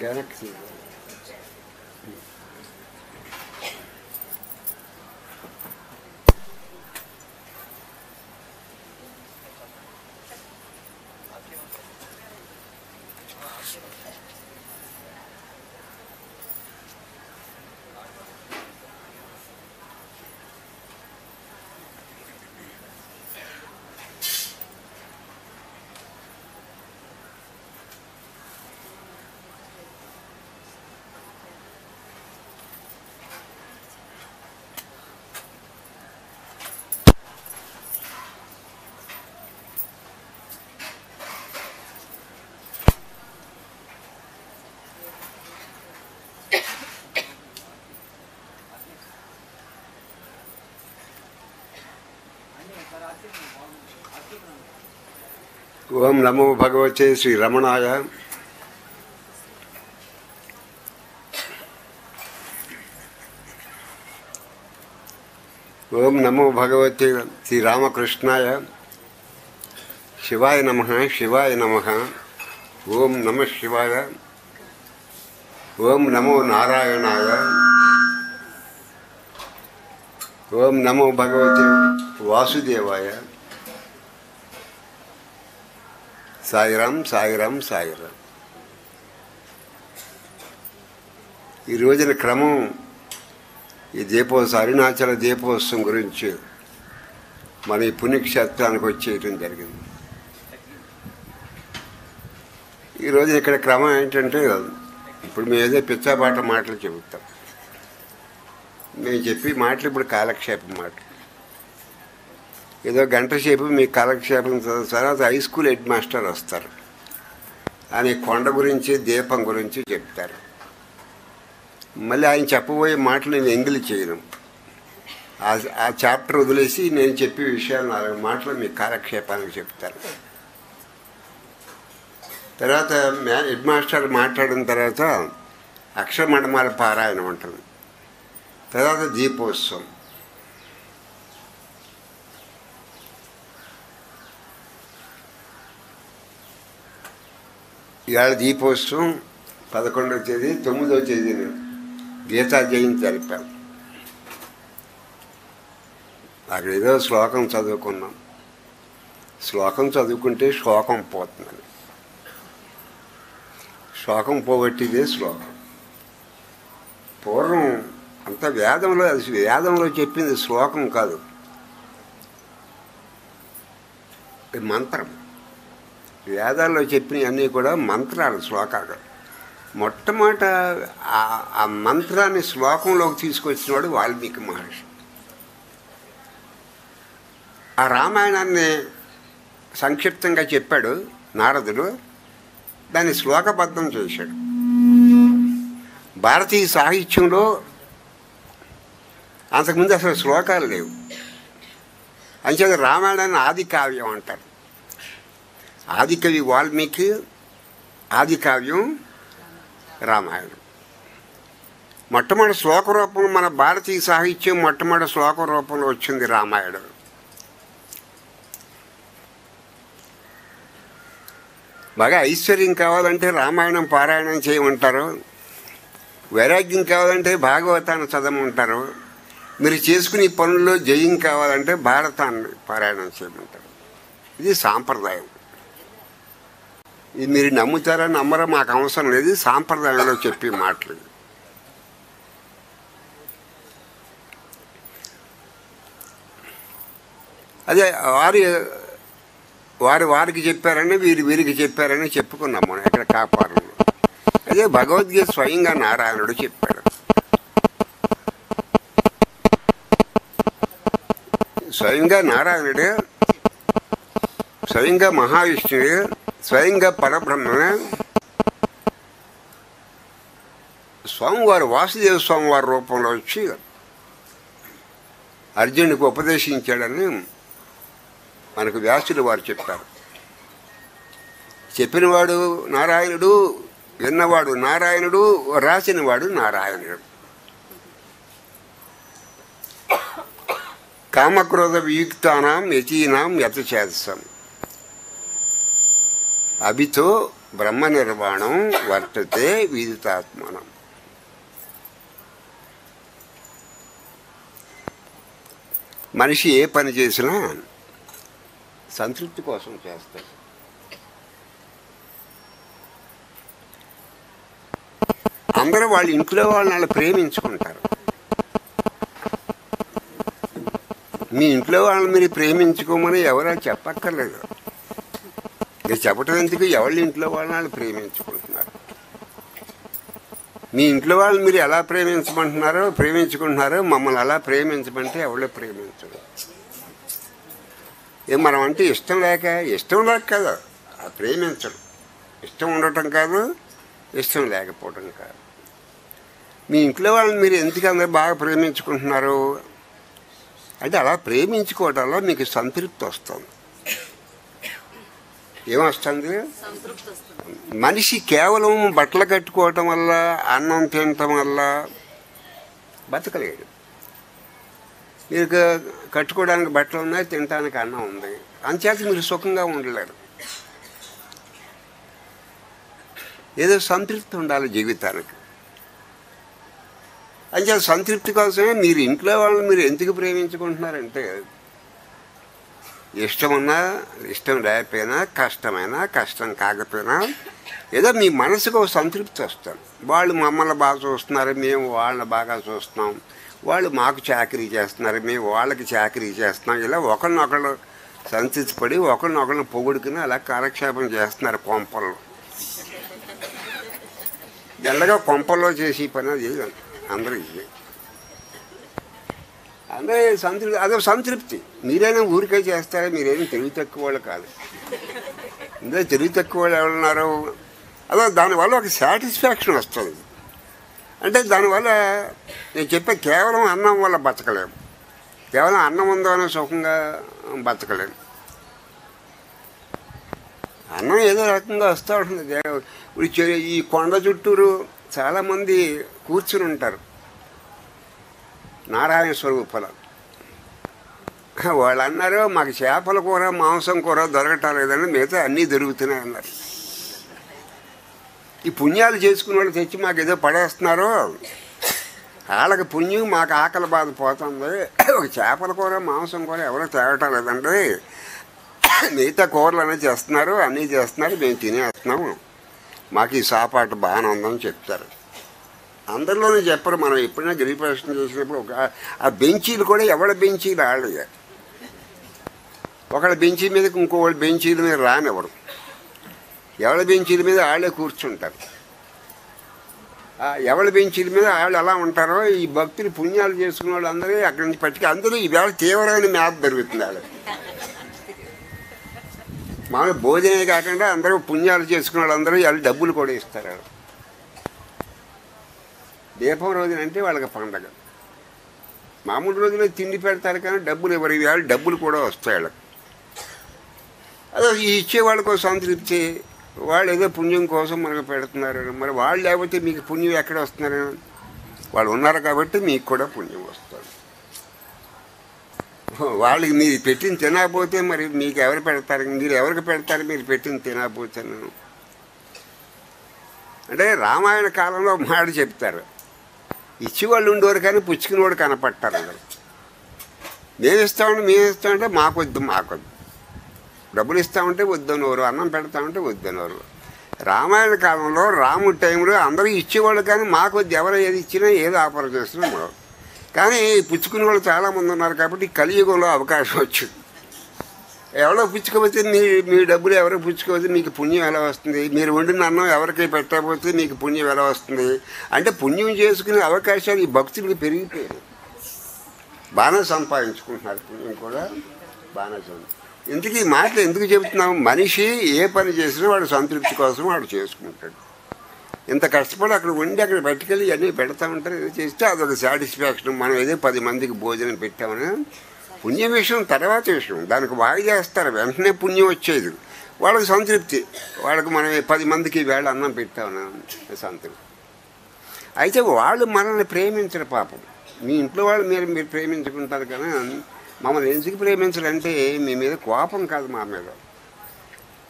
వెనక్కి ఓం నమో భగవతే శ్రీ రమణాయ. ఓం నమో భగవతే శ్రీ రామకృష్ణాయ. శివాయ నమః, శివాయ నమః. ఓం నమః శివాయ. ఓం నమో నారాయణాయ. ఓం నమో భగవతే వాసుదేవాయ. సాయిరాం, సాయిరాం, సాయిరాం. ఈ రోజున క్రమం ఈ అరుణాచల దీపోత్సవం గురించి మన ఈ పుణ్యక్షేత్రానికి వచ్చేయటం జరిగింది. ఈ రోజున ఇక్కడ క్రమం ఏంటంటే, ఇప్పుడు మేము ఏదో పిచ్చాపాట మాటలు చెబుతాం. మేము చెప్పి మాటలు ఇప్పుడు కాలక్షేపం మాటలు. ఏదో గంట సేపు మీ కాలక్షేపం తర్వాత హై స్కూల్ హెడ్ మాస్టర్ వస్తారు. ఆయన కొండ గురించి దీపం గురించి చెప్తారు. మళ్ళీ ఆయన చెప్పబోయే మాటలు నేను ఎంగిలి చేయను. ఆ చాప్టర్ వదిలేసి నేను చెప్పే విషయాలు 4 మాటలు మీ కాలక్షేపానికి చెప్తారు. తర్వాత హెడ్ మాస్టర్ మాట్లాడిన తర్వాత అక్షరమండమాల పారాయణం ఉంటుంది. తర్వాత దీపోత్సవం. ఇవాళ దీపోత్సవం 11వ తేదీ, 9వ తేదీన గీతా జయంతి జరిపాం. అక్కడ ఏదో శ్లోకం చదువుకున్నాం. శ్లోకం చదువుకుంటే శోకం పోతుందని. శోకం పోగొట్టిదే శ్లోకం. పూర్వం అంత వేదంలో చెప్పింది శ్లోకం కాదు, మంత్రం. వేదాల్లో చెప్పినవన్నీ కూడా మంత్రాలు, శ్లోకాలు. మొట్టమొదట ఆ మంత్రాన్ని శ్లోకంలోకి తీసుకొచ్చినవాడు వాల్మీకి మహర్షి. ఆ రామాయణాన్ని సంక్షిప్తంగా చెప్పాడు నారదుడు, దాన్ని శ్లోకబద్ధం చేశాడు. భారతీయ సాహిత్యంలో అంతకుముందు అసలు శ్లోకాలు లేవు. అంచేత రామాయణాన్ని ఆది కావ్యం అంటారు. ఆదికవి వాల్మీకి, ఆది కావ్యం రామాయణం. మొట్టమొదటి శ్లోక రూపంలో మన భారతీయ సాహిత్యం మొట్టమొదటి శ్లోక రూపంలో వచ్చింది రామాయణం. బాగా ఐశ్వర్యం కావాలంటే రామాయణం పారాయణం చేయమంటారు. వైరాగ్యం కావాలంటే భాగవతాన్ని చదవమంటారు. మీరు చేసుకునే పనుల్లో జయం కావాలంటే భారతాన్ని పారాయణం చేయమంటారు. ఇది సాంప్రదాయం. ఇది మీరు నమ్ముతారా నమ్మరా మాకు అవసరం లేదు. సాంప్రదాయంలో చెప్పే మాటలు. అదే వారికి చెప్పారని వీరికి చెప్పారని చెప్పుకున్నాం మనం ఇక్కడ కాపాడంలో. అదే భగవద్గీత స్వయంగా నారాయణుడు చెప్పాడు. స్వయంగా నారాయణుడే, స్వయంగా మహావిష్ణువే, స్వయంగా పరబ్రహ్మమే స్వామివారు వాసుదేవ స్వామివారి రూపంలో వచ్చి అర్జునుడికి ఉపదేశించాడని మనకు వ్యాసుడు వారు చెప్పారు. చెప్పినవాడు నారాయణుడు, విన్నవాడు నారాయణుడు, రాసినవాడు నారాయణుడు. కామక్రోధ వియుక్తానాం యతీనాం యతచేతసం అభితో బ్రహ్మ నిర్వాణం వర్తతే విదితాత్మనం. మనిషి ఏ పని చేసినా సంతృప్తి కోసం చేస్తాడు. అందరూ వాళ్ళ ఇంట్లో వాళ్ళని ప్రేమించుకుంటారు. మీ ఇంట్లో వాళ్ళని మీరు ప్రేమించుకోమని ఎవరో చెప్పక్కర్లేదు. ఇక చెప్పటం ఎందుకు, ఎవరి ఇంట్లో వాళ్ళని ప్రేమించుకుంటున్నారు. మీ ఇంట్లో వాళ్ళు మీరు ఎలా ప్రేమించుకుంటున్నారో మమ్మల్ని అలా ప్రేమించమంటే ఎవరో ప్రేమించరు. మనం అంటే ఇష్టం లేక కాదు, ప్రేమించడం. ఇష్టం ఉండటం కాదు, ఇష్టం లేకపోవడం కాదు. మీ ఇంట్లో వాళ్ళని మీరు ఎందుకు అందరూ బాగా ప్రేమించుకుంటున్నారు అంటే అలా ప్రేమించుకోవడంలో మీకు సంతృప్తి వస్తుంది. ఏమొస్తుంది? మనిషి కేవలం బట్టలు కట్టుకోవటం వల్ల, అన్నం తినటం వల్ల బతకలేడు. మీరు కట్టుకోవడానికి బట్టలు ఉన్నాయి, తినడానికి అన్నం ఉంది, అంచేత మీరు సుఖంగా ఉండలేరు. ఏదో సంతృప్తి ఉండాలి జీవితానికి. అంచేత సంతృప్తి కోసమే మీరు ఇంట్లో వాళ్ళని మీరు ఎందుకు ప్రేమించుకుంటున్నారంటే, ఇష్టమున్నా ఇష్టం లేకపోయినా, కష్టమైనా కష్టం కాకపోయినా ఏదో మీ మనసుకు ఒక సంతృప్తి వస్తుంది. వాళ్ళు మమ్మల్ని బాగా చూస్తున్నారు, మేము వాళ్ళని బాగా చూస్తున్నాం. వాళ్ళు మాకు చాకరీ చేస్తున్నారు, మేము వాళ్ళకి చాకరీ చేస్తున్నాం. ఇలా ఒకరినొకళ్ళు సంతృప్తిపడి ఒకరినొకరిని పొగుడుకుని అలా కాలక్షేపం చేస్తున్నారు కొంపల్లో. ఎల్లగా కొంపల్లో చేసి పని అది అందరూ అందరూ సంతృప్తి, అదో సంతృప్తి. మీరైనా ఊరికే చేస్తారా? మీరేమీ తెలివి తక్కువ వాళ్ళు కాదు. ఇందులో తెలివి తక్కువ వాళ్ళు ఎవరున్నారు? అదో దానివల్ల ఒక సాటిస్ఫాక్షన్ వస్తుంది. అంటే దానివల్ల నేను చెప్పే కేవలం అన్నం వల్ల బతకలేము. కేవలం అన్నం ఉందో అనే సుఖంగా బతకలేము. అన్నం ఏదో రకంగా వస్తూ ఉంటుంది. ఇప్పుడు ఈ కొండ చుట్టూరు చాలామంది కూర్చుని ఉంటారు నారాయణ స్వరూపాలు. వాళ్ళు అన్నారు, మాకు చేపల కూర మాంసం కూర దొరకటం లేదని, మిగతా అన్నీ దొరుకుతున్నాయి అన్నారు. ఈ పుణ్యాలు చేసుకున్న వాళ్ళు తెచ్చి మాకు ఏదో పడేస్తున్నారో, వాళ్ళకి పుణ్యం, మాకు ఆకలి బాధ పోతుంది. ఒక చేపల కూర మాంసం కూర ఎవరో తేవటం లేదండి, మిగతా కూరలు అన్నీ చేస్తున్నారు, అన్నీ చేస్తున్నారు, మేము తినేస్తున్నాము, మాకు ఈ సాపాటు బాగానే ఉందని చెప్తారు. అందరిలోనే చెప్పరు. మనం ఎప్పుడైనా గిరిప్రదక్షిణ చేసినప్పుడు ఆ బెంచీలు కూడా ఎవరి బెంచీలు వాళ్ళే. ఒకళ్ళ బెంచీ మీదకి ఇంకోళ్ళ బెంచీల మీద రానివ్వరు. ఎవరి బెంచీల మీద వాళ్ళే కూర్చుంటారు. ఎవరి బెంచీల మీద వాళ్ళు ఎలా ఉంటారో ఈ భక్తులు పుణ్యాలు చేసుకునే వాళ్ళు అందరూ అక్కడి నుంచి పట్టుకు అందరూ ఈవేళ తీవ్రమైన మ్యాథ్ జరుగుతుంది. వాళ్ళకి మామూలు భోజనమే కాకుండా అందరూ పుణ్యాలు చేసుకునే వాళ్ళందరూ వాళ్ళు డబ్బులు కూడా ఇస్తారు. వాళ్ళు దీపం రోజునంటే వాళ్ళకి పండగ. మామూలు రోజులో తిండి పెడతారు కానీ డబ్బులు ఎవరు, ఇవాళ డబ్బులు కూడా వస్తాయి వాళ్ళకి. అదే ఈ ఇచ్చేవాళ్ళకో సంతృప్తి, వాళ్ళు ఏదో పుణ్యం కోసం మనకు పెడుతున్నారు. మరి వాళ్ళు లేకపోతే మీకు పుణ్యం ఎక్కడ వస్తున్నారు? వాళ్ళు ఉన్నారు కాబట్టి మీకు కూడా పుణ్యం వస్తుంది. వాళ్ళకి మీరు పెట్టిన తినకపోతే మరి మీకు ఎవరు పెడతారు? మీరు ఎవరికి పెడతారు మీరు పెట్టిన తినకపోతేను? అంటే రామాయణ కాలంలో మాట చెప్తారు, ఇచ్చేవాళ్ళు ఉండేవారు కానీ పుచ్చుకునేవాడు కనపట్టారు. అందరు మేము ఇస్తామంటే మాకొద్దు, డబ్బులు ఇస్తామంటే వద్దనవారు, అన్నం పెడతామంటే వద్దనవారు. రామాయణ కాలంలో రాముడి టైంలో అందరూ ఇచ్చేవాళ్ళు కానీ మాకొద్దు, ఎవరు ఏది ఇచ్చినా ఏదో ఆఫర్ చేస్తున్నా మనం. కానీ పుచ్చుకునే వాళ్ళు చాలామంది ఉన్నారు కాబట్టి కలియుగంలో అవకాశం వచ్చింది. ఎవరో పుచ్చుకోపోతే మీ డబ్బులు ఎవరో పుచ్చుకోపోతే మీకు పుణ్యం ఎలా వస్తుంది? మీరు వండిన అన్నం ఎవరికి పెట్టకపోతే మీకు పుణ్యం ఎలా వస్తుంది? అంటే పుణ్యం చేసుకునే అవకాశాలు ఈ భక్తులకు పెరిగిపోయాయి. బాగానే సంపాదించుకుంటున్నారు, పుణ్యం కూడా బాగానే సంపాదించుకుంటున్నారు. ఇంతకీ ఈ మాటలు ఎందుకు చెబుతున్నాం? మనిషి ఏ పని చేసినా వాడు సంతృప్తి కోసం వాడు చేసుకుంటాడు. ఇంత కష్టపడి అక్కడ వండి అక్కడ పట్టుకెళ్ళి అన్నీ పెడతా ఉంటారు. ఏదో చేస్తే అదొక సాటిస్ఫాక్షన్. మనం ఏదో 10 మందికి భోజనం పెట్టామని. పుణ్యం విషయం తర్వాత విషయం, దానికి వాయి చేస్తారు, వెంటనే పుణ్యం వచ్చేది. వాళ్ళకి సంతృప్తి, వాళ్ళకి మనం 10 మందికి వేళ అన్నం పెట్టామని సంతృప్తి. అయితే వాళ్ళు మనల్ని ప్రేమించరు పాపం. మీ ఇంట్లో వాళ్ళు మీరు ప్రేమించుకుంటారు కానీ మమ్మల్ని ఎందుకు ప్రేమించరంటే మీ మీద కోపం కాదు, మా మీద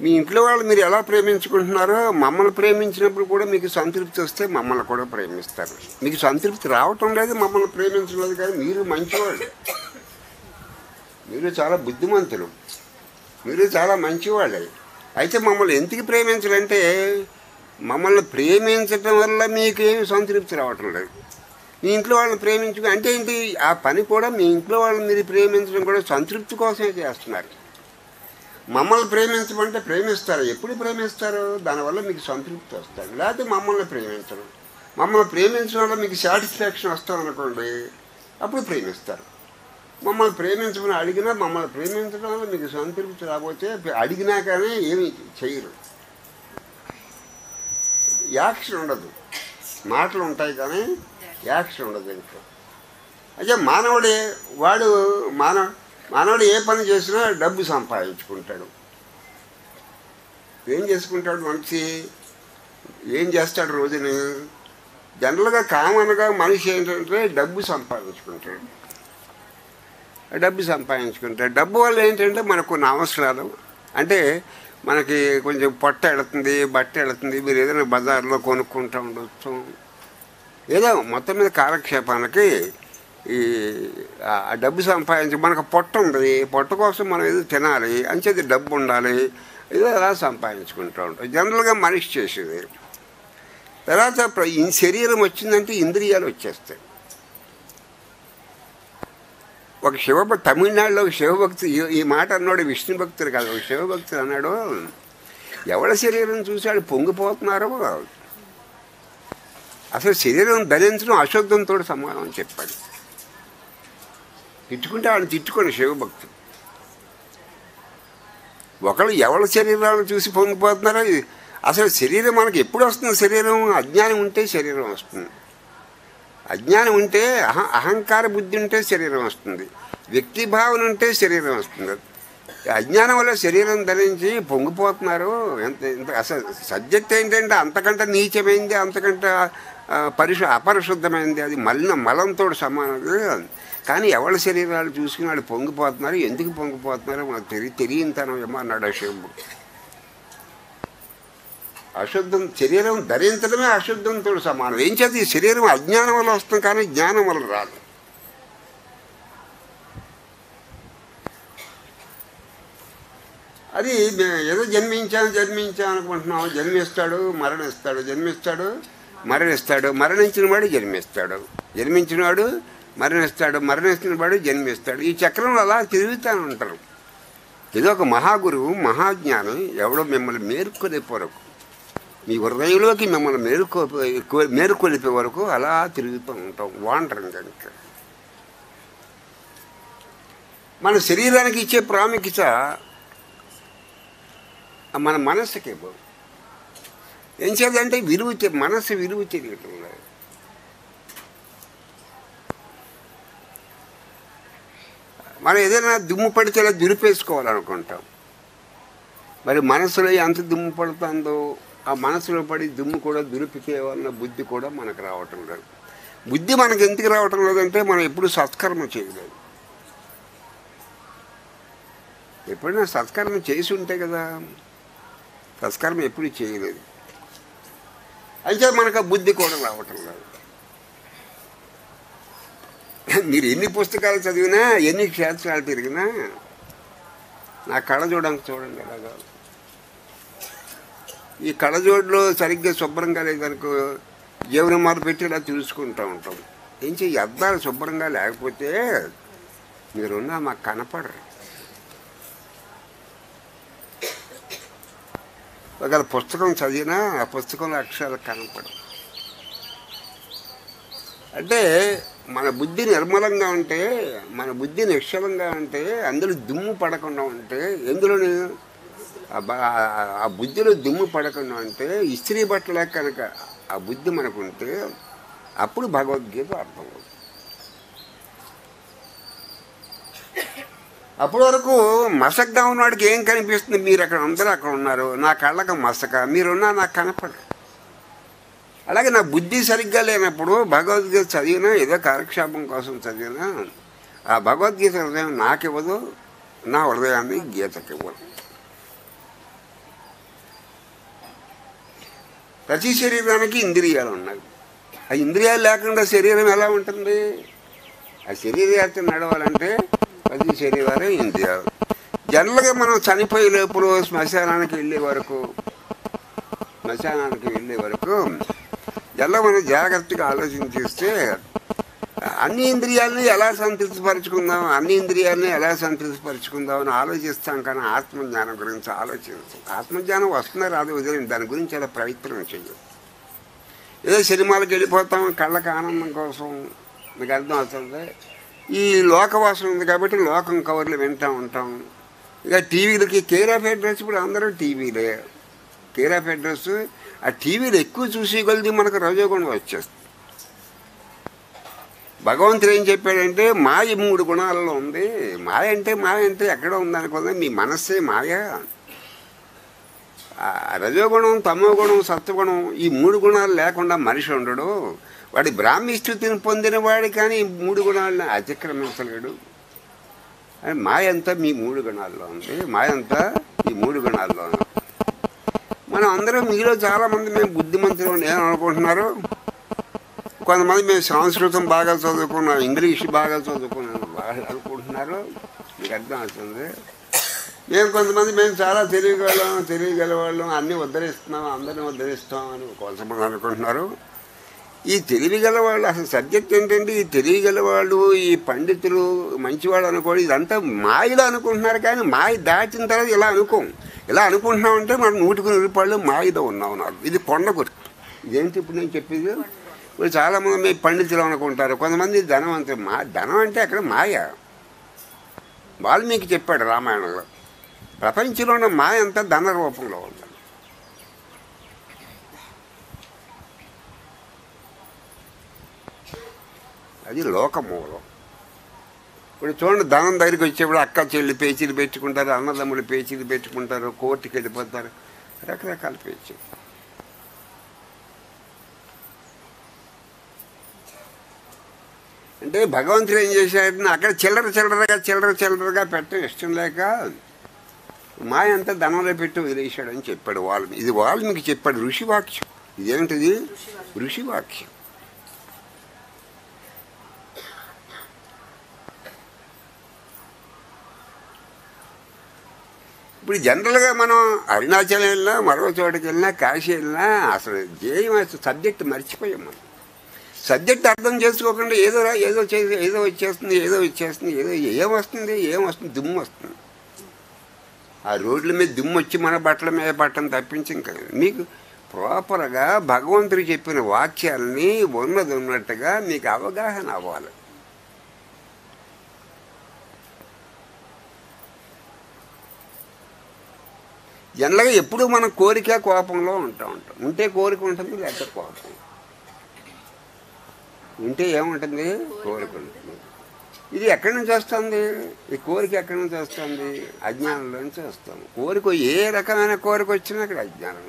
మీ ఇంట్లో వాళ్ళు మీరు ఎలా ప్రేమించుకుంటున్నారో మమ్మల్ని ప్రేమించినప్పుడు కూడా మీకు సంతృప్తి వస్తే మమ్మల్ని కూడా ప్రేమిస్తారు. మీకు సంతృప్తి రావటం లేదు, మమ్మల్ని ప్రేమించలేదు, కానీ మీరు మంచివాళ్ళు, మీరు చాలా బుద్ధిమంతులు, మీరు చాలా మంచివాళ్ళే. అయితే మమ్మల్ని ఎందుకు ప్రేమించాలంటే మమ్మల్ని ప్రేమించటం వల్ల మీకేమి సంతృప్తి రావటం లేదు. మీ ఇంట్లో వాళ్ళని ప్రేమించు అంటే ఏంటి? ఆ పని కూడా మీ ఇంట్లో వాళ్ళని మీరు ప్రేమించడం కూడా సంతృప్తి కోసమే చేస్తున్నారు. మమ్మల్ని ప్రేమించమంటే ప్రేమిస్తారు. ఎప్పుడు ప్రేమిస్తారు? దానివల్ల మీకు సంతృప్తి వస్తుంది. లేకపోతే మమ్మల్ని ప్రేమించడం, మమ్మల్ని ప్రేమించడం వల్ల మీకు సాటిస్ఫాక్షన్ వస్తామనుకోండి, అప్పుడు ప్రేమిస్తారు. మమ్మల్ని ప్రేమించమని అడిగినా మమ్మల్ని ప్రేమించడం వల్ల మీకు సంతృప్తి రాకపోతే అడిగినా కానీ ఏమి చేయరు. యాక్షన్ ఉండదు, మాటలు ఉంటాయి కానీ యాక్షన్ ఉండదు ఇంట్లో. అయితే మానవుడే వాడు మానవుడు ఏ పని చేసినా డబ్బు సంపాదించుకుంటాడు. ఏం చేసుకుంటాడు మనిషి? ఏం చేస్తాడు రోజుని? జనరల్గా కామన్గా మనిషి ఏంటంటే డబ్బు సంపాదించుకుంటాడు. డబ్బు వల్ల ఏంటంటే మనకు కొన్ని అవసరాలు, అంటే మనకి కొంచెం పొట్ట వెళుతుంది, బట్ట వెళుతుంది, మీరు ఏదైనా బజార్లో కొనుక్కుంటూ ఉండొచ్చు. ఏదో మొత్తం మీద కాలక్షేపానికి ఈ డబ్బు సంపాదించి మనకు పొట్ట ఉంది, పొట్ట కోసం మనం ఏదో తినాలి, అంచేది డబ్బు ఉండాలి, ఏదో అలా సంపాదించుకుంటూ ఉంటాం. జనరల్గా మనిషి చేసేది. తర్వాత ఈ శరీరం వచ్చిందంటే ఇంద్రియాలు వచ్చేస్తాయి. ఒక తమిళనాడులో ఒక శివభక్తి ఈ మాట అన్నాడు, విష్ణు భక్తుడు కాదు, ఒక శివభక్తుడు అన్నాడు, ఎవరి శరీరం చూశాడు పొంగిపోతున్నారో అసలు శరీరం ధరించడం అశుద్ధంతో సమానం అని చెప్పాడు. తిట్టుకుంటే వాళ్ళని తిట్టుకోండి శివభక్తుడు. ఒకళ్ళు ఎవరి శరీరాలను చూసి పొంగిపోతున్నారో, అసలు శరీరం మనకి ఎప్పుడు వస్తుంది? శరీరం అజ్ఞానం ఉంటే శరీరం వస్తుంది. అజ్ఞానం ఉంటే అహంకార బుద్ధి ఉంటే శరీరం వస్తుంది, వ్యక్తి భావన ఉంటే శరీరం వస్తుంది. అజ్ఞానం వల్ల శరీరం ధరించి పొంగిపోతున్నారు. ఎంత అసలు సబ్జెక్ట్ ఏంటంటే అంతకంటే నీచమైంది, అంతకంటే అపరిశుద్ధమైంది, అది మలంతో సమానం. కానీ ఎవరి శరీరాలు చూసుకుని వాళ్ళు పొంగిపోతున్నారు, ఎందుకు పొంగిపోతున్నారో మనకు తెలియనితనం ఏమో అన్నాడు శివుడు. అశుద్ధం శరీరం ధరించడమే అశుద్ధంతో సమానం. ఏం చేత ఈ శరీరం అజ్ఞానం వల్ల వస్తుంది కానీ జ్ఞానం వల్ల రాదు. అది ఏదో జన్మించాం అనుకుంటున్నాం. జన్మిస్తాడు, మరణించిన వాడు జన్మిస్తాడు, జన్మించినవాడు మరణించిన వాడు జన్మిస్తాడు. ఈ చక్రంలో అలా తిరుగుతూ ఉంటారు. ఏదో ఒక మహాగురువు, మహాజ్ఞానం ఎవడో మిమ్మల్ని మేలుకొనే వరకు, మీ హృదయంలోకి మిమ్మల్ని మేలుకొలిపే వరకు అలా తిరుగుతూ ఉంటాం వాండరం. కనుక మన శరీరానికి ఇచ్చే ప్రాముఖ్యత మన మనస్సుకి ఇవ్వదు. ఏం చేద్దంటే మనస్సు విలువ తెలియటం లేదు. మనం ఏదైనా దుమ్ము పడితే అలా దులిపేసుకోవాలనుకుంటాం. మరి మనసులో ఎంత దుమ్ము పడుతుందో ఆ మనసులో పడి దుమ్ము కూడా దులిపితే వల్ల బుద్ధి కూడా మనకు రావటం లేదు. బుద్ధి మనకు ఎందుకు రావటం లేదంటే మనం ఎప్పుడు సత్కర్మ చేయలేదు. ఎప్పుడైనా సత్కర్మ చేసి ఉంటే కదా, సత్కర్మ ఎప్పుడు చేయలేదు. అయితే మనకు ఆ బుద్ధి కూడా రావటం లేదు. మీరు ఎన్ని పుస్తకాలు చదివినా, ఎన్ని క్షేత్రాలు తిరిగినా నా చూడండి ఎలాగా. ఈ కళ్ళజోడులో సరిగ్గా శుభ్రంగా లేదనుకో, జీవనమాలు పెట్టి ఇలా చూసుకుంటూ ఉంటాం. ఏం చెయ్యి, అద్దాలు శుభ్రంగా లేకపోతే మీరున్నా మాకు కనపడరు. ఒకవేళ పుస్తకం చదివినా ఆ పుస్తకంలో అక్షరాలు కనపడవు. అంటే మన బుద్ధి నిర్మలంగా ఉంటే, మన బుద్ధి నిశ్చలంగా ఉంటే, అందులో దుమ్ము పడకుండా ఉంటే, ఎందులోని ఆ బుద్ధిలో దుమ్ము పడకుండా ఉంటే, ఇస్త్రీ బట్టలే కనుక ఆ బుద్ధి మనకు ఉంటే అప్పుడు భగవద్గీత అర్థమవుతుంది. అప్పటి వరకు మసగ్గా ఉన్నవాడికి ఏం కనిపిస్తుంది? మీరు అక్కడ అందరూ అక్కడ ఉన్నారు, నా కళ్ళకు మసక, మీరున్నా నాకు కనపడరు. అలాగే నా బుద్ధి సరిగ్గా లేనప్పుడు భగవద్గీత చదివినా, ఏదో కాలక్షేపం కోసం చదివినా, ఆ భగవద్గీత హృదయం నాకివ్వదు, నా హృదయాన్ని గీతకి ఇవ్వదు. ప్రతి శరీరానికి ఇంద్రియాలు ఉన్నాయి. ఆ ఇంద్రియాలు లేకుండా శరీరం ఎలా ఉంటుంది? ఆ శరీరయాత్ర నడవాలంటే ప్రతి శరీరాలు ఇంద్రియాలు. జనరల్గా మనం చనిపోయే లోపల శ్మశానానికి వెళ్ళే వరకు జనరల్గా మనం జాగ్రత్తగా ఆలోచించేస్తే అన్ని ఇంద్రియాలని ఎలా సంతృప్తిపరుచుకుందాం అని ఆలోచిస్తాం. కానీ ఆత్మజ్ఞానం గురించి ఆలోచిస్తాం. ఆత్మజ్ఞానం వస్తుందా రాదు వదిలేండి, దాని గురించి అలా ప్రయత్నం చెయ్యం. ఏదో సినిమాలకు వెళ్ళిపోతాం కళ్ళకి ఆనందం కోసం. మీకు అర్థం అవుతుంది. ఈ లోకవాసన ఉంది కాబట్టి లోకం కవర్లు వింటూ ఉంటాం. ఇక టీవీలకి కేర్ ఆఫ్ అడ్రస్, ఇప్పుడు అందరూ టీవీలే. కేర్ ఆఫ్ అడ్రస్ ఆ టీవీలు ఎక్కువ చూసి కొలిది మనకు రజోగుణం వచ్చేస్తుంది. భగవంతుడు ఏం చెప్పాడంటే మాయ 3 గుణాలలో ఉంది. మాయ అంటే ఎక్కడో ఉందనుకుందా, మీ మనస్సే మాయ. రజోగుణం, తమోగుణం, సత్వగుణం ఈ 3 గుణాలు లేకుండా మనిషి ఉండడు. వాడి బ్రాహ్మీ స్థితిని పొందిన వాడు కానీ ఈ 3 గుణాలను అతిక్రమించలేడు. మాయ అంతా మీ 3 గుణాల్లో ఉంది. మనం అందరం మీలో చాలామంది మేము బుద్ధిమంతులు ఏమనుకుంటున్నారు, కొంతమంది మేము సంస్కృతం బాగా చదువుకున్నాం, ఇంగ్లీష్ బాగా చదువుకున్నాను బాగా అనుకుంటున్నారు. మీకు అర్థం అవుతుంది. కొంతమంది మేము చాలా తెలియగలవాళ్ళం అన్నీ అందరినీ ఉద్ధరిస్తాం అని కొంతమంది అనుకుంటున్నారు. ఈ తెలివిగలవాళ్ళు అసలు సబ్జెక్ట్ ఏంటంటే, ఈ తెలియగలవాళ్ళు, ఈ పండితులు, మంచివాళ్ళు అనుకోడు, ఇదంతా మాయలో అనుకుంటున్నారు. కానీ మాయ దాటిన తర్వాత ఇలా అనుకుంటున్నామంటే మనం 100కు 100 మాయలో ఉన్నాం. ఇది కొండ గుర్తు. ఇదేంటి ఇప్పుడు నేను చెప్పేది? ఇప్పుడు చాలామంది మేము పండితులు అనుకుంటారు, కొంతమంది ధనవంతులు. ధనం అంటే అక్కడ మాయ. వాల్మీకి చెప్పాడు రామాయణంలో, ప్రపంచంలో ఉన్న మాయ అంతా ధన రూపంలో ఉంది. అది లోకమూలం. ఇప్పుడు చూడండి, ధనం దగ్గరికి వచ్చేప్పుడు అక్క చెల్లి పేచీలు పెట్టుకుంటారు, అన్నదమ్ములు పేచీలు పెట్టుకుంటారు, కోర్టుకి వెళ్ళిపోతారు, రకరకాల పేచీలు. అంటే భగవంతుడు ఏం చేశాడంటే అక్కడ చిల్లరగా పెట్టడం ఇష్టం లేక మాయ అంతా ధనంలో పెట్టి వదిలేశాడని చెప్పాడు వాల్మీకి. ఇది వాల్మీకి చెప్పాడు, ఋషివాక్యం. ఇదేమిటిది? ఋషివాక్యం. ఇప్పుడు జనరల్గా మనం అరుణాచలం వెళ్ళినా, మరో చోటుకి వెళ్ళినా, కాశీ వెళ్ళినా అసలు సబ్జెక్ట్ మర్చిపోయాం. మనం సబ్జెక్ట్ అర్థం చేసుకోకుండా ఏదో వచ్చేస్తుంది, ఏమొస్తుంది, దుమ్ము వస్తుంది. ఆ రోడ్ల మీద దుమ్ము వచ్చి మన బట్టల మీద పట్టడం తప్పించి ఇంకా మీకు ప్రాపర్గా భగవంతుడు చెప్పిన వాక్యాలని ఉన్నట్టుగా మీకు అవగాహన అవ్వాలి. జనరల్గా ఎప్పుడూ మనం కోపంలో ఉంటాం. ఉంటే కోరిక ఉంటుంది, లేకపోతే కోపం ఉంటే ఏముంటుంది, కోరిక ఉంటుంది. ఇది ఎక్కడి నుంచి వస్తుంది? ఈ కోరిక ఎక్కడి నుంచి వస్తుంది? అజ్ఞానంలోంచి వస్తుంది. కోరిక ఏ రకమైన కోరిక వచ్చినా అక్కడ అజ్ఞానం,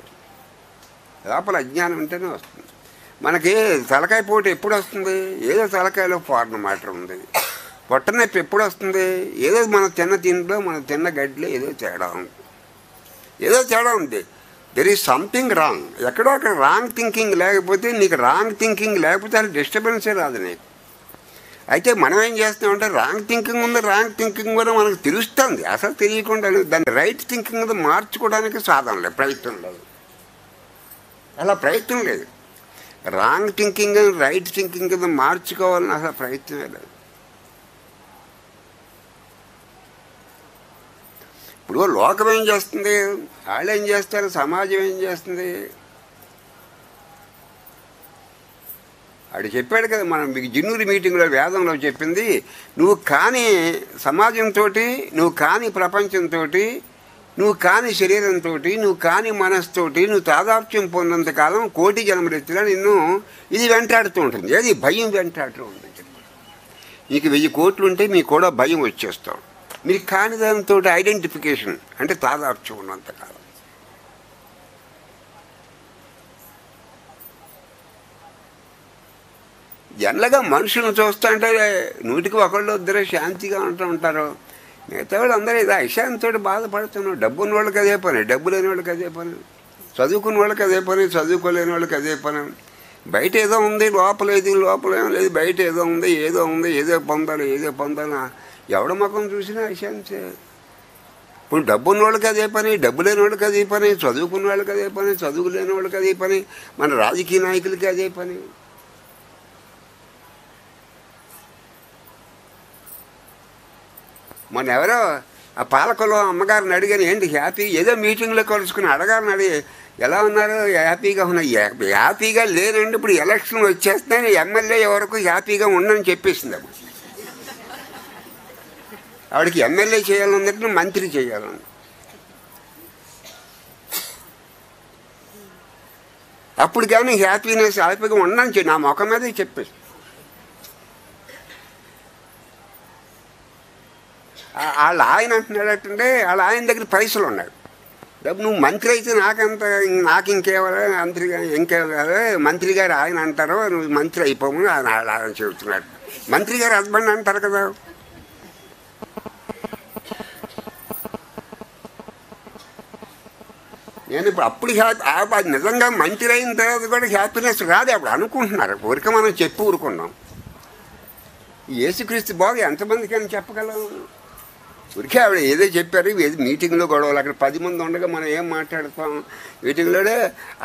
లోపల అజ్ఞానం ఉంటేనే వస్తుంది. మనకి తలకాయ పోటు ఎప్పుడు వస్తుంది? ఏదో తలకాయలో ఫారెన్ మ్యాటర్ ఉంది. పొట్ట నొప్పి ఎప్పుడు వస్తుంది? ఏదో మన తిండిలో, మన తిన్న గడ్డిలో ఏదో తేడా ఉంది. There is something wrong. ఎక్కడో అక్కడ రాంగ్ థింకింగ్ లేకపోతే, నీకు రాంగ్ థింకింగ్ లేకపోతే అది డిస్టర్బెన్సే రాదు నీకు. అయితే మనం ఏం చేస్తామంటే రాంగ్ థింకింగ్ కూడా మనకు తెలుస్తుంది. అసలు తెలియకుండా దాన్ని రైట్ థింకింగ్ మార్చుకోవడానికి సాధన లేదు, ప్రయత్నం లేదు. అలా ప్రయత్నం లేదు. రాంగ్ థింకింగ్ రైట్ థింకింగ్ కింద మార్చుకోవాలని అసలు ప్రయత్నమే లేదు. ఇప్పుడు లోకం ఏం చేస్తుంది, వాళ్ళు ఏం చేస్తారు, సమాజం ఏం చేస్తుంది? వాడు చెప్పాడు కదా, మనం మీకు జిన్నూరి మీటింగ్లో వేదంలో చెప్పింది, నువ్వు కాని సమాజంతో, నువ్వు కాని ప్రపంచంతో, నువ్వు కాని శరీరంతో, నువ్వు కాని మనస్తోటి నువ్వు తాదాప్యం పొందినంతకాలం కోటి జన్మలెత్తినా నిన్ను ఇది వెంటాడుతూ ఉంటుంది. ఏది? భయం వెంటాడుతూ ఉంటుంది. నీకు 1000 కోట్లు ఉంటే మీకు కూడా భయం వచ్చేస్తాం. మీరు కాని దానితో ఐడెంటిఫికేషన్ అంటే తాదాప్యం ఉన్నంతకాలం. జనరల్గా మనుషులను చూస్తూ అంటే 100కి 1 శాంతిగా ఉంటూ ఉంటారు. మిగతా వాళ్ళు అందరూ ఇది అశాంతితో బాధపడుతున్నారు. డబ్బు ఉన్న వాళ్ళకి అదే పని, డబ్బు లేని వాళ్ళకి అదే పని. చదువుకున్న వాళ్ళకి అదే పని, చదువుకోలేని వాళ్ళకి అదే పని. బయట ఏదో ఉంది, లోపల ఏం లేదు. బయట ఏదో ఉంది, ఏదో పొందాలి. ఎవడ ముఖం చూసినా అశాంతే. ఇప్పుడు డబ్బు ఉన్న వాళ్ళకి అదే పని, డబ్బు లేని వాళ్ళకి అదే పని, చదువుకున్న వాళ్ళకి అదే పని, చదువు లేని వాళ్ళకి అదే పని, మన రాజకీయ నాయకులకి అదే పని. మొన్న ఎవరో ఆ పాలకులో అమ్మగారిని అడిగాను, ఏంటి హ్యాపీ, ఏదో మీటింగ్లో కలుసుకుని అడగాలని అడిగి ఎలా ఉన్నారు, హ్యాపీగా ఉన్నాయి. హ్యాపీగా లేనండి, ఇప్పుడు ఎలక్షన్ వచ్చేస్తున్నాయి, ఎమ్మెల్యే వరకు హ్యాపీగా ఉండని చెప్పేసింది. ఆవిడకి ఎమ్మెల్యే చేయాలన్నట్టు మంత్రి చేయాలని. అప్పుడు కానీ హ్యాపీగా ఉండని నా ముఖం మీద చెప్పేసి. వాళ్ళ ఆయన అంటున్నాడంటే వాళ్ళ ఆయన దగ్గర పైసలు ఉన్నాయి. డబ్బు నువ్వు మంత్రి అయితే నాకు ఇంకేవాళ్ళ మంత్రి గారు ఆయన అంటారు, నువ్వు మంత్రి అయిపోము ఆయన చెబుతున్నాడు. మంత్రి గారు హస్బెండ్ అంటారు కదా. నేను ఇప్పుడు అప్పుడు నిజంగా మంత్రి అయిన తర్వాత కూడా హ్యాపీనెస్ రాదు. అప్పుడు అనుకుంటున్నారు, ఊరికే మనం చెప్పి ఊరుకున్నాం. యేసుక్రీస్తు బాగు ఎంతమందికి అని చెప్పగలం? ఊరికే ఆవిడ ఏదో చెప్పారు, ఏదో మీటింగ్లో గొడవలు, అక్కడ 10 మంది ఉండగా మనం ఏం మాట్లాడతాం మీటింగ్లోనే.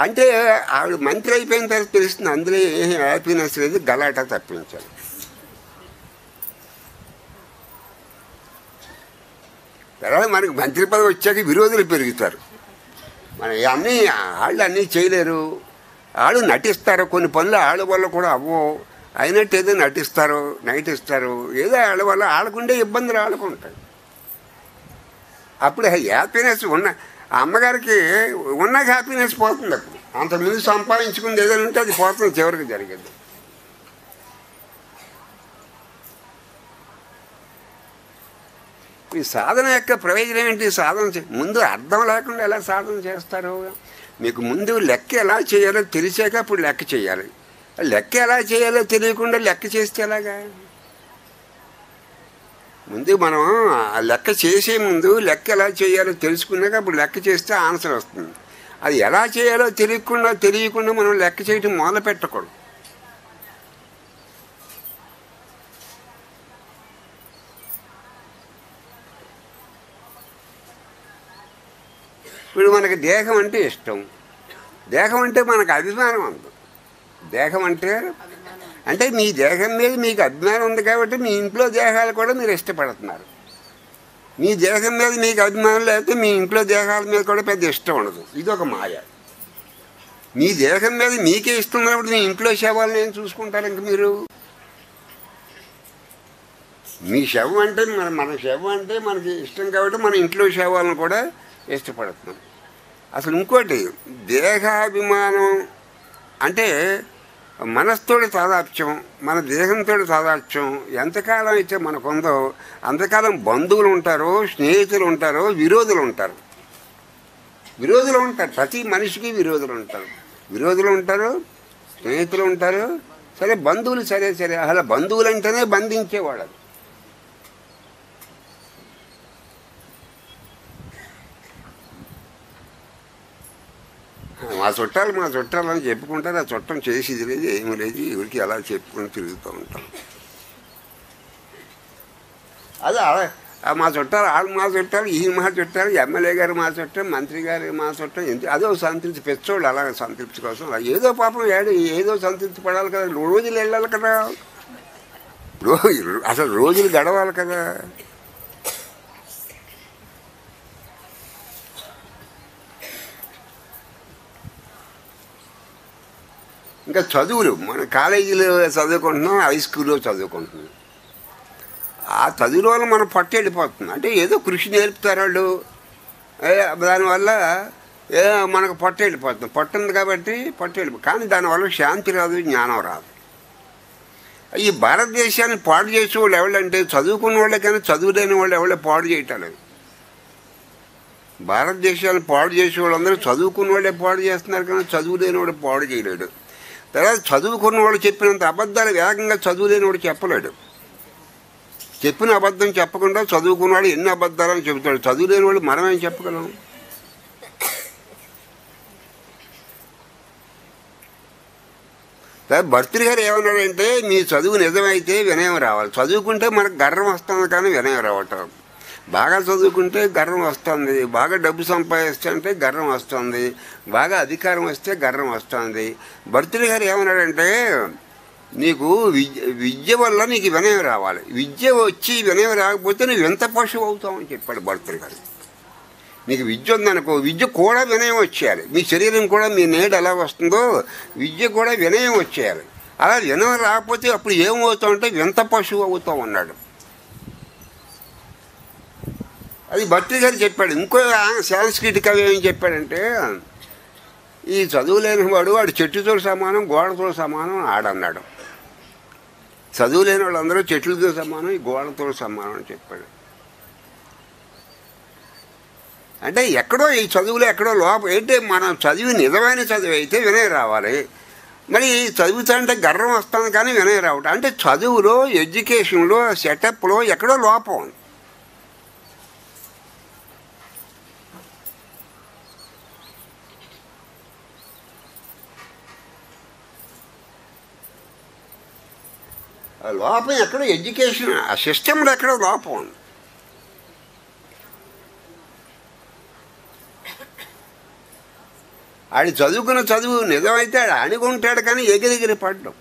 అంటే ఆవిడ మంత్రి అయిపోయిన తర్వాత తెలుస్తుంది అందులో ఏ హ్యాపీనెస్ లేదు, గలాటా తప్పించాలి. తర్వాత మనకి మంత్రి పదవి వచ్చాక విరోధులు పెరుగుతారు. వాళ్ళు అన్నీ చేయలేరు, వాళ్ళు నటిస్తారు. కొన్ని పనులు వాళ్ళ వల్ల కూడా అవ్వవు, అయినట్టు ఏదో నటిస్తారు. ఏదో వాళ్ళ వల్ల వాళ్ళకుండే ఇబ్బందులు వాళ్ళకుంటాయి. అప్పుడు హ్యాపీనెస్ ఉన్న అమ్మగారికి ఉన్న హ్యాపీనెస్ పోతుంది. అప్పుడు అంతకుముందు సంపాదించుకుంది ఏదైనా ఉంటే అది పోతుంది, చివరికి జరిగింది. ఈ సాధన యొక్క ప్రయోజనం ఏంటి? సాధన ముందు అర్థం లేకుండా ఎలా సాధన చేస్తారు? మీకు ముందు లెక్క ఎలా చేయాలో తెలిసాక అప్పుడు లెక్క చేయాలి. లెక్క ఎలా చేయాలో తెలియకుండా లెక్క చేస్తే ఎలాగా? ముందు మనం ఆ లెక్క చేసే ముందు లెక్క ఎలా చేయాలో తెలుసుకున్నాక అప్పుడు లెక్క చేస్తే ఆన్సర్ వస్తుంది. అది ఎలా చేయాలో తెలియకుండా మనం లెక్క చేయటం మొదలు పెట్టకూడదు. ఇప్పుడు మనకి దేహం అంటే ఇష్టం, దేహం అంటే మనకు అభిమానం ఉంది. దేహం అంటే మీ దేహం మీద మీకు అభిమానం ఉంది కాబట్టి మీ ఇంట్లో దేహాలు కూడా మీరు ఇష్టపడుతున్నారు. మీ దేహం మీద మీకు అభిమానం లేకపోతే మీ ఇంట్లో దేహాల మీద కూడా పెద్ద ఇష్టం ఉండదు. ఇదొక మాయ. మీ దేహం మీద మీకే ఇష్టం ఉన్నప్పుడు మీ ఇంట్లో శవాలను ఏం చూసుకుంటారు? ఇంక మీరు మీ శవం అంటే మన శవం అంటే మనకి ఇష్టం కాబట్టి మన ఇంట్లో శవాలను కూడా ఇష్టపడుతున్నాం. అసలు ఇంకోటి, దేహాభిమానం అంటే మనస్తోటి తాదాత్యం, మన దేహంతో తాదాత్యం ఎంతకాలం అయితే మనకుందో అంతకాలం బంధువులు ఉంటారు, స్నేహితులు ఉంటారు, విరోధులు ఉంటారు. ప్రతి మనిషికి విరోధులు ఉంటారు, స్నేహితులు ఉంటారు. సరే బంధువులు సరే అసలు బంధువులు అంటేనే బంధించేవాడు. మా చుట్టాలు అని చెప్పుకుంటారు. ఆ చుట్టం చేసేది లేదు, ఏమీ లేదు, ఎవరికి అలా చెప్పుకొని తిరుగుతూ ఉంటాం. అదే మా చుట్టాలు ఈ మా చుట్టాలు, ఎమ్మెల్యే గారు మా చుట్టం, మంత్రి గారు మా చుట్టం. అదో సంతృప్తి, పెచ్చోళ్ళు అలాగే సంతృప్తి కోసం ఏదో పాపం ఏదో సంతృప్తి పడాలి కదా. రోజులు వెళ్ళాలి కదా, అసలు రోజులు గడవాలి కదా. ఇంకా చదువులు మన కాలేజీలో చదువుకుంటున్నాం, హై స్కూల్లో చదువుకుంటున్నాం. ఆ చదువుల వల్ల మనం పట్టు వెళ్ళిపోతుంది. అంటే ఏదో కృషి నేర్పుతారు వాళ్ళు, దానివల్ల మనకు పట్టు వెళ్ళిపోతుంది. పట్టు ఉంది కాబట్టి కానీ దానివల్ల శాంతి రాదు, జ్ఞానం రాదు. ఈ భారతదేశాన్ని పాడు చేసే వాళ్ళు ఎవరంటే చదువుకున్న వాళ్ళే, కానీ చదువు లేని వాళ్ళు ఎవరో పాడు చేయటం లేదు. భారతదేశాన్ని పాడు చేసే వాళ్ళందరూ చదువుకున్న వాళ్ళే పాడు చేస్తున్నారు, కానీ చదువు లేని వాడు పాడు చేయలేడు. తర్వాత చదువుకున్న వాడు చెప్పినంత అబద్ధాలు వేగంగా చదువు లేని వాడు చెప్పలేడు. చెప్పిన అబద్ధం చెప్పకుండా చదువుకున్నవాడు ఎన్ని అబద్ధాలని చెబుతాడు. చదువు లేని వాడు మనమేం చెప్పగలం? భర్తృ గారు ఏమన్నాడంటే మీ చదువు నిజమైతే వినయం రావాలి. చదువుకుంటే మనకు గర్వం వస్తుంది కానీ వినయం రావటం. బాగా చదువుకుంటే గర్వం వస్తుంది, బాగా డబ్బు సంపాదిస్తుంటే గర్వం వస్తుంది, బాగా అధికారం వస్తే గర్వం వస్తుంది. భర్తృ గారు ఏమన్నాడంటే నీకు విద్య వల్ల నీకు వినయం రావాలి. విద్య వచ్చి వినయం రాకపోతే నువ్వు ఎంత పశువు అవుతావని చెప్పాడు భర్తృ గారు. నీకు విద్య ఉందనుకో, విద్య కూడా వినయం వచ్చేయాలి. మీ శరీరం కూడా మీ నీడ ఎలా వస్తుందో విద్య కూడా వినయం వచ్చేయాలి. అలా వినయం రాకపోతే అప్పుడు ఏమవుతావు అంటే వింత పశువు అవుతావు అన్నాడు. అది భర్తృ గారు చెప్పాడు. ఇంకో సాంస్కృతిక కవి ఏం చెప్పాడంటే ఈ చదువు లేని వాడు చెట్టుతో సమానం, గోడతో సమానం ఆడన్నాడు. చదువు లేని వాళ్ళందరూ చెట్లతో సమానం, ఈ గోడతో సమానం అని చెప్పాడు. అంటే ఎక్కడో ఈ చదువులో ఎక్కడో లోపం ఏంటి, మనం చదివి నిజమైన చదువు అయితే వినయం రావాలి. మరి చదువుతా అంటే గర్వం వస్తుంది కానీ వినయం రావటం అంటే చదువులో, ఎడ్యుకేషన్లో, సెటప్లో ఎక్కడో లోపం ఉంది. లోపం ఎక్కడో ఎడ్యుకేషన్ ఆ సిస్టంలో ఎక్కడో లోపం ఉంది. ఆడి చదువుకున్న చదువు నిజమైతే ఆడు అణిగుంటాడు కానీ ఎగిరెగిరి పడ్డం.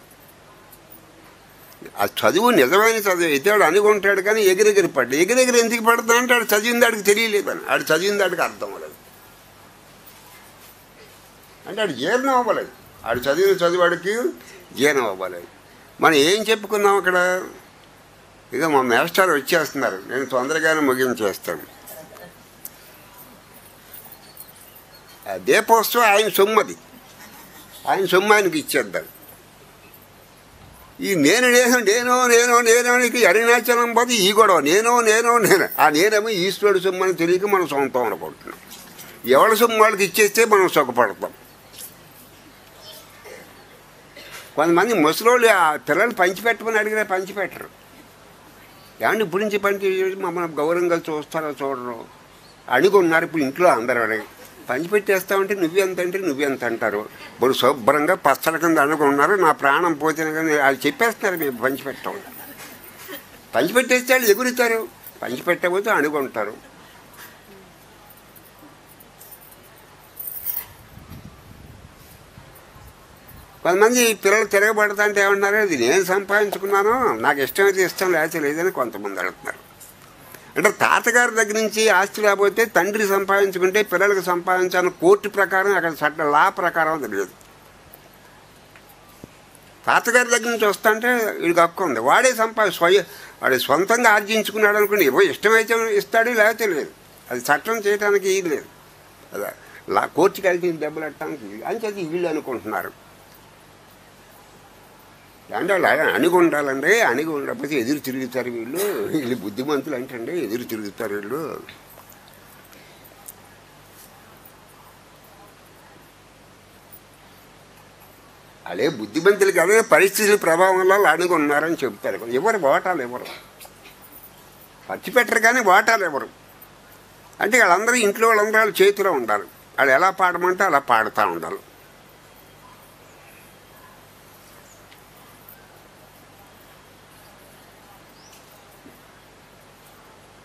ఆ చదువు నిజమైన చదువు అయితే ఆడు అణిగుంటాడు కానీ ఎగిరెగిరి పడ్డ. ఎగిరెగిరి ఎందుకు పడుతుంది అంటే ఆడు చదివిన దాడికి తెలియలేదని, ఆడు చదివిన దాడికి అర్థం అవ్వలేదు. అంటే ఆడు జీర్ణం అవ్వలేదు, ఆడు చదివిన చదివాడికి జీర్ణం అవ్వలేదు. మనం ఏం చెప్పుకున్నాం అక్కడ? ఇక మా మేస్టార్ వచ్చేస్తున్నారు, నేను తొందరగానే ముగించేస్తాను. దీపోత్సవం ఆయన సొమ్మది, ఆయన సొమ్ము ఆయనకి ఇచ్చేద్దాం. ఈ నేను నేను నేను నేను నేనోనికి అరుణాచలం పోతే ఈ గొడవ నేను నేను నేను ఆ నేనేమో ఈశ్వరుడు సొమ్ము అని తెలియక మనం సొంతం అనుకుంటున్నాం. ఎవరి సొమ్ము వాళ్ళకి ఇచ్చేస్తే మనం సుఖపడతాం. కొంతమంది ముసలోళ్ళు ఆ పిల్లలు పంచిపెట్టమని అడిగినా పంచిపెట్టరు. ఏమంటే ఇప్పుడు నుంచి పని మమ్మల్ని గౌరవంగా చూస్తారో చూడరు అడుగున్నారు. ఇప్పుడు ఇంట్లో అందరూ పంచిపెట్టేస్తామంటే నువ్వెంత అంటే నువ్వెంత అంటారు. ఇప్పుడు శుభ్రంగా పచ్చల కింద అనుకున్నారు, నా ప్రాణం పోతే కానీ వాళ్ళు చెప్పేస్తున్నారు మేము పంచిపెట్టాం. పంచిపెట్టేస్తే వాళ్ళు ఎగురుతారు, పంచిపెట్టకపోతే అనుకుంటారు. కొంతమంది పిల్లలు తిరగబడతా అంటే ఏమన్నారు, అది నేను సంపాదించుకున్నాను, నాకు ఇష్టమైతే ఇష్టం లేకపోతే లేదని కొంతమంది అడుగుతున్నారు. అంటే తాతగారి దగ్గర నుంచి ఆస్తి లేకపోతే తండ్రి సంపాదించుకుంటే పిల్లలకు సంపాదించాలని కోర్టు ప్రకారం అక్కడ చట్ట లా ప్రకారం తెలియదు. తాతగారి దగ్గర నుంచి వస్తా అంటే వీడికి హక్కు ఉంది, వాడే వాడు సొంతంగా ఆర్జించుకున్నాడు అనుకోండి, ఇష్టమైతే ఇస్తాడు లేకపోతే లేదు. అది చట్టం చేయడానికి ఇది లేదు, అదే కోర్టుకి వెళ్తే దెబ్బలు పెట్టడానికి అని చెప్పి వీళ్ళు అనుకుంటున్నారు. అంటే వాళ్ళు అణిగి ఉండాలండి, అణిగి ఉండకపోతే ఎదురు తిరుగుతారు వీళ్ళు, వీళ్ళు బుద్ధిమంతులు అంటే ఎదురు తిరుగుతారు వీళ్ళు. అదే బుద్ధిమంతులు కదా పరిస్థితుల ప్రభావం వల్ల అణిగి ఉన్నారని చెప్తారు. ఎవరు ఓటాలు ఎవరు ఖర్చుపెట్టరు కానీ ఓటాలు ఎవరు అంటే వాళ్ళందరూ ఇంట్లో వాళ్ళందరూ చేతిలో ఉండాలి. వాళ్ళు ఎలా పాడమంటే అలా పాడుతూ ఉండాలి.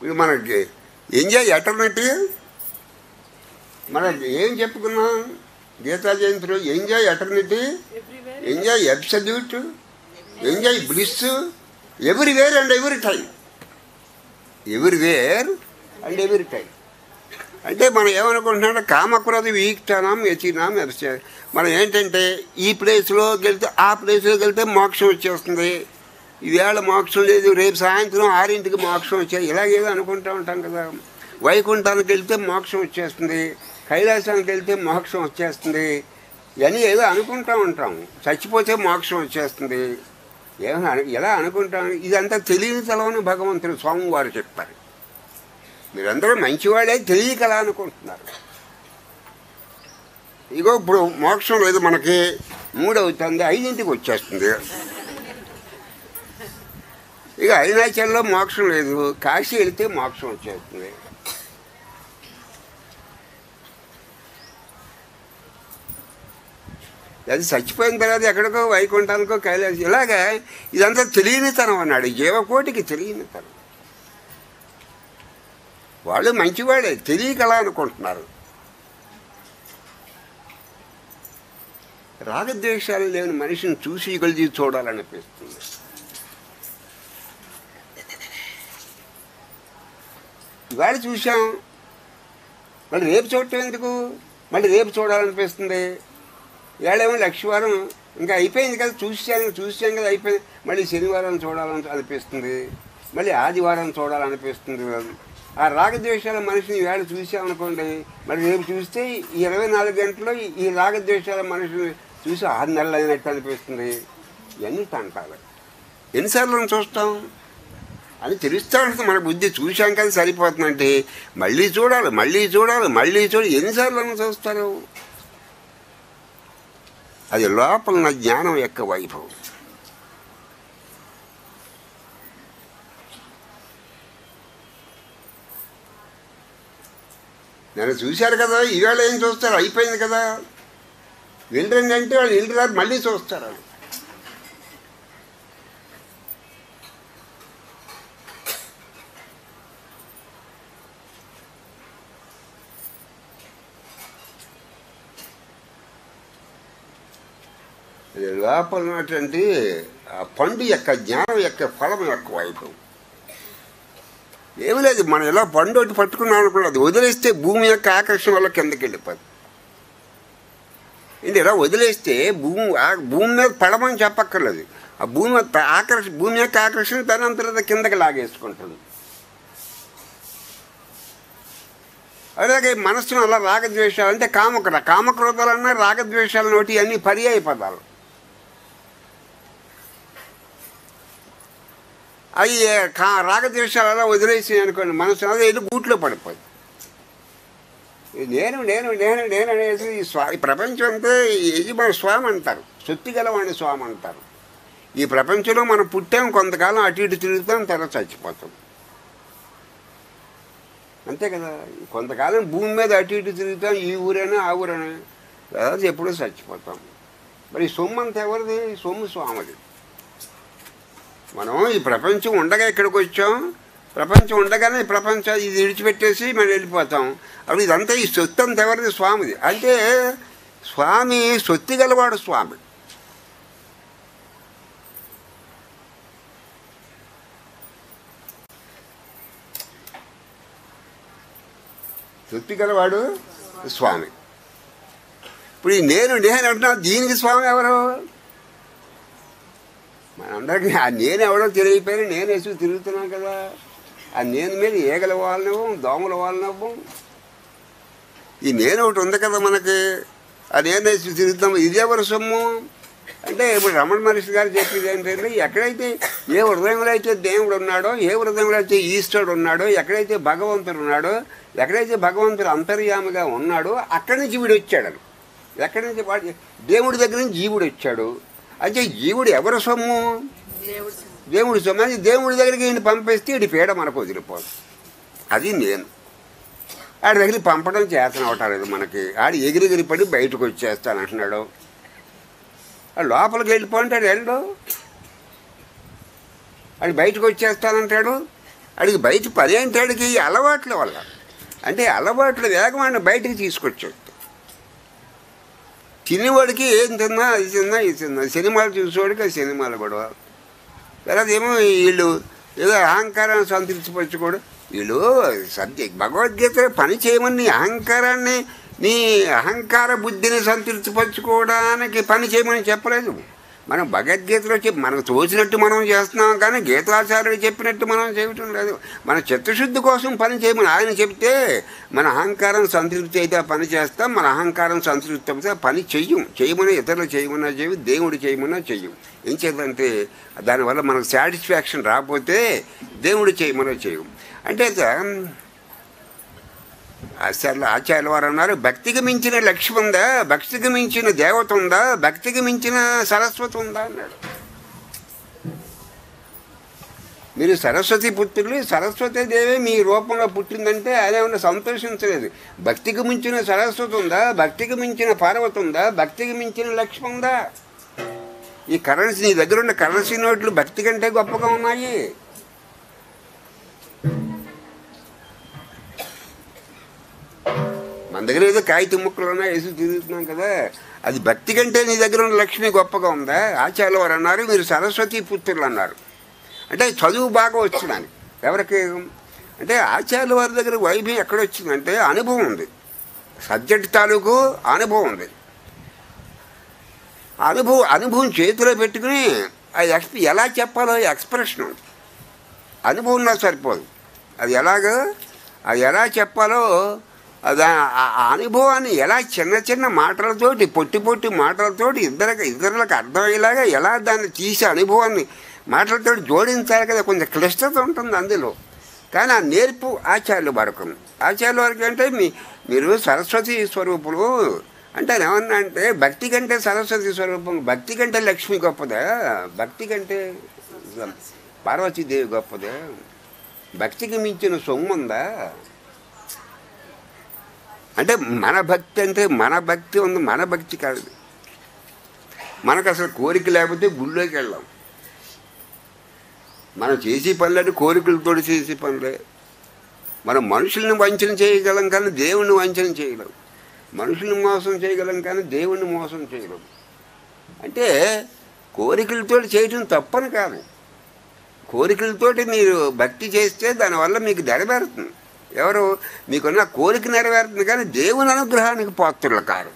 ఇది మనకి ఎంజాయ్ ఎటర్నిటీ. మనకి ఏం చెప్పుకున్నాం గీతా జయంతిలో? Enjoy eternity, enjoy absolute, enjoy bliss, everywhere and every time. Everywhere and every time అంటే మనం ఏమనుకుంటున్నాం, కామక్రోధ వీక్తానం యచినాం. మనం ఏంటంటే ఈ ప్లేస్లోకి వెళ్తే ఆ ప్లేస్లోకి వెళ్తే మోక్షం వచ్చేస్తుంది, ఈవేళ మోక్షం లేదు, రేపు సాయంత్రం 6ంటికి మోక్షం వచ్చేది, ఇలాగేదో అనుకుంటూ ఉంటాం కదా. వైకుంఠానికి వెళ్తే మోక్షం వచ్చేస్తుంది, కైలాసానికి వెళ్తే మోక్షం వచ్చేస్తుంది, ఇవన్నీ ఏదో అనుకుంటూ ఉంటాం. చచ్చిపోతే మోక్షం వచ్చేస్తుంది, ఏమైనా ఎలా అనుకుంటాం. ఇదంతా తెలియని తలవని భగవంతుడు స్వామివారు చెప్పారు. మీరందరూ మంచివాడే తెలియక అలా అనుకుంటున్నారు. ఇగో ఇప్పుడు మోక్షం లేదు, మనకి 3 అవుతుంది, 5ంటికి వచ్చేస్తుంది. ఇక అరుణాచల్లో మోక్షం లేదు, కాశీ వెళ్తే మోక్షం వచ్చేస్తుంది. అది చచ్చిపోయిన తర్వాత ఎక్కడికో వైకుంఠానికో కైలాసం, ఇలాగా ఇదంతా తెలియనితనం అన్నాడు. జీవకోటికి తెలియనితనం. వాళ్ళు మంచివాడే, తెలియకలా అనుకుంటున్నారు. రాగద్వేషాలు లేని మనిషిని చూసి కొలిచి చూడాలనిపిస్తుంది. ఇవాళ చూసాం, మళ్ళీ రేపు చూడటం ఎందుకు? మళ్ళీ రేపు చూడాలనిపిస్తుంది. ఇవాళేమో లక్షవారం ఇంకా అయిపోయింది కదా, చూసాం కదా అయిపోయింది. మళ్ళీ శనివారం చూడాలని అనిపిస్తుంది, మళ్ళీ ఆదివారం చూడాలనిపిస్తుంది. ఆ రాగద్వేషాల మనిషిని ఇవాళ చూసామనుకోండి, మరి రేపు చూస్తే ఈ 24 గంటల్లో ఈ రాగద్వేషాల మనిషిని చూసి 6 నెలలు అయినట్టు అనిపిస్తుంది. ఇవన్నీ తంటాలు. ఎన్నిసార్లు చూస్తాం అని తెలుస్తూ ఉంటుంది మన బుద్ధి. చూసాం కదా సరిపోతుందంటే మళ్ళీ చూడాలి, మళ్ళీ చూడాలి, మళ్ళీ ఎన్నిసార్లు చూస్తారు? అది లోపల ఉన్న జ్ఞానం యొక్క వైభవం. నేను చూశారు కదా, ఈవేళ ఏం చూస్తారు? అయిపోయింది కదా. వెళ్ళరండి అంటే వాళ్ళు వెళ్ళరారు, మళ్ళీ చూస్తారు. లోపల ఉన్నటువంటి ఆ పండు యొక్క జ్ఞానం యొక్క ఫలం యొక్క వైభవం ఏమి లేదు. మనం ఎలా పండు ఒకటి పట్టుకున్నాం అనుకున్నాం, అది వదిలేస్తే భూమి యొక్క ఆకర్షణ వల్ల కిందకి వెళ్ళిపోతుంది. అంటే ఇలా వదిలేస్తే భూమి మీద పడమని చెప్పక్కర్లేదు. ఆ భూమి యొక్క ఆకర్షణ తనంతరం కిందకి లాగేసుకుంటుంది. అలాగే మనస్సును అలా రాగద్వేషాలు అంటే కామక్రోధాలన్నా రాగద్వేషాలు నోటి అన్ని పర్యాయ పదాలు. అవి రాగద్వేషాలు అలా వదిలేసి అనుకోండి, మనసు అదే వెళ్ళి గూట్లో పడిపోయింది. నేను నేను నేను నేను అనేసి ఈ ప్రపంచం అంతా మన స్వామి అంటారు, సొత్తి గలవాణి స్వామి అంటారు. ఈ ప్రపంచంలో మనం పుట్టాం, కొంతకాలం అటు ఇటు తిరుగుతాం, తర్వాత చచ్చిపోతాం. అంతే కదా. కొంతకాలం భూమి మీద అటు ఇటు తిరుగుతాం, ఈ ఊరైనా ఆ ఊరైనా, తర్వాత ఎప్పుడూ చచ్చిపోతాం. మరి సొమ్ము అంతా ఎవరిది? సొమ్ము స్వామిది. మనం ఈ ప్రపంచం ఉండగా ఇక్కడికి వచ్చాం, ప్రపంచం ఉండగానే ఈ ప్రపంచం ఇది విడిచిపెట్టేసి మనం వెళ్ళిపోతాం. అప్పుడు ఇదంతా ఈ సొత్తు అంతా ఎవరిది? స్వామిది. అంటే స్వామి సొత్తి గలవాడు స్వామి. సొత్తి గలవాడు స్వామి. ఇప్పుడు ఈ నేను అంటున్నా, దీనికి స్వామి ఎవరు? మనందరికీ ఆ నేను ఎవడో తెలియపోయినా నేను వేసి తిరుగుతున్నాం కదా. ఆ నేను మీద ఏగల వాళ్ళనివ్వం, దోమల వాళ్ళనివ్వం. ఈ నేను ఒకటి ఉంది కదా మనకి, ఆ నేను వేసి తిరుగుతాం. ఇదెవరి సొమ్ము అంటే ఇప్పుడు రమణ మహర్షి గారు చెప్పేది ఏంటంటే, ఎక్కడైతే ఏ హృదయంలో అయితే దేవుడు ఉన్నాడో, ఏ హృదయంలో అయితే ఈశ్వరుడు ఉన్నాడో, ఎక్కడైతే భగవంతుడు ఉన్నాడో, ఎక్కడైతే భగవంతుడు అంతర్యామిగా ఉన్నాడో అక్కడి నుంచి వీడు వచ్చాడు. ఎక్కడి నుంచి దేవుడి దగ్గర నుంచి జీవుడు వచ్చాడు. అంటే జీవుడు ఎవరి సొమ్ము? దేవుడి సొమ్ము. అది దేవుడి దగ్గరికి ఈయన పంపిస్తే వీడి పీడ మనకు వదిలిపోదు. అది నేను. ఆడి దగ్గరికి పంపడం చేతన అవటాలేదు మనకి. ఆడు ఎగిరిగిరి పడి బయటకు వచ్చేస్తానంటున్నాడు. లోపలికి వెళ్ళిపోంటాడు వెళ్ళడు. ఆడు బయటకు వచ్చేస్తానంటాడు. ఆడికి బయట పని అంటే ఆడికి అలవాట్ల వల్ల, అంటే అలవాట్ల వేగమాన్ని బయటికి తీసుకొచ్చాడు. తినేవాడికి ఏం తిన్నా అది తిన్నా ఇది తిన్నా, సినిమాలు చూసేవాడికి ఆ సినిమాలు గొడవ. తర్వాత ఏమో వీళ్ళు ఏదో అహంకారాన్ని సంతృప్తిపరచుకోడు. వీళ్ళు భగవద్గీత పని చేయమని నీ అహంకార బుద్ధిని సంతృప్తిపరచుకోవడానికి పని చేయమని చెప్పలేదు. మనం భగవద్గీతలో మనకు తోచినట్టు మనం చేస్తున్నాం, కానీ గీతాచార్యుడు చెప్పినట్టు మనం చేయటం లేదు. మన చిత్తశుద్ధి కోసం పని చేయమని ఆయన చెప్తే, మన అహంకారం సంతృప్తి అయితే పని చేస్తాం, మన అహంకారం సంతృప్తి అయితే పని చేయమని ఇతరులు చేయమన్నా చెయ్యి, దేవుడు చేయమన్నా చెయ్యం. ఏం చేద్దంటే దానివల్ల మనకు సాటిస్ఫాక్షన్ రాకపోతే దేవుడు చేయమన్నా చెయ్యం. అంటే ఆచార్యుల వారు అన్నారు, భక్తికి మించిన లక్ష్యం ఉందా, భక్తికి మించిన దేవత ఉందా, భక్తికి మించిన సరస్వతి ఉందా అన్నాడు. మీరు సరస్వతి పుత్రులు, సరస్వతీదేవి మీ రూపంలో పుట్టిందంటే అదేమన్నా సంతోషించలేదు. భక్తికి మించిన సరస్వతి ఉందా? భక్తికి మించిన పార్వతి ఉందా? భక్తికి మించిన లక్ష్మి ఉందా? ఈ కరెన్సీ, నీ దగ్గర ఉన్న కరెన్సీ నోట్లు భక్తి కంటే గొప్పగా ఉన్నాయి. మన దగ్గర ఏదో కాగితం ముక్కలు ఉన్నాయి, వేసి తిరుగుతున్నాం కదా, అది భక్తి కంటే నీ దగ్గర ఉన్న లక్ష్మి గొప్పగా ఉందా? ఆచార్యుల వారు అన్నారు మీరు సరస్వతి పుత్రులు అన్నారు. అంటే చదువు బాగా వచ్చిందని ఎవరికి అంటే ఆచార్యుల వారి దగ్గర వైభవం ఎక్కడొచ్చిందంటే అనుభవం ఉంది, సబ్జెక్ట్ తాలూకు అనుభవం ఉంది. అనుభవం చేతిలో పెట్టుకుని అది ఎలా చెప్పాలో ఎక్స్ప్రెషన్ ఉంది. అనుభవంలో సరిపోదు, అది ఎలా చెప్పాలో ఆ అనుభవాన్ని ఎలా చిన్న చిన్న మాటలతోటి, పొట్టి మాటలతోటి ఇతరులకు అర్థమయ్యేలాగా ఎలా దాన్ని తీసే అనుభవాన్ని మాటలతో జోడించాలి కదా, కొంచెం క్లిష్టత ఉంటుంది అందులో. కానీ ఆ నేర్పు ఆచార్యుల వరకు. ఆచార్యుల వరకు అంటే మీరు సరస్వతి స్వరూపులు అంటే ఏమన్నా అంటే భక్తి కంటే సరస్వతి స్వరూపం, భక్తి కంటే లక్ష్మి గొప్పదా? భక్తి కంటే పార్వతీదేవి గొప్పదా? భక్తికి మించిన సొమ్ము ఉందా? అంటే మన భక్తి అంటే మన భక్తి ఉంది, మన భక్తి కాదు. మనకు అసలు కోరిక లేకపోతే గుళ్ళోకి వెళ్ళాం. మనం చేసే పనులని కోరికలతో చేసే పనులే. మనం మనుషుల్ని వంచన చేయగలం కానీ దేవుణ్ణి వంచన చేయలేం. మనుషుల్ని మోసం చేయగలం కానీ దేవుణ్ణి మోసం చేయలేం. అంటే కోరికలతో చేయటం తప్పని కాదు, కోరికలతోటి మీరు భక్తి చేస్తే దానివల్ల మీకు నెరవేరుతుంది. ఎవరు మీకున్న కోరిక నెరవేరుతుంది కానీ దేవుని అనుగ్రహానికి పాత్రులు కారు.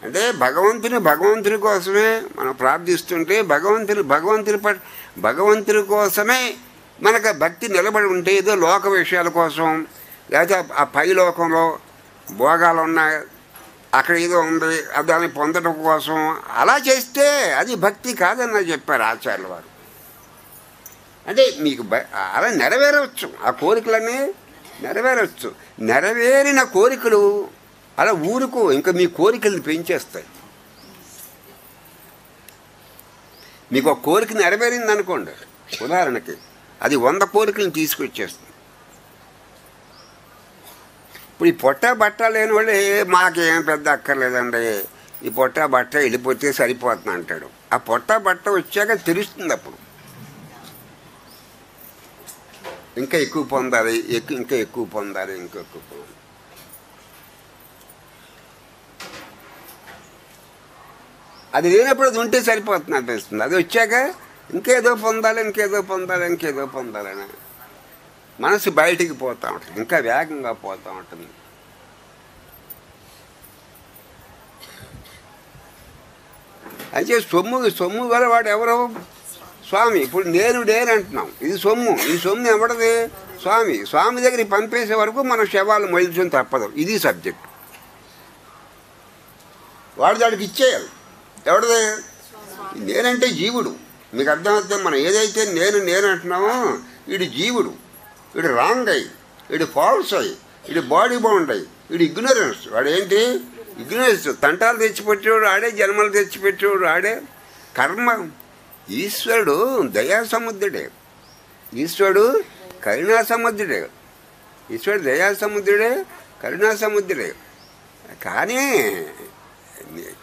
అంటే భగవంతుని కోసమే మనం ప్రార్థిస్తుంటే భగవంతుని కోసమే మనకు భక్తి నిలబడి ఉంటే, ఏదో లోక విషయాల కోసం లేకపోతే ఆ పై లోకంలో భోగాలు ఉన్నాయి, అక్కడ ఏదో ఉంది దాన్ని పొందడం కోసం అలా చేస్తే అది భక్తి కాదని చెప్పారు ఆచార్యుల వారు. అంటే మీకు అలా నెరవేరవచ్చు, ఆ కోరికలన్నీ నెరవేరవచ్చు. నెరవేరిన కోరికలు అలా ఊరుకో, ఇంకా మీ కోరికలను పెంచేస్తాయి. మీకు ఒక కోరిక నెరవేరింది అనుకోండి, ఉదాహరణకి అది 100 కోరికలను తీసుకొచ్చేస్తుంది. ఇప్పుడు ఈ పొట్ట బట్ట లేని వాళ్ళు మాకేం పెద్ద అక్కర్లేదండి, ఈ పొట్ట బట్ట వెళ్ళిపోతే సరిపోతుంది అంటాడు. ఆ పొట్ట బట్ట వచ్చాక తెలుస్తుంది, అప్పుడు ఇంకా ఎక్కువ పొందాలి, ఇంకా ఎక్కువ పొందాలి. అది లేనప్పుడు అది ఉంటే సరిపోతుంది అనిపిస్తుంది. అది వచ్చాక ఇంకేదో పొందాలని మనసు బయటికి పోతూ ఉంటుంది, ఇంకా వేగంగా పోతూ ఉంటుంది. అయితే సొమ్ము గల వాడు ఎవరో స్వామి. ఇప్పుడు నేను అంటున్నాం, ఇది సొమ్ము ఎవడది? స్వామి దగ్గరికి పంపేసే వరకు మనం శవాలు మొయిల్చడం తప్పదు. ఇది సబ్జెక్ట్. వాడు దాడికి ఇచ్చేయాలి. ఎవడది? నేనంటే జీవుడు. మీకు అర్థమవుతుంది. మనం ఏదైతే నేను అంటున్నామో వీడు జీవుడు, వీడు రాంగ్ అయ్యి, వీడు ఫాల్స్ అయ్యి, వీడు బాడీ బౌండ్ అయ్యి, వీడు ఇగ్నరెన్స్. వాడు ఏంటి? ఇగ్నరెన్స్. తంటాలు తెచ్చిపెట్టేవాడు ఆడే, జన్మలు తెచ్చిపెట్టేవాడు ఆడే. కర్మ. ఈశ్వరుడు దయాసముద్రుడే, ఈశ్వరుడు కరుణాసముద్రుడే, కరుణాసముద్రుడే. కానీ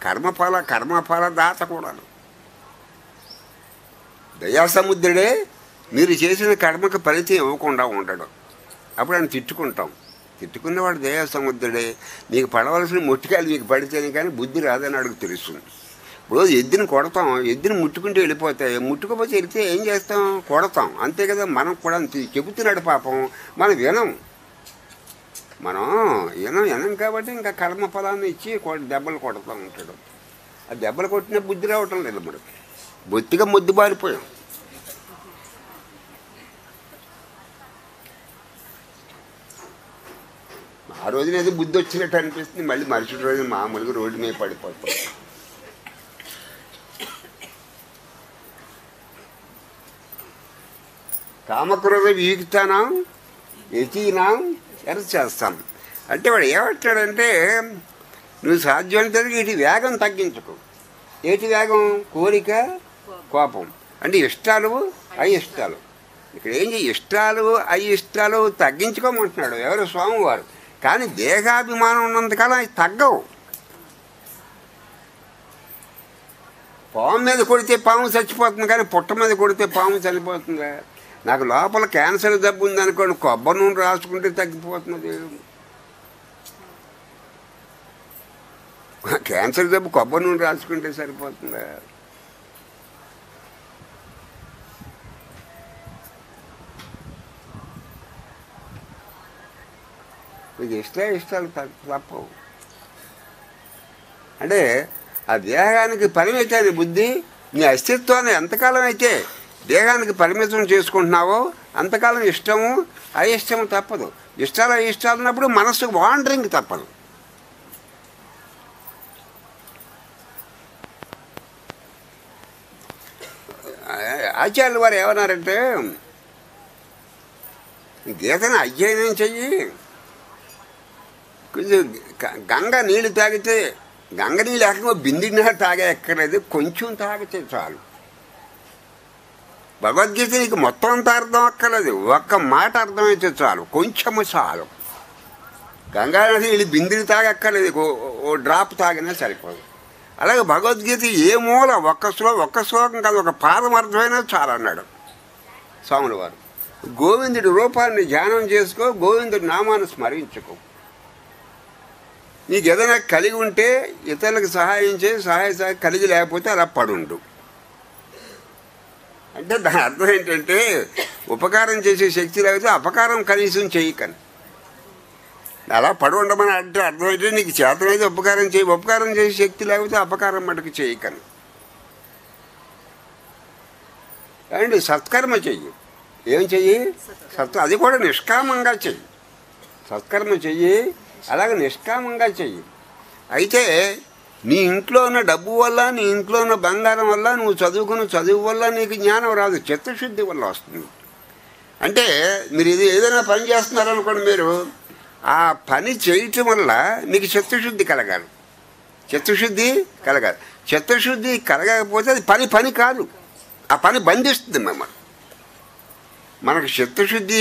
కర్మఫల దాత కూడా దయాసముద్రుడే. మీరు చేసిన కర్మకు ఫలితం ఇవ్వకుండా ఉండడు. అప్పుడు ఆయన తిట్టుకునేవాడు దయాసముద్రుడే. మీకు పడవలసిన మొట్టికాయలు మీకు పడితేనే కానీ బుద్ధి రాదని అడుగు తెలుస్తుంది. ఇప్పుడు ఎద్దుని కొడతాం, ఎద్దుని ముట్టుకుంటూ వెళ్ళిపోతాయి, ముట్టుకోపోతే వెళితే ఏం చేస్తాం? కొడతాం, అంతే కదా. మనం కూడా చెబుతున్నాడు పాపం, మనం వినం కాబట్టి ఇంకా కర్మ ఫలాన్ని ఇచ్చి దెబ్బలు కొడతా ఉంటాడు. ఆ దెబ్బలు కొట్టిన బుద్ధి రావటం లేదు, మనకి బొత్తిగా ముద్దు బారిపోయాం. ఆ రోజున ఏదో బుద్ధి వచ్చినట్టు అనిపిస్తుంది, మళ్ళీ మరుసటి రోజు మామూలుగా రోడ్డు మీద పడిపోతాం. కామక్రోధ వీక్తానం యతీనాం చేస్తాం అంటే వాడు ఏమంటాడంటే, నువ్వు సాధ్యమైనంత వీటి వేగం తగ్గించుకో. ఏటి వేగం? కోరిక, కోపం. అంటే ఇష్టాలు, అయిష్టాలు. ఇక్కడ ఏం ఇష్టాలు అయిష్టాలు తగ్గించుకోమంటున్నాడు ఎవరు స్వామివారు. కానీ దేహాభిమానం ఉన్నంతకాలం అవి తగ్గవు. పాము మీద కొడితే పాము చచ్చిపోతుంది, కానీ పుట్ట మీద కొడితే పాము చనిపోతుందా? నాకు లోపల క్యాన్సర్ జబ్బు ఉందనుకోండి, కొబ్బరి నూనె రాసుకుంటే తగ్గిపోతున్నది. క్యాన్సర్ జబ్బు కొబ్బరి నూనె రాసుకుంటే సరిపోతుందా? మీకు ఇష్టాలు తప్పవు. అంటే ఆ దేహానికి పరిమితాన్ని బుద్ధి నీ అస్తిత్వాన్ని ఎంతకాలం అయితే దేహానికి పరిమితం చేసుకుంటున్నావో అంతకాలం ఇష్టము అయిష్టము తప్పదు. ఇష్టాలు అయిష్టాలు ఉన్నప్పుడు మనస్సుకు వాండరింగ్ తప్పదు. ఆచార్యులు వారు ఏమన్నారంటే, గీతను అధ్యయనం చెయ్యి, కొంచెం గంగ నీళ్ళు తాగితే గంగ నీళ్ళు లేకపోతే బింది నీళ్ళు తాగే ఎక్కర్లేదు, కొంచెం తాగితే చాలు. భగవద్గీత నీకు మొత్తం అంతా అర్థం అక్కర్లేదు, ఒక్క మాట అర్థమైతే చాలు, కొంచెము చాలు. గంగా నది నీళ్ళు బిందిని తాగక్కర్లేదు, ఓ డ్రాప్ తాగినా సరిపోదు. అలాగే భగవద్గీత ఏ మూల ఒక్క శ్లోకం కాదు, ఒక పాదం అర్థమైనా చాలు అన్నాడు స్వాముల వారు. గోవిందుడి రూపాన్ని ధ్యానం చేసుకో, గోవిందుడి నామాన్ని స్మరించుకో. నీకు ఏదైనా కలిగి ఉంటే ఇతరులకు సహాయం చేయి, సహాయ కలిగి లేకపోతే అలా పడుండు. అంటే దాని అర్థం ఏంటంటే, ఉపకారం చేసే శక్తి లేకపోతే అపకారం కనీసం చేయకని. అలా పడి ఉండమని అంటే అర్థం ఏంటంటే, నీకు చేతనైతే ఉపకారం చేయి, ఉపకారం చేసే శక్తి లేకపోతే అపకారం మటుకు చేయకని. అండి సత్కర్మ చెయ్యి. ఏం చెయ్యి? అది కూడా నిష్కామంగా చెయ్యి. సత్కర్మ చెయ్యి, అలాగే నిష్కామంగా చెయ్యి. అయితే నీ ఇంట్లో ఉన్న డబ్బు వల్ల, నీ ఇంట్లో ఉన్న బంగారం వల్ల, నువ్వు చదువుకున్న చదువు వల్ల నీకు జ్ఞానం రాదు, చిత్తశుద్ధి వల్ల వస్తుంది. అంటే మీరు ఏదైనా పని చేస్తున్నారనుకోండి, మీరు ఆ పని చేయటం వల్ల మీకు చిత్తశుద్ధి కలగాలి. చిత్తశుద్ధి కలగకపోతే అది పని కాదు, ఆ పని బంధిస్తుంది మిమ్మల్ని. మనకు చిత్తశుద్ధి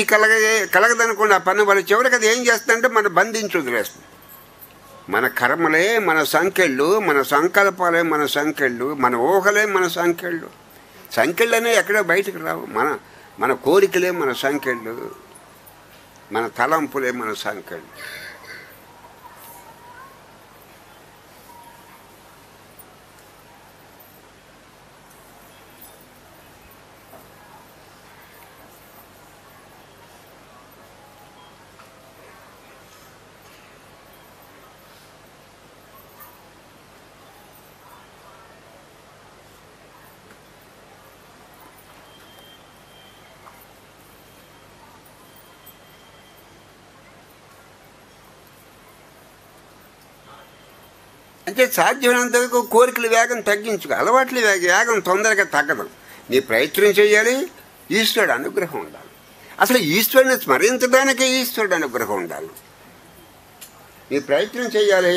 కలగదనుకోండి, ఆ పని వాళ్ళ చివరికి అది ఏం చేస్తుందంటే మనం బంధించి వదిలేస్తుంది. మన కర్మలే మన సంఖ్యళ్ళు, మన సంకల్పాలే మన సంఖ్యళ్ళు, మన ఊహలే మన సంఖ్యళ్ళు. సంఖ్యళ్ళనే ఎక్కడో బయటకు రావు. మన కోరికలే మన సంఖ్యళ్ళు, మన తలంపులే మన సంఖ్యళ్ళు. అంటే సాధ్యమైనంత వరకు కోరికల వేగం తగ్గించుకో, అలవాట్ల వేగం తొందరగా తగ్గదు. నీ ప్రయత్నం చేయాలి, ఈశ్వరుడు అనుగ్రహం ఉండాలి. అసలు ఈశ్వరుని స్మరించడానికే ఈశ్వరుడు అనుగ్రహం ఉండాలి. నీ ప్రయత్నం చేయాలి,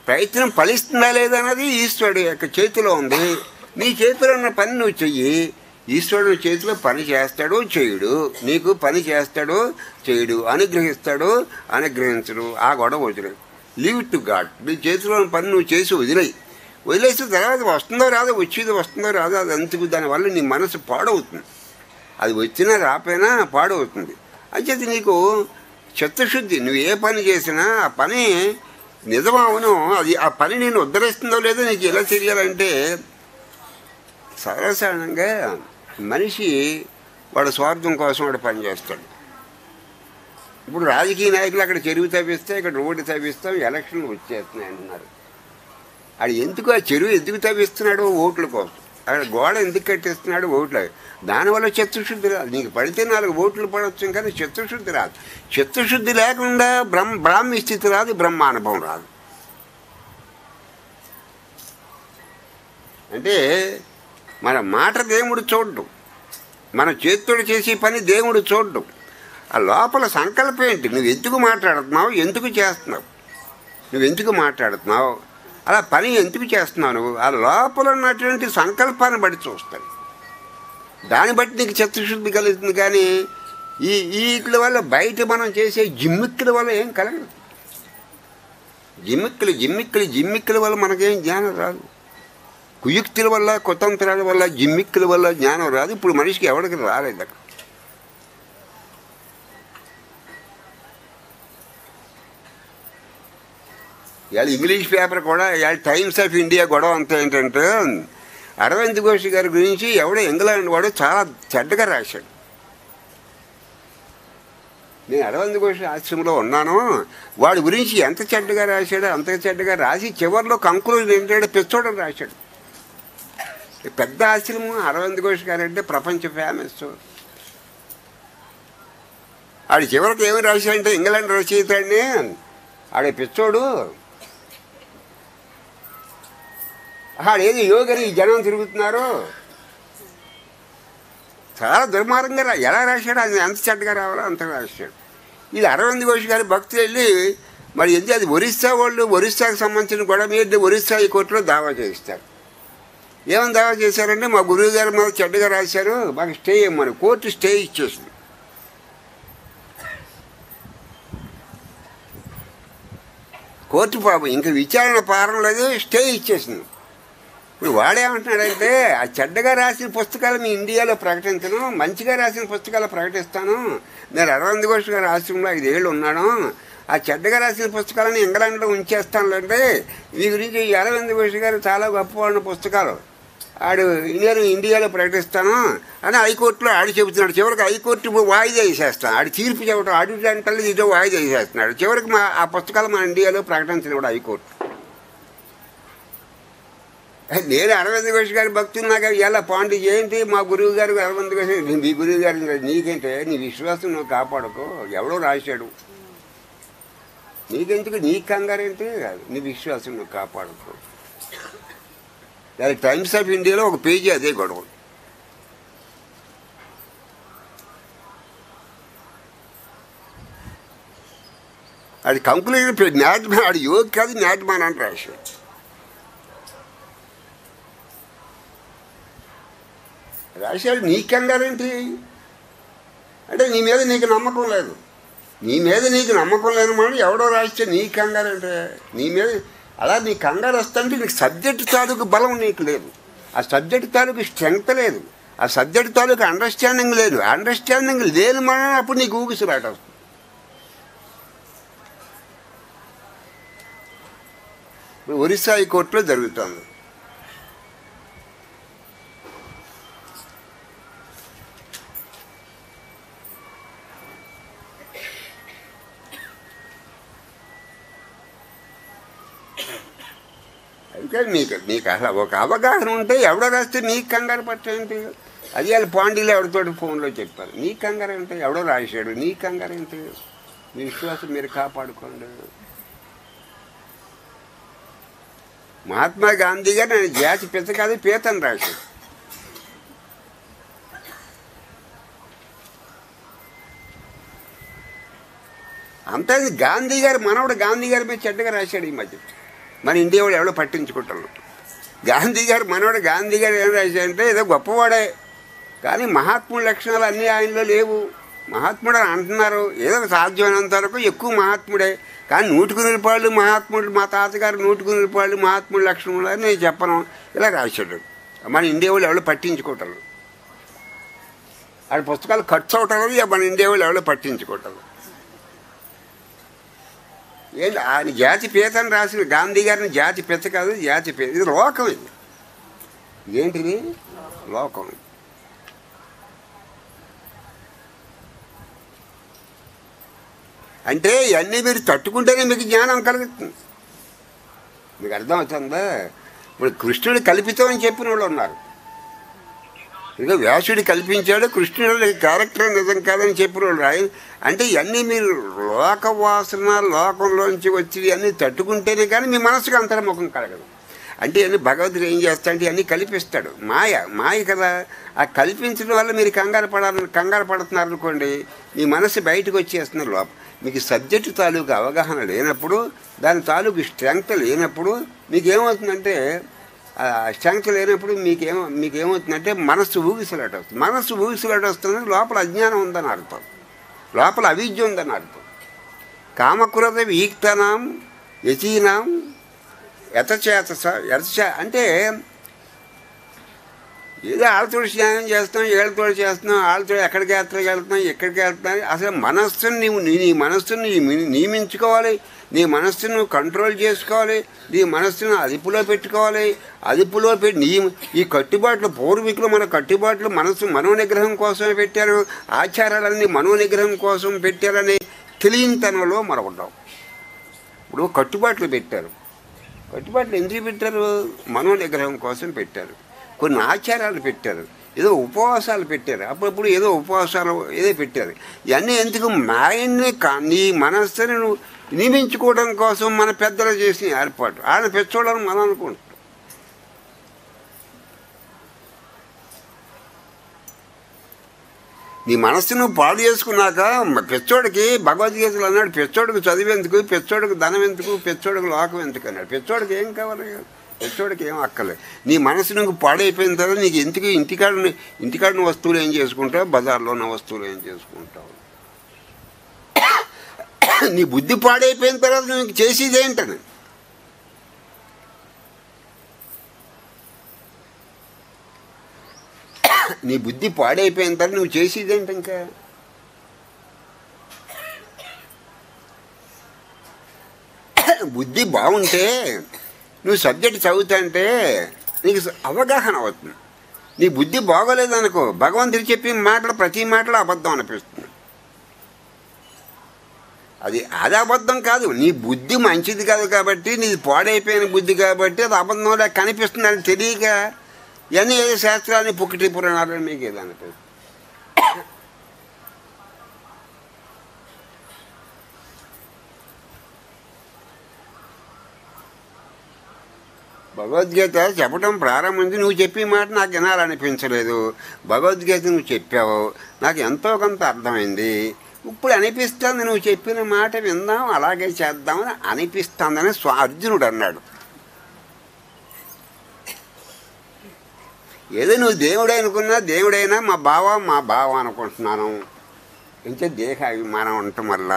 ప్రయత్నం ఫలిస్తుందా లేదన్నది ఈశ్వరుడు యొక్క చేతిలో ఉంది. నీ చేతిలో ఉన్న పని నువ్వు చెయ్యి, ఈశ్వరుడు చేతిలో పని చేస్తాడు చేయడు, నీకు పని చేస్తాడు చేయడు, అనుగ్రహిస్తాడు అనుగ్రహించడు, ఆ గొడవ వదిలేదు. Leave to God. నీ చేతిలో పని నువ్వు చేసి వదిలేసిన తర్వాత వస్తుందో రాదో, వచ్చేది వస్తుందో రాదో, అది అంతకు దానివల్ల నీ మనసు పాడవుతుంది. అది వచ్చినా రాపోయినా పాడవుతుంది. అంచేది నీకు చిత్తశుద్ధి, నువ్వు ఏ పని చేసినా ఆ పని నిజమవును, అది ఆ పని నేను ఉద్ధరిస్తుందో లేదో నీకు ఎలా తెలియాలంటే, సర్వసాధారణంగా మనిషి వాడు స్వార్థం కోసం వాడు పనిచేస్తాడు. ఇప్పుడు రాజకీయ నాయకులు అక్కడ చెరువు తవ్విస్తే, ఇక్కడ రోడ్డు తవ్విస్తాం, ఎలక్షన్లు వచ్చేస్తున్నాయి అంటున్నారు. అది ఎందుకు ఆ చెరువు ఎందుకు తవ్విస్తున్నాడు? ఓట్ల కోసం. అక్కడ గోడ ఎందుకు కట్టిస్తున్నాడు? ఓట్లు. దానివల్ల చిత్తశుద్ధి రాదు. నీకు పడితే 4 ఓట్లు పడవచ్చు, కానీ చిత్తశుద్ధి రాదు. చిత్తశుద్ధి లేకుండా బ్రాహ్మీ స్థితి రాదు, బ్రహ్మానుభవం రాదు. అంటే మన మాట దేవుడు చూడడం, మన చేతితో చేసే పని దేవుడు చూడడం. ఆ లోపల సంకల్పం ఏంటి? నువ్వు ఎందుకు మాట్లాడుతున్నావు, ఎందుకు చేస్తున్నావు, నువ్వు ఎందుకు మాట్లాడుతున్నావు, అలా పని ఎందుకు చేస్తున్నావు, నువ్వు ఆ లోపల ఉన్నటువంటి సంకల్పాన్ని బట్టి చూస్తాను. దాన్ని బట్టి నీకు చిత్తశుద్ధి కలుగుతుంది. కానీ వీటి వల్ల బయట మనం చేసే జిమ్మిక్కుల వల్ల ఏం కలగదు. జిమ్మిక్కుల వల్ల మనకేం జ్ఞానం రాదు. కుయుక్తుల వల్ల, కుతంత్రాల వల్ల, జిమ్మిక్కుల వల్ల జ్ఞానం రాదు. ఇప్పుడు మనిషికి ఎవరికి రాలేదు అక్కడ. ఇవాళ ఇంగ్లీష్ పేపర్ కూడా, ఇవాళ టైమ్స్ ఆఫ్ ఇండియా గొడవ అంతా ఏంటంటే, అరవింద్ ఘోష్ గారి గురించి ఎవడో ఇంగ్లాండ్ వాడు చాలా చెడ్డగా రాశాడు. నేను అరవింద్ ఘోష్ ఆశ్రమంలో ఉన్నాను. వాడి గురించి ఎంత చెడ్డగా రాశాడో అంత చెడ్డగా రాసి చివరిలో కంక్లూజన్ ఏంటంటే పిచ్చోడని రాశాడు. పెద్ద ఆశ్రమం అరవింద్ ఘోష్ గారు అంటే ప్రపంచ ఫేమస్. ఆడు చివరికి ఏమి రాశాడంటే, ఇంగ్లాండ్ రచయితాడిని ఆడే పిచ్చోడు, ఆడేది యోగని ఈ జనం తిరుగుతున్నారు. చాలా దుర్మార్గంగా ఎలా రాశాడు, అది ఎంత చెడ్డగా రావాలో అంత రాశాడు. ఇది అరవింద్ ఘోష్ గారి భక్తులు వెళ్ళి మరి ఎందుకు అది ఒరిస్సా వాళ్ళు, ఒరిస్సాకు సంబంధించిన గొడవ మీద ఒరిస్సా ఈ కోర్టులో దావా చేస్తారు. ఏమని దావా చేశారంటే, మా గురువు గారి మీద చెడ్డగా రాశారు, మాకు స్టే ఇవ్వమని కోర్టు స్టే ఇచ్చేసింది. కోర్టు పాపం ఇంకా విచారణ పారం లేదు, స్టే ఇచ్చేసింది. ఇప్పుడు వాడేమంటున్నాడంటే, ఆ చెడ్డగా రాసిన పుస్తకాలు మీ ఇండియాలో ప్రకటించను, మంచిగా రాసిన పుస్తకాలు ప్రకటిస్తాను. నేను అరవింద్ ఘోష్ గారి ఆశ్రమంలో 5 ఏళ్ళు ఉన్నాను. ఆ చెడ్డగా రాసిన పుస్తకాలను ఇంగ్లాండ్లో ఉంచేస్తానులేంటే, మీ గురించి ఈ అరవింద్ ఘోష్ గారు చాలా గొప్పవాడిన పుస్తకాలు నేను ఇండియాలో ప్రకటిస్తాను అని హైకోర్టులో ఆడు చెబుతున్నాడు. చివరికి హైకోర్టు వాయిదా వేసేస్తాను. ఆడు తీర్పు చెప్పడం అడుగుతాంటే ఇదో వాయిదా వేసేస్తున్నాడు. చివరికి ఆ పుస్తకాలు మన ఇండియాలో ప్రకటించలేడు హైకోర్టు. నేను అరవింద్ ఘోష్ గారి భక్తులు, నాకు ఎలా పాండి ఏంటి మా గురువు గారు అరవింద్ ఘోష్, మీ గురువు గారు నీకేంటే నీ విశ్వాసం నువ్వు కాపాడుకో, ఎవడో రాశాడు నీకెందుకు, నీ కంగారేంటి, నీ విశ్వాసం నువ్వు కాపాడుకో. దాని టైమ్స్ ఆఫ్ ఇండియాలో ఒక పేజీ అదే గొడవ. అది కంక్లూజన్ మ్యాట్ మ్యాన్, అది యోగి కాదు మ్యాట్ మ్యాన్ అని రాశాడు. నీ కంగారేంటి అంటే, నీ మీద నీకు నమ్మకం లేదు. నీ మీద నీకు నమ్మకం లేని మాట ఎవడో రాస్తే నీ కంగారంటే, నీ మీద అలా నీ కంగారు వస్తుంటే నీకు సబ్జెక్ట్ తాలూకు బలం నీకు లేదు, ఆ సబ్జెక్ట్ తాలూకు స్ట్రెంగ్త్ లేదు, ఆ సబ్జెక్ట్ తాలూకు అండర్స్టాండింగ్ లేదు. అండర్స్టాండింగ్ లేని మాట అప్పుడు నీకు ఊగిసిరాట వస్తుంది. ఇప్పుడు ఒరిస్సా ఈ కోర్టులో జరుగుతుంది. అయితే నీకు అసలు ఒక అవగాహన ఉంటే ఎవడో రాస్తే నీకు కంగారు పట్టేంటి. అది వాళ్ళు పాండీలో ఎవరితోటి ఫోన్లో చెప్పారు, నీ కంగారు ఏంటి, ఎవడో రాశాడు, నీ కంగారు ఏంటి, మీ విశ్వాసం మీరు కాపాడుకోండి. మహాత్మా గాంధీ గారు నేను జాతి పిచ్చ కాదు పీతని రాశాడు. అంతే. గాంధీ గారు మనవడు గాంధీ గారి మీద చెడ్డగా రాశాడు ఈ మధ్య. మన ఇండియా వాడు ఎవడో పట్టించుకుంటారు. గాంధీ గారు మనవాడు గాంధీ గారు ఏం రాశాడంటే, ఏదో గొప్పవాడే కానీ మహాత్ముడి లక్షణాలు అన్నీ ఆయనలో లేవు. మహాత్ముడు అని అంటున్నారు, ఏదో సాధ్యమైనంత వరకు ఎక్కువ మహాత్ముడే, కానీ 100 మహాత్ముడు, మా తాతగారు 100 మహాత్ముడి లక్షణాలు అని నేను చెప్పను, ఇలా రాశాడు. మన ఇండియా వాళ్ళు ఎవరో పట్టించుకుంటారు. ఆడ పుస్తకాలు ఖర్చు అవటం మన ఇండియా వాళ్ళు ఎవరో పట్టించుకుంటారు. ఏంటి ఆయన జాతి పీతని రాసిన గాంధీ గారిని జాతి పిచ్చ కాదు, జాతి పీత. ఇది లోకం, ఇది ఏంటిది లోకం. అంటే ఇవన్నీ మీరు తట్టుకుంటేనే మీకు జ్ఞానం కలుగుతుంది. మీకు అర్థం అవుతుందా? ఇప్పుడు కృష్ణుడు కల్పితం అని చెప్పిన వాళ్ళు ఉన్నారు. ఇక వ్యాసుడు కల్పించాడు, కృష్ణుడు క్యారెక్టర్ నిజం కాదని చెప్పిన వాళ్ళు రాయి. అంటే ఇవన్నీ మీరు లోకవాసన, లోకంలోంచి వచ్చి అన్నీ తట్టుకుంటేనే కానీ మీ మనసుకు అంతర్ముఖం కలగదు. అంటే ఇవన్నీ భగవంతుడు ఏం చేస్తాడంటే ఇవన్నీ కల్పిస్తాడు. మాయ కదా. ఆ కల్పించడం వల్ల మీరు కంగారు పడుతున్నారనుకోండి, మీ మనసు బయటకు వచ్చేస్తున్నారు లోపల. మీకు సబ్జెక్టు తాలూకు అవగాహన లేనప్పుడు, దాని తాలూకు స్ట్రెంగ్త్ లేనప్పుడు మీకు ఏమవుతుందంటే స్ట్రెంగ్త్ లేనప్పుడు మీకేమవుతుందంటే మనస్సు ఊగిసలాట వస్తుంది. మనస్సు ఊగిసలాట వస్తుంది, లోపల అజ్ఞానం ఉందని అర్థం, లోపల అవిద్య ఉందని అర్థం. కామక్రోధ వీక్తనాం యచీనాం అంటే ఏదో వాళ్ళతో స్నానం చేస్తాం, ఏళ్ళతో చేస్తున్నాం, వాళ్ళతో ఎక్కడికి వెళ్తున్నాం, ఎక్కడికి వెళ్తున్నాం. అసలు మనస్సును నీ మనస్సును నియమించుకోవాలి, నీ మనస్సును నువ్వు కంట్రోల్ చేసుకోవాలి, నీ మనస్సును అదుపులో పెట్టుకోవాలి. అదుపులో పెట్టి ఈ కట్టుబాట్లు పూర్వీకులు మన కట్టుబాట్లు మనోనిగ్రహం కోసమే పెట్టారు, ఆచారాలన్నీ మనోనిగ్రహం కోసం పెట్టారని తెలియనితనంలో మరొకటాం. ఇప్పుడు కట్టుబాట్లు పెట్టారు, కట్టుబాట్లు ఎందుకు పెట్టారు? మనోనిగ్రహం కోసం పెట్టారు. కొన్ని ఆచారాలు పెట్టారు, ఏదో ఉపవాసాలు పెట్టారు, అప్పుడప్పుడు ఏదో ఉపవాసాలు ఏదో పెట్టారు. ఇవన్నీ ఎందుకు? మైండ్ని నీ మనస్సుని నువ్వు నియమించుకోవడం కోసం మన పెద్దలు చేసిన ఏర్పాటు. ఆయన పెంచుకోవడానికి మనం అనుకుంటాం. నీ మనస్సును పాడు చేసుకున్నాక పెచ్చోడికి భగవద్గీతలు అన్నాడు, పెచ్చోడికి చదివేందుకు, పెచ్చోడికి ధనం ఎందుకు, పెచ్చోడికి లోకం ఎందుకు అన్నాడు. పెచ్చోడికి ఏం కావాలి? పెచ్చోడికి ఏం అక్కర్లేదు. నీ మనసు నువ్వు పాడైపోయిన తర్వాత నీకు ఎందుకు ఇంటికాడిన వస్తువులు ఏం చేసుకుంటావు, బజార్లో ఉన్న వస్తువులు ఏం చేసుకుంటావు? నీ బుద్ధి పాడైపోయిన తర్వాత నువ్వు చేసేది ఏంటని? నీ బుద్ధి పాడైపోయిన తర్వాత నువ్వు చేసేది ఏంటి? ఇంకా బుద్ధి బాగుంటే నువ్వు సబ్జెక్ట్ చదువుతుంటే నీకు అవగాహన అవుతుంది. నీ బుద్ధి బాగోలేదనుకో, భగవంతుడు చెప్పిన మాటలు ప్రతి మాటలో అబద్ధం అనిపిస్తుంది. అది అబద్ధం కాదు, నీ బుద్ధి మంచిది కాదు కాబట్టి, నీది పాడైపోయిన బుద్ధి కాబట్టి అది అబద్ధంలా కనిపిస్తుంది. అని తెలియక ఇవన్నీ ఏదో శాస్త్రాన్ని పుక్కిటి పురాణాలని మీకు ఏదో అనిపిస్తుంది. భగవద్గీత చెప్పడం ప్రారంభించి నువ్వు చెప్పే మాట నాకు వినాలనిపించలేదు. భగవద్గీత నువ్వు చెప్పావు, నాకు ఎంతో కొంత అర్థమైంది. ఇప్పుడు అనిపిస్తుంది నువ్వు చెప్పిన మాట విందాం, అలాగే చేద్దామని అనిపిస్తుందని అర్జునుడు అన్నాడు. ఏదో నువ్వు దేవుడే అనుకున్నా, దేవుడైనా మా బావ అనుకుంటున్నాను. ఇంకే దేహ అభిమానం ఉండటం వల్ల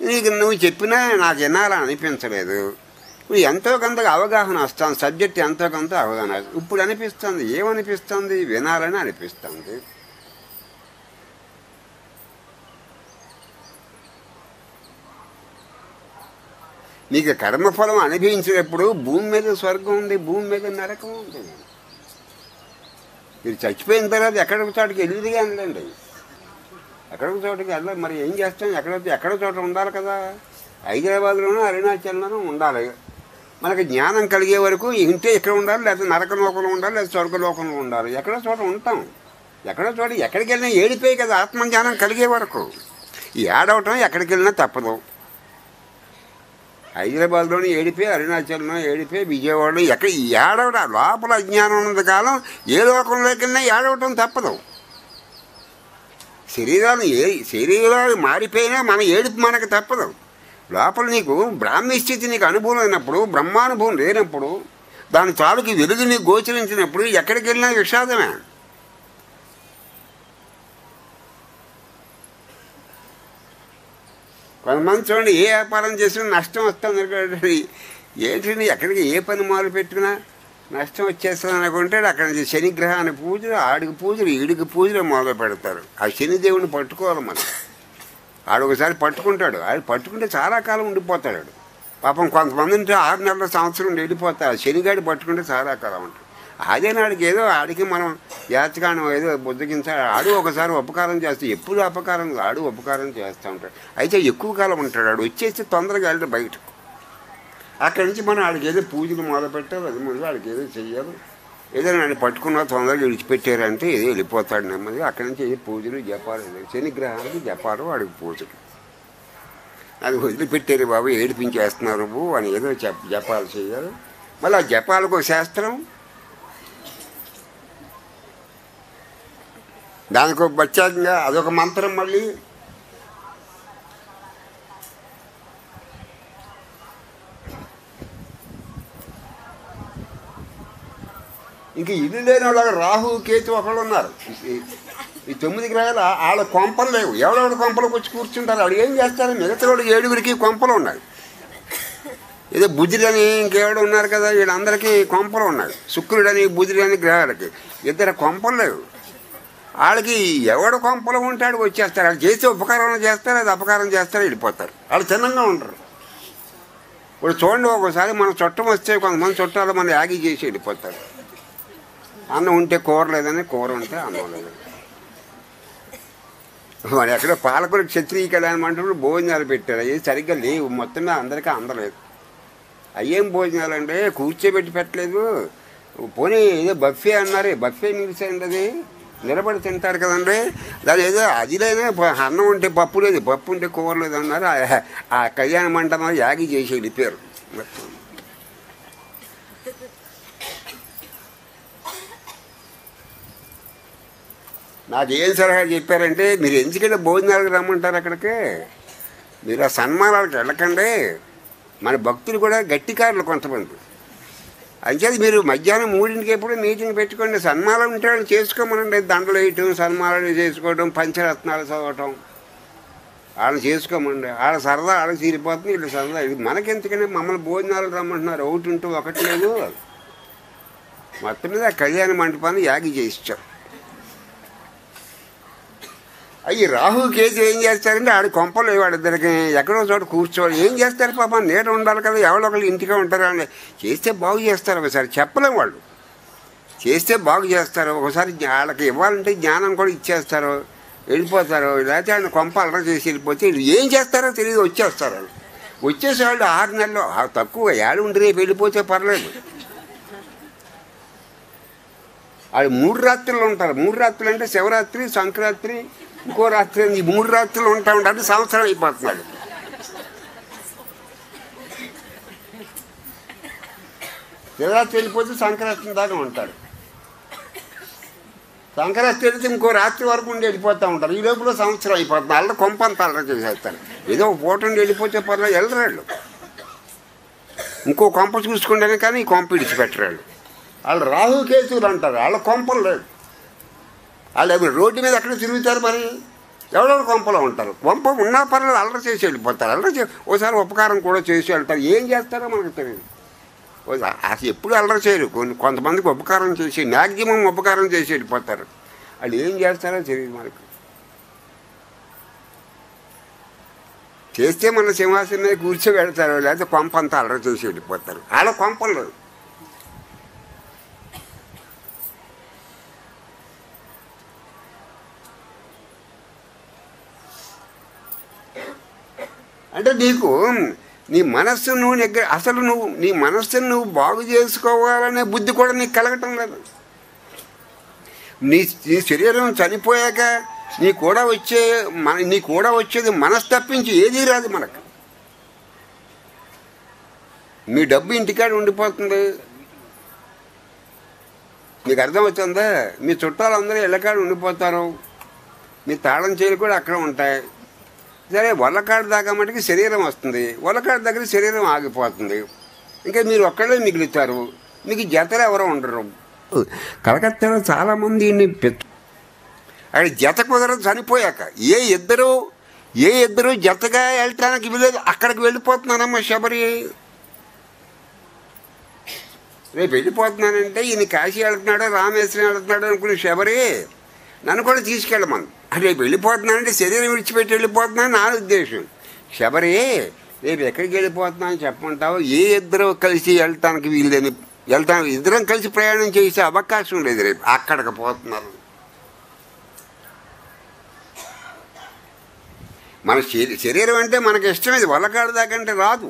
నీకు నువ్వు చెప్పినా నాకు వినాలని అనిపించలేదు. ఇప్పుడు ఎంతో కొంత అవగాహన వస్తుంది, సబ్జెక్ట్ ఎంతో కొంత అవగాహన. ఇప్పుడు అనిపిస్తుంది, ఏమనిపిస్తుంది? వినాలని అనిపిస్తుంది. నీకు కర్మఫలం అనుభవించినప్పుడు భూమి మీద స్వర్గం ఉంది, భూమి మీద నరకం ఉంది. మీరు చచ్చిపోయిన తర్వాత ఎక్కడికి చోటుకి వెళ్ళేది కానిలేండి, ఎక్కడికి చోటుకి వెళ్ళాలి. మరి ఏం చేస్తాం? ఎక్కడో చోట ఉండాలి కదా. హైదరాబాద్లోనూ అరుణాచల్లోనూ ఉండాలి. మనకి జ్ఞానం కలిగే వరకు ఇంటే ఇక్కడ ఉండాలి, లేకపోతే నరకలోకంలో ఉండాలి, లేదా స్వర్గలోకంలో ఉండాలి. ఎక్కడో చోట ఉంటాం. ఎక్కడో చోట ఎక్కడికి వెళ్ళినా ఏడిపోయి కదా ఆత్మజ్ఞానం కలిగే వరకు. ఈ ఏడవటం ఎక్కడికి వెళ్ళినా తప్పదు. హైదరాబాద్లోని ఏడిపోయి, అరుణాచల్లో ఏడిపోయి, విజయవాడలో ఎక్కడ ఏడవడం లోపల అజ్ఞానం ఉన్నంత కాలం ఏ లోకంలోకి వెళ్ళినా ఏడవటం తప్పదు. శరీరాలు మారిపోయినా మన ఏడుపు మనకు తప్పదు. లోపల నీకు బ్రాహ్మీ స్థితి నీకు అనుభవం అయినప్పుడు, బ్రహ్మానుభవం లేనప్పుడు, దాని తాలూకు వెలుగు నీకు గోచరించినప్పుడు ఎక్కడికి వెళ్ళినా విషాదమే. కొంతమంది చూడండి, ఏ వ్యాపారం చేసినా నష్టం వస్తుంది. ఏంటండి ఎక్కడికి ఏ పని మొదలు పెట్టుకున్నా నష్టం వచ్చేస్తుంది అనుకుంటే అక్కడ శనిగ్రహాన్ని పూజలు, ఆడికి పూజలు, ఈడికి పూజలు మొదలు పెడతారు. ఆ శనిదేవుని పట్టుకోవాలి మనం. ఆడొకసారి పట్టుకుంటాడు, ఆడు పట్టుకుంటే చాలా కాలం ఉండిపోతాడు. పాపం కొంతమంది ఉంటే 6 నెలల సంవత్సరం వెళ్ళిపోతారు. శనిగాడి పట్టుకుంటే చాలా కాలం ఉంటాడు. అదే నాడికి ఏదో ఆడికి మనం యాచకాన్ని ఏదో బుద్ధగించాలి. ఆడు ఒకసారి ఉపకారం చేస్తే ఎప్పుడు అపకారం ఆడు ఉపకారం చేస్తూ ఉంటాడు. అయితే ఎక్కువ కాలం ఉంటాడు. ఆడు వచ్చేసి తొందరగా వెళ్ళడు బయటకు. అక్కడి నుంచి మనం ఆడికి ఏదో పూజలు మొదలు పెట్టాలి, అది ముందు ఆడికి ఏదో చెయ్యాలి. ఏదో నన్ను పట్టుకున్నా తొందరగా విడిచిపెట్టారంటే ఏదో వెళ్ళిపోతాడు నెమ్మదిగా. అక్కడి నుంచి ఏదో పూజలు జపాలు, శనిగ్రహానికి జపాలు, వాడికి పూజలు. అది వదిలిపెట్టారు బాబు, ఏడిపించేస్తున్నారు నువ్వు అని ఏదో జపాలు చేయాలి. మళ్ళీ ఆ జపాలకు ఒక శాస్త్రం, దానికి ఒక ప్రత్యేకంగా అదొక మంత్రం. మళ్ళీ ఇంక ఇల్లు లేని వాళ్ళ రాహు కేతు ఒకళ్ళు ఉన్నారు. ఈ 9 గ్రహాలు వాళ్ళ కొంపలు లేవు. ఎవడెవడ కొంపలకు వచ్చి కూర్చుంటారు. వాళ్ళు ఏం చేస్తారు? మిగతా వాళ్ళు 7గురికి కొంపలు ఉన్నాయి. ఏదో బుధుడని ఇంకెవడు ఉన్నారు కదా, వీళ్ళందరికీ కొంపలు ఉన్నాయి. శుక్రుడని బుధుడని గ్రహాలకి 2 కొంపలు లేవు. వాళ్ళకి ఎవడు కొంపలు ఉంటాడు వచ్చేస్తారు. వాళ్ళు చేసే ఉపకారం చేస్తారు, అది అపకారం చేస్తారు, వెళ్ళిపోతారు. వాళ్ళు చిన్నంగా ఉంటారు. ఇప్పుడు చూడండి, ఒకసారి మన చుట్టం వస్తే కొంతమంది చుట్టాలు మన యాగి చేసి వెళ్ళిపోతారు. అన్నం ఉంటే కూర లేదని, కూర ఉంటే అన్నం లేదని. వాడు ఎక్కడో పాలకులు క్షత్రియ కళ్యాణ మంటపంలో భోజనాలు పెట్టారు. అవి సరిగ్గా లేవు, మొత్తం మీద అందరికీ అందలేదు. అయ్యేం భోజనాలు అంటే కూర్చోబెట్టి పెట్టలేదు. పోనీ ఏదో బఫే అన్నారు, బఫే నిలిచండి, అది నిలబడి తింటారు కదండి. దాని ఏదో అది లేదే, అన్నం ఉంటే పప్పు లేదు, పప్పు ఉంటే కూర లేదు అన్నారు. ఆ కళ్యాణ మంటపంలో యాగి చేసి వెళ్ళిపోయారు. నాకేం సలహా చెప్పారంటే, మీరు ఎందుకంటే భోజనాలకు రమ్మంటారు అక్కడికి, మీరు ఆ సన్మానాలకు వెళ్ళకండి. మన భక్తులు కూడా గట్టికారులు కొంతమంది. అంచేది మీరు మధ్యాహ్నం 3ంటికి ఎప్పుడు మీటింగ్ పెట్టుకోండి. సన్మానాలు ఉంటే వాళ్ళు చేసుకోమనండి. దండలు వేయటం, సన్మానాలు చేసుకోవడం, పంచరత్నాలు చదవటం, వాళ్ళని చేసుకోమండి. వాళ్ళ సరదా వాళ్ళకి తీరిపోతుంది, వీళ్ళు సరదా. ఇది మనకెందుకని మమ్మల్ని భోజనాలు రమ్మంటున్నారు. ఒకటి ఉంటూ ఒకటి లేదు. మొత్తం మీద ఆ కళ్యాణ మంటపాన్ని యాగి చేయించాం. అవి రాహు కేతు ఏం చేస్తారంటే ఆడి కొంపలు వాడిద్దరికి ఎక్కడో చోట కూర్చోవాలి. ఏం చేస్తారు పాపం, నీడ ఉండాలి కదా. ఎవరో ఒకళ్ళు ఇంటిగా ఉంటారు అని చేస్తే బాగు చేస్తారు. ఒకసారి చెప్పలేం, వాళ్ళు చేస్తే బాగు చేస్తారు. ఒకసారి వాళ్ళకి ఇవ్వాలంటే జ్ఞానం కూడా ఇచ్చేస్తారు, వెళ్ళిపోతారు. లేకపోతే ఆయన కొంప అలర చేసి వెళ్ళిపోతే ఏం చేస్తారో తెలియదు, వచ్చేస్తారు. వాళ్ళు వచ్చేసేవాళ్ళు 6 నెలలు తక్కువ ఏడు ఉండి రేపు వెళ్ళిపోతే పర్లేదు. వాళ్ళు 3 రాత్రులు ఉంటారు. 3 రాత్రులు అంటే శివరాత్రి, సంక్రాంతి, ఇంకో రాత్రి, ఈ 3 రాత్రులు ఉంటా ఉంటారు. సంవత్సరం అయిపోతున్నాడు. శివరాత్రి వెళ్ళిపోతే సంక్రాంతి దాకా ఉంటాడు. సంక్రాంతి వెళ్తే ఇంకో రాత్రి వరకు ఉండి వెళ్ళిపోతూ ఉంటారు. ఈ లోపల సంవత్సరం అయిపోతుంది. వాళ్ళ కొంపంత అల్లరి చేసేస్తారు. ఏదో ఒక పూట ఉండి వెళ్ళిపోతే పర్లేదు, వెళ్ళరాళ్ళు. ఇంకో కొంప చూసుకుంటేనే కానీ ఈ కొంప ఇడిచిపెట్టరాళ్ళు. వాళ్ళు రాహు కేతువులు అంటారు. వాళ్ళ కొంపలు లేదు. వాళ్ళు రోడ్డు మీద ఎక్కడ తిరుగుతారు, మరి ఎవరెవరు కొంపలో ఉంటారు. కొంప ఉన్నా పర్లేదు, అల్లరి చేసి వెళ్ళిపోతారు. అల్లరి ఓసారి ఉపకారం కూడా చేసి వెళ్తారు. ఏం చేస్తారో మనకు తెలియదు. అసలు ఎప్పుడు అల్లరి చేయరు. కొంతమందికి ఉపకారం చేసి, మ్యాక్సిమం ఉపకారం చేసి వెళ్ళిపోతారు. వాళ్ళు ఏం చేస్తారో తెలియదు మనకు. చేస్తే మన సింహాసనం మీద కూర్చోబెడతారు, లేకపోతే కొంప అంతా అల్లరి చేసి వెళ్ళిపోతారు. వాళ్ళ కొంపలు లేదు. అంటే నీకు నీ మనస్సు నువ్వు అసలు నీ మనస్సును నువ్వు బాగు చేసుకోవాలనే బుద్ధి కూడా నీకు కలగటం లేదు. నీ శరీరం చనిపోయాక నీ కూడా వచ్చేది మనసు తప్పించి ఏదీ రాదు మనకు. మీ డబ్బు ఇంటికాడ ఉండిపోతుంది. మీకు అర్థమవుతుందా? మీ చుట్టాలందరూ ఇళ్ళకాడ ఉండిపోతారు. మీ తాళం చేలు కూడా అక్కడ ఉంటాయి. సరే, వల్లకాడు దాకా మటుకు శరీరం వస్తుంది. వల్లకాడు దగ్గర శరీరం ఆగిపోతుంది. ఇంకా మీరు ఒక్కడే మిగులుతారు. మీకు జతలు ఎవరో ఉండరు. కలకత్తాలో చాలామంది అక్కడ జత కుదరదు. చనిపోయాక ఏ ఇద్దరు జతగా వెళ్ళటానికి వీలేదు. అక్కడికి వెళ్ళిపోతున్నానమ్మా శబరి. రేపు వెళ్ళిపోతున్నానంటే ఈయన కాశీ వెళ్తున్నాడో రామేశ్వరం వెళ్తున్నాడో అనుకునే శబరి నన్ను కూడా తీసుకెళ్ళమని. రేపు వెళ్ళిపోతున్నానంటే శరీరం విడిచిపెట్టి వెళ్ళిపోతున్నాను నా ఉద్దేశం. శబరి రేపు ఎక్కడికి వెళ్ళిపోతున్నాను చెప్పమంటావు? ఏ ఇద్దరు కలిసి వెళ్తానికి వీళ్ళని ఇద్దరం కలిసి ప్రయాణం చేసే అవకాశం లేదు. రేపు అక్కడికి పోతున్నారు. మన శరీరం అంటే మనకి ఇష్టమేది. వల్లకాడు దాకా అంటే రాదు.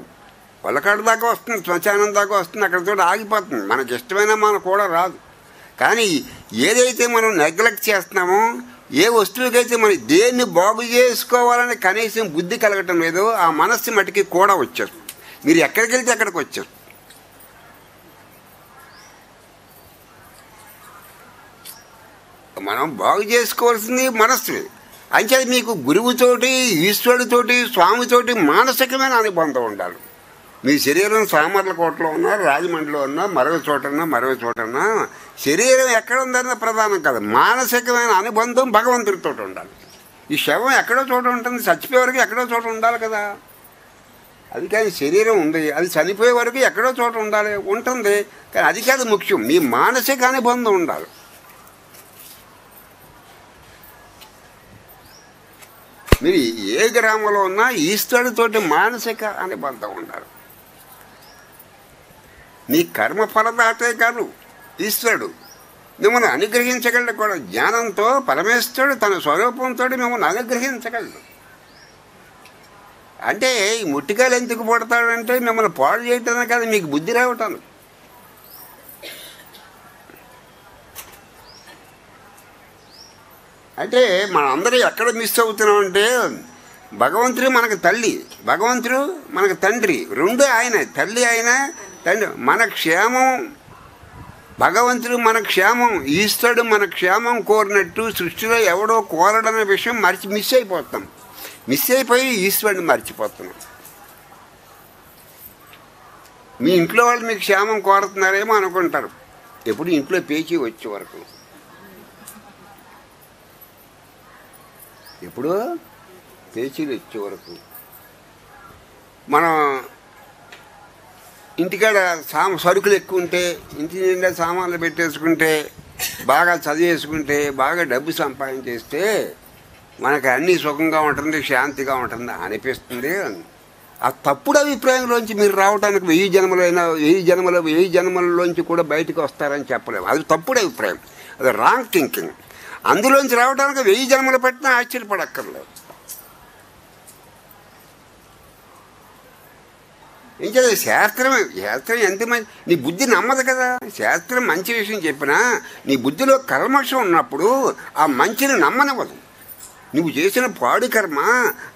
వల్లకాడు దాకా వస్తుంది, శ్మశానం దాకా వస్తుంది, అక్కడితో ఆగిపోతుంది. మనకి ఇష్టమైనా మనకు కూడా రాదు. కానీ ఏదైతే మనం నెగ్లెక్ట్ చేస్తున్నామో, ఏ వస్తువుకైతే మనం దేన్ని బాగు చేసుకోవాలని కనీసం బుద్ధి కలగటం లేదో ఆ మనస్సు మటుకి కూడా వచ్చారు. మీరు ఎక్కడికి వెళ్తే అక్కడికి వచ్చారు. మనం బాగు చేసుకోవాల్సింది మనస్సు. అంచేది మీకు గురువుతోటి, ఈశ్వరుడితోటి, స్వామితోటి మానసికమైన అనుబంధం ఉండాలి. మీ శరీరం సామర్లకోటలో ఉన్నా, రాజమండ్రిలో ఉన్నా, మరొక చోటన్నా శరీరం ఎక్కడ ఉందన్న ప్రధానం కాదు. మానసికమైన అనుబంధం భగవంతుడితో ఉండాలి. ఈ శవం ఎక్కడో చోట ఉంటుంది, చచ్చిపోయే వరకు ఎక్కడో చోట ఉండాలి కదా. అది కానీ శరీరం ఉంది, అది చనిపోయే వరకు ఎక్కడో చోట ఉంటుంది. కానీ అది కాదు ముఖ్యం, మీ మానసిక అనుబంధం ఉండాలి. మీరు ఏ గ్రామంలో ఉన్నా ఈశ్వరుడితోటి మానసిక అనుబంధం ఉండాలి. నీ కర్మ ఫలదాతే కాదు, ఈశ్వరుడు మిమ్మల్ని అనుగ్రహించగలడు కూడా. జ్ఞానంతో పరమేశ్వరుడు తన స్వరూపంతో మిమ్మల్ని అనుగ్రహించగలడు. అంటే ఈ ముట్టికాయలు ఎందుకు పడతాడంటే మిమ్మల్ని పాడు చేయటానికి కాదు, మీకు బుద్ధి రావటాను. అంటే మనందరూ ఎక్కడ మిస్ అవుతున్నామంటే భగవంతుడు మనకు తల్లి, భగవంతుడు మనకు తండ్రి, రెండు ఆయన, తల్లి ఆయన తండ్రి. మన క్షేమం భగవంతుడు మన క్షేమం, ఈశ్వరుడు మన క్షేమం కోరినట్టు సృష్టిలో ఎవడో కోరడనే విషయం మిస్ అయిపోతాం. మిస్ అయిపోయి ఈశ్వరుడిని మర్చిపోతున్నాం. మీ ఇంట్లో వాళ్ళు మీకు క్షేమం కోరుతున్నారేమో అనుకుంటారు. ఎప్పుడు ఇంట్లో పేచీ వచ్చే వరకు, ఎప్పుడు పేచీలు వచ్చే వరకు మనం ఇంటికాడ సరుకులు ఎక్కువ ఉంటే, ఇంటి నిండా సామాన్లు పెట్టేసుకుంటే, బాగా చదివేసుకుంటే, బాగా డబ్బు సంపాదించేస్తే మనకు అన్నీ సుఖంగా ఉంటుంది, శాంతిగా ఉంటుంది అనిపిస్తుంది. ఆ తప్పుడు అభిప్రాయంలోంచి మీరు రావడానికి 1000 జన్మలలోంచి కూడా బయటకు వస్తారని చెప్పలేము. అది తప్పుడు అభిప్రాయం, అది రాంగ్ థింకింగ్. అందులోంచి రావడానికి 1000 జన్మలు పెట్టినా ఆశ్చర్యపడక్కర్లేదు. ఇంకేదో శాస్త్రం ఎంతమంది నీ బుద్ధి నమ్మదు కదా. శాస్త్రం మంచి విషయం చెప్పినా నీ బుద్ధిలో కల్మషం ఉన్నప్పుడు ఆ మంచిని నమ్మనివ్వదు. నువ్వు చేసిన పాడు కర్మ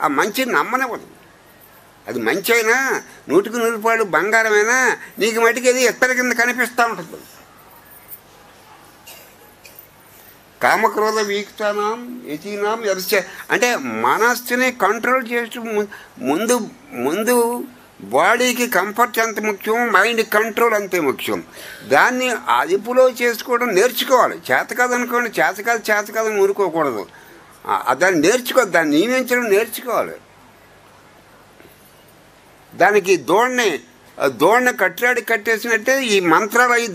ఆ మంచిని నమ్మనివ్వదు. అది మంచి అయినా 100కి 100 రూపాయలు బంగారమైనా నీకు మటుకు అది ఎత్తర కింద కనిపిస్తూ ఉంటుంది. కామక్రోధ వీక్షానం యతీనాం యర్చ అంటే మనస్సుని కంట్రోల్ చేస్తూ ముందు బాడీకి కంఫర్ట్ ఎంత ముఖ్యం, మైండ్ కంట్రోల్ అంతే ముఖ్యం. దాన్ని అదుపులో చేసుకోవడం నేర్చుకోవాలి. చేత కాదనుకోండి, చేత కాదని ఊరుకోకూడదు. దాన్ని నేర్చుకోవాలి, దాన్ని నియమించడం నేర్చుకోవాలి. దానికి దోణ్ణి కట్టేసినట్టే ఈ మంత్రాలు అవి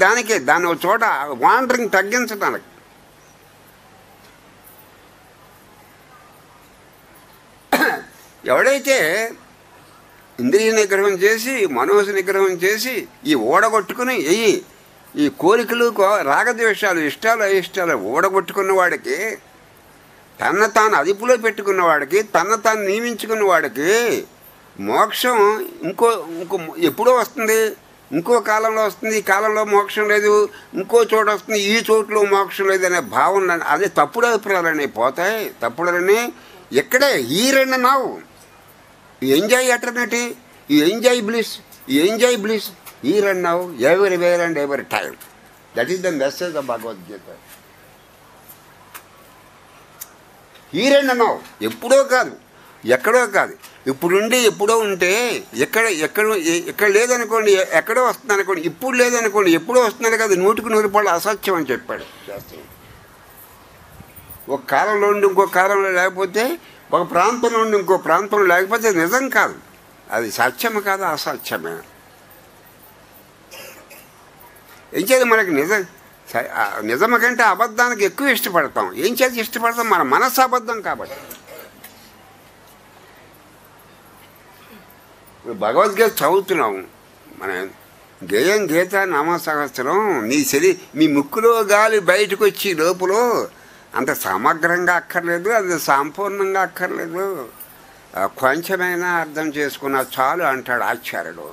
దాన్ని ఒక చోట వాండరింగ్ తగ్గించడానికి. ఎవడైతే ఇంద్రియ నిగ్రహం చేసి మనోజ నిగ్రహం చేసి ఈ ఓడగొట్టుకుని ఈ కోరికలు రాగద్వేషాలు ఇష్టాలు అయిష్టాలు ఓడగొట్టుకున్న వాడికి, తన తాను అదుపులో పెట్టుకున్న వాడికి, తన తాను నియమించుకున్న వాడికి మోక్షం ఇంకో ఎప్పుడో వస్తుంది, ఇంకో కాలంలో వస్తుంది. ఈ కాలంలో మోక్షం లేదు, ఇంకో చోట వస్తుంది, ఈ చోట్లో మోక్షం లేదు అనే భావన, అదే తప్పుడు అభిప్రాయాలనే పోతాయి. తప్పుడని ఎక్కడే here and now enjoy eternity, you enjoy bliss here and now everywhere and every time. That is the message of Bhagavad Gita. Here and now, ఎప్పుడో కాదు, ఎక్కడో కాదు, ఇప్పుడుండి ఎప్పుడో ఉంటే ఎక్కడ లేదనుకోండి, ఎక్కడో వస్తుంది అనుకోండి, ఇప్పుడు లేదనుకోండి, ఎప్పుడో వస్తున్నది కాదు. 100కి 100 రూపాయలు అసత్యం అని చెప్పాడు శాస్త్రం. ఒక కాలంలో ఉండి ఇంకో కాలంలో లేకపోతే, ఒక ప్రాంతంలో ఉండి ఇంకో ప్రాంతంలో లేకపోతే నిజం కాదు, అది సత్యము కాదు, అసత్యమే. ఏం చేయాలి, మనకి నిజము కంటే అబద్ధానికి ఎక్కువ ఇష్టపడతాం. ఏం చేసి ఇష్టపడతాం, మన మనస్సు అబద్ధం కాబట్టి. భగవద్గీత చదువుతున్నాము, మన గీత నామసహస్రం. మీ ముక్కులో గాలి బయటకు వచ్చి లోపల అంత సమగ్రంగా అక్కర్లేదు, అది సంపూర్ణంగా అక్కర్లేదు, కొంచెమైనా అర్థం చేసుకున్నా చాలు అంటాడు ఆచార్యుడు.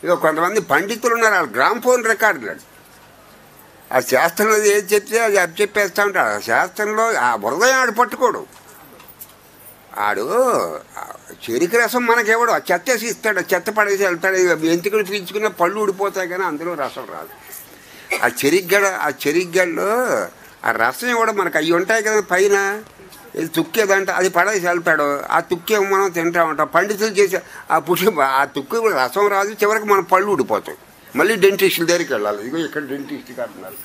ఇక కొంతమంది పండితులు ఉన్నారు, వాళ్ళు గ్రామ్ఫోన్ రికార్డులు. ఆ శాస్త్రంలో ఏది చెప్తే అది చెప్పేస్తూ ఉంటాడు. ఆ శాస్త్రంలో ఆ హృదయం ఆడు పట్టుకోడు. ఆడు చెరుకు రసం మనకెవడు ఆ చెత్తేసి ఇస్తాడు, చెత్త పడేసి వెళ్తాడు. ఎంచుకుని పీల్చుకున్న పళ్ళు ఊడిపోతాయి కానీ అందులో రసం రాదు. ఆ చెరిగ్గడలో ఆ రసం కూడా మనకు అవి ఉంటాయి కదా పైన, ఇది తుక్కేదంట, అది పడేసి వెళ్తాడు. ఆ తుక్కే మనం తింటా ఉంటాం. పండితులు చేసే ఆ తుక్కు కూడా రసం రాదు, చివరికి మన పళ్ళు ఊడిపోతాయి. మళ్ళీ డెంటిస్టుల దగ్గరికి వెళ్ళాలి. ఇదిగో ఇక్కడ డెంటిస్ట్ అంటున్నారు.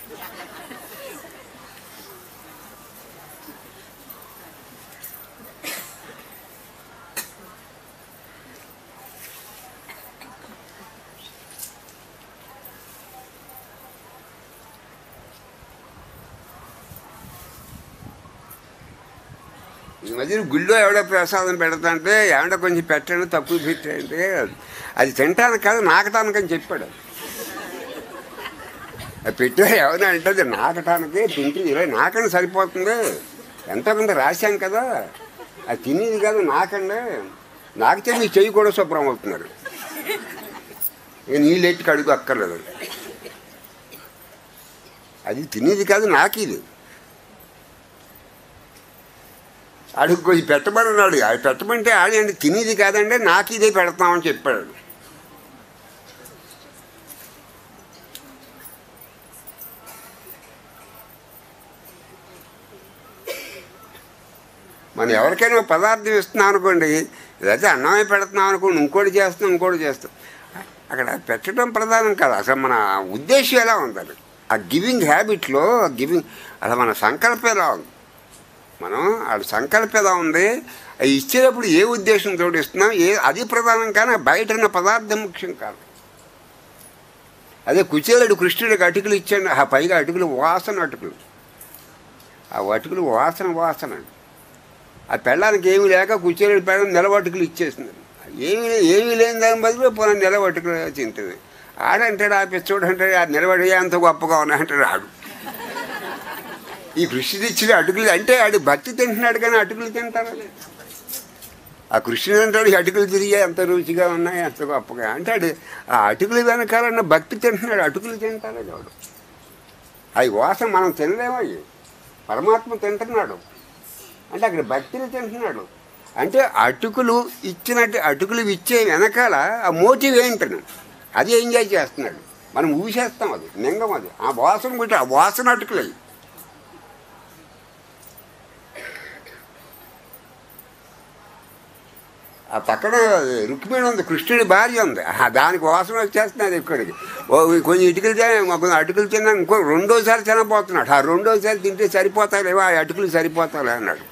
ఈ మధ్యన గుళ్ళో ఎవడో ప్రసాదం పెడతాంటే ఏమంటే కొంచెం పెట్టండి, తక్కువ పెట్టంటే అది తింటాను కాదు నాకటానికని చెప్పాడు. అది పెట్టే ఎవరైనా అంటే అది నాకటానికి తింటే ఇలా నాకని సరిపోతుంది, ఎంతో కొంత రాశాం కదా, అది తినేది కాదు నాకండి, నాకితే మీ చెయ్యి కూడా శుభ్రం అవుతున్నారు. ఇక నీళ్ళు ఎట్టి కడుగు అక్కర్లేదు, అది తినేది కాదు నాకు ఇది. అడుగు కొంచెం పెట్టమన్నాడు. అది పెట్టమంటే ఆడండి తినేది కాదండి నాకు ఇదే పెడతామని చెప్పాడు. మనం ఎవరికైనా పదార్థం ఇస్తున్నాం అనుకోండి, లేకపోతే అన్నమే పెడుతున్నాం అనుకోండి, ఇంకోటి చేస్తాం. అక్కడ పెట్టడం ప్రధానం కాదు, అసలు మన ఉద్దేశం ఎలా ఉండాలి. ఆ గివింగ్ హ్యాబిట్లో అలా మన సంకల్పం ఎలా ఉంది, మనం అది సంకల్పం ఎలా ఉంది, అది ఇచ్చేటప్పుడు ఏ ఉద్దేశంతో ఇస్తున్నాం అది ప్రధానం, కానీ బయట ఉన్న పదార్థం ముఖ్యం కాదు. అదే కుచేలుడు కృష్ణుడికి అటుకులు ఇచ్చాడు, ఆ పైగా అటుకులు అటుకులు, ఆ అటుకులు వాసన. ఆ పెళ్ళానికి ఏమీ లేక కుచేలుడి పెళ్ళం నిలవటుకులు ఇచ్చేసింది. ఏమీ లేని దాని బదులు పోనీ నిలవటుకులు తింటుంది. ఆడంటాడు, ఆ పిచ్చోడు అంటాడు, ఆ నిలబడి అంత గొప్పగా ఉన్నాయంటాడు ఆడు. ఈ కృష్ణుడు ఇచ్చిన అటుకులు అంటే ఆడు భక్తి తింటున్నాడు కానీ అటుకులు తింటారా? ఆ కృష్ణుడు అంటాడు ఈ అటుకులు తిరిగి ఎంత రుచిగా ఉన్నాయి, ఎంత గొప్పగా అంటాడు. ఆ అటుకులు వెనకాలన్న భక్తి తింటున్నాడు, అటుకులు తింటారా వాడు? అవి వాసన మనం తినలేము, అవి పరమాత్మ తింటున్నాడు అంటే అక్కడ భక్తిని తింటున్నాడు. అంటే అటుకులు ఇచ్చే వెనకాల ఆ మోటివ్ ఏంటను అది ఎంజాయ్ చేస్తున్నాడు. మనం ఊసేస్తాం, అది నింగం, అది ఆ వాసన పెట్టి ఆ వాసన అటుకులు. ఆ పక్కన రుక్మిణి ఉంది, కృష్ణుడి భార్య ఉంది, దానికి వాసన వచ్చేస్తున్నది ఇక్కడికి. కొంచెం కొంచెం అటుకులు తిన్నా ఇంకో రెండోసారి తినబోతున్నాడు. ఆ రెండోసారి తింటే సరిపోతాయిలేవో, ఆ అటుకులు సరిపోతాయి అన్నాడు.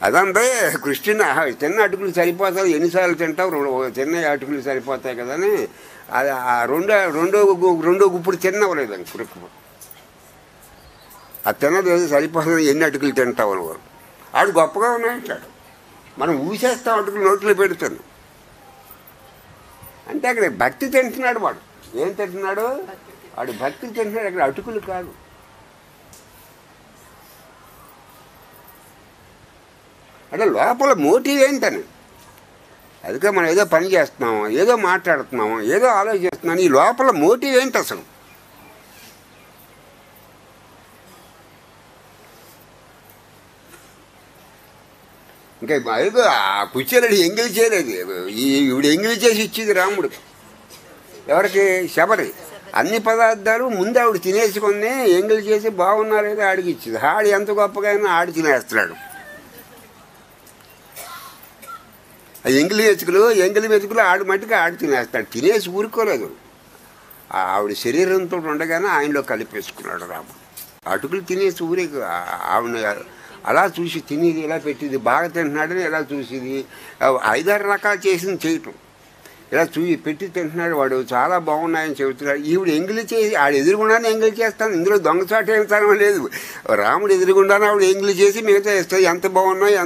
అదంటే కృష్ణుని చిన్న అటుకులు సరిపోతాయి, ఎన్నిసార్లు తింటావు, చిన్న అటుకులు సరిపోతాయి కదా అని అది ఆ రెండో గుప్పుడు తిన్నవలేదు అని కురుక్కు. అది తిన్నది సరిపోతుంది, ఎన్ని అటుకులు తింటావు అని ఆడు గొప్పగా ఉన్నాయంటాడు. మనం ఊసేస్తాం, అటుకులు నోట్లో పెడుతాను అంటే అక్కడ భక్తి తింటున్నాడు. వాడు ఏం తింటున్నాడు? వాడు భక్తి తింటున్నాడు, అక్కడ అటుకులు కాదు. అంటే లోపల మోటివ్ ఏంటని, అందుకే మనం ఏదో పని చేస్తున్నాము, ఏదో మాట్లాడుతున్నాము, ఏదో ఆలోచిస్తున్నాము, ఈ లోపల మోటివ్ ఏంటి అసలు? ఇంకా అదిగో ఆ కుచేలుడు ఎంగిలి చేయలేదు, ఈవిడ ఎంగిలి చేసి ఇచ్చింది రాముడు. ఎవరికి? శబరి. అన్ని పదార్థాలు ముందు ఆవిడ తినేసుకొని ఎంగిలి చేసి బాగున్నారేదో ఆడికి ఇచ్చింది. ఆడు ఎంత గొప్పగా అయినా ఆడి తినేస్తున్నాడు. ఆ ఎంగిలి మెతుకులు ఆడు మట్టికి ఆడి తినేస్తాడు, తినేసి ఊరుకోలేదు. ఆవిడ శరీరంతో ఉండగానే ఆయనలో కలిపేసుకున్నాడు రాముడు. అటుకులు తినేసి ఊరే ఆవిడ అలా చూసి తినేది, ఇలా పెట్టింది, బాగా తింటున్నాడని ఇలా చూసేది, 5-6 రకాలు చేసింది చేయటం, ఇలా చూసి పెట్టి తింటున్నాడు. వాడు చాలా బాగున్నాయని చెబుతున్నాడు. ఈవిడ ఎంగిలి చేసి ఆడు ఎదురుగుండానే ఎంగిలి చేస్తాను, ఇందులో దొంగచాటు ఏం తరం లేదు. రాముడు ఎదురుగుండానే ఆవిడ ఎంగిలి చేసి మిగతా ఇస్తుంది, ఎంత బాగున్నాయి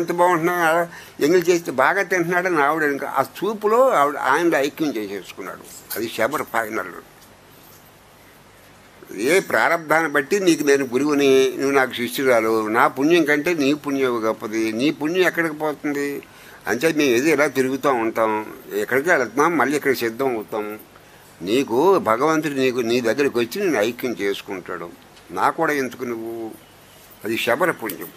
ఎంగిలి చేస్తే బాగా తింటున్నాడని ఆవిడ ఇంకా ఆ చూపులో ఆవిడ ఆయనలో ఐక్యం చేసేసుకున్నాడు. అది శబరి ఫైనల్. ఏ ప్రారంభాన్ని బట్టి నీకు నేను గురువుని, నువ్వు నాకు శిష్యురాలు, నా పుణ్యం కంటే నీ పుణ్యం గొప్పది, నీ పుణ్యం ఎక్కడికి పోతుంది అంటే మేము ఏదో ఇలా తిరుగుతూ ఉంటాం, ఎక్కడికి వెళ్తున్నాం, మళ్ళీ ఇక్కడ సిద్ధం అవుతాం. నీకు భగవంతుడు నీ దగ్గరికి వచ్చి నేను ఐక్యం చేసుకుంటాడు, నా కూడా ఎందుకు నువ్వు, అది శబర పుణ్యం.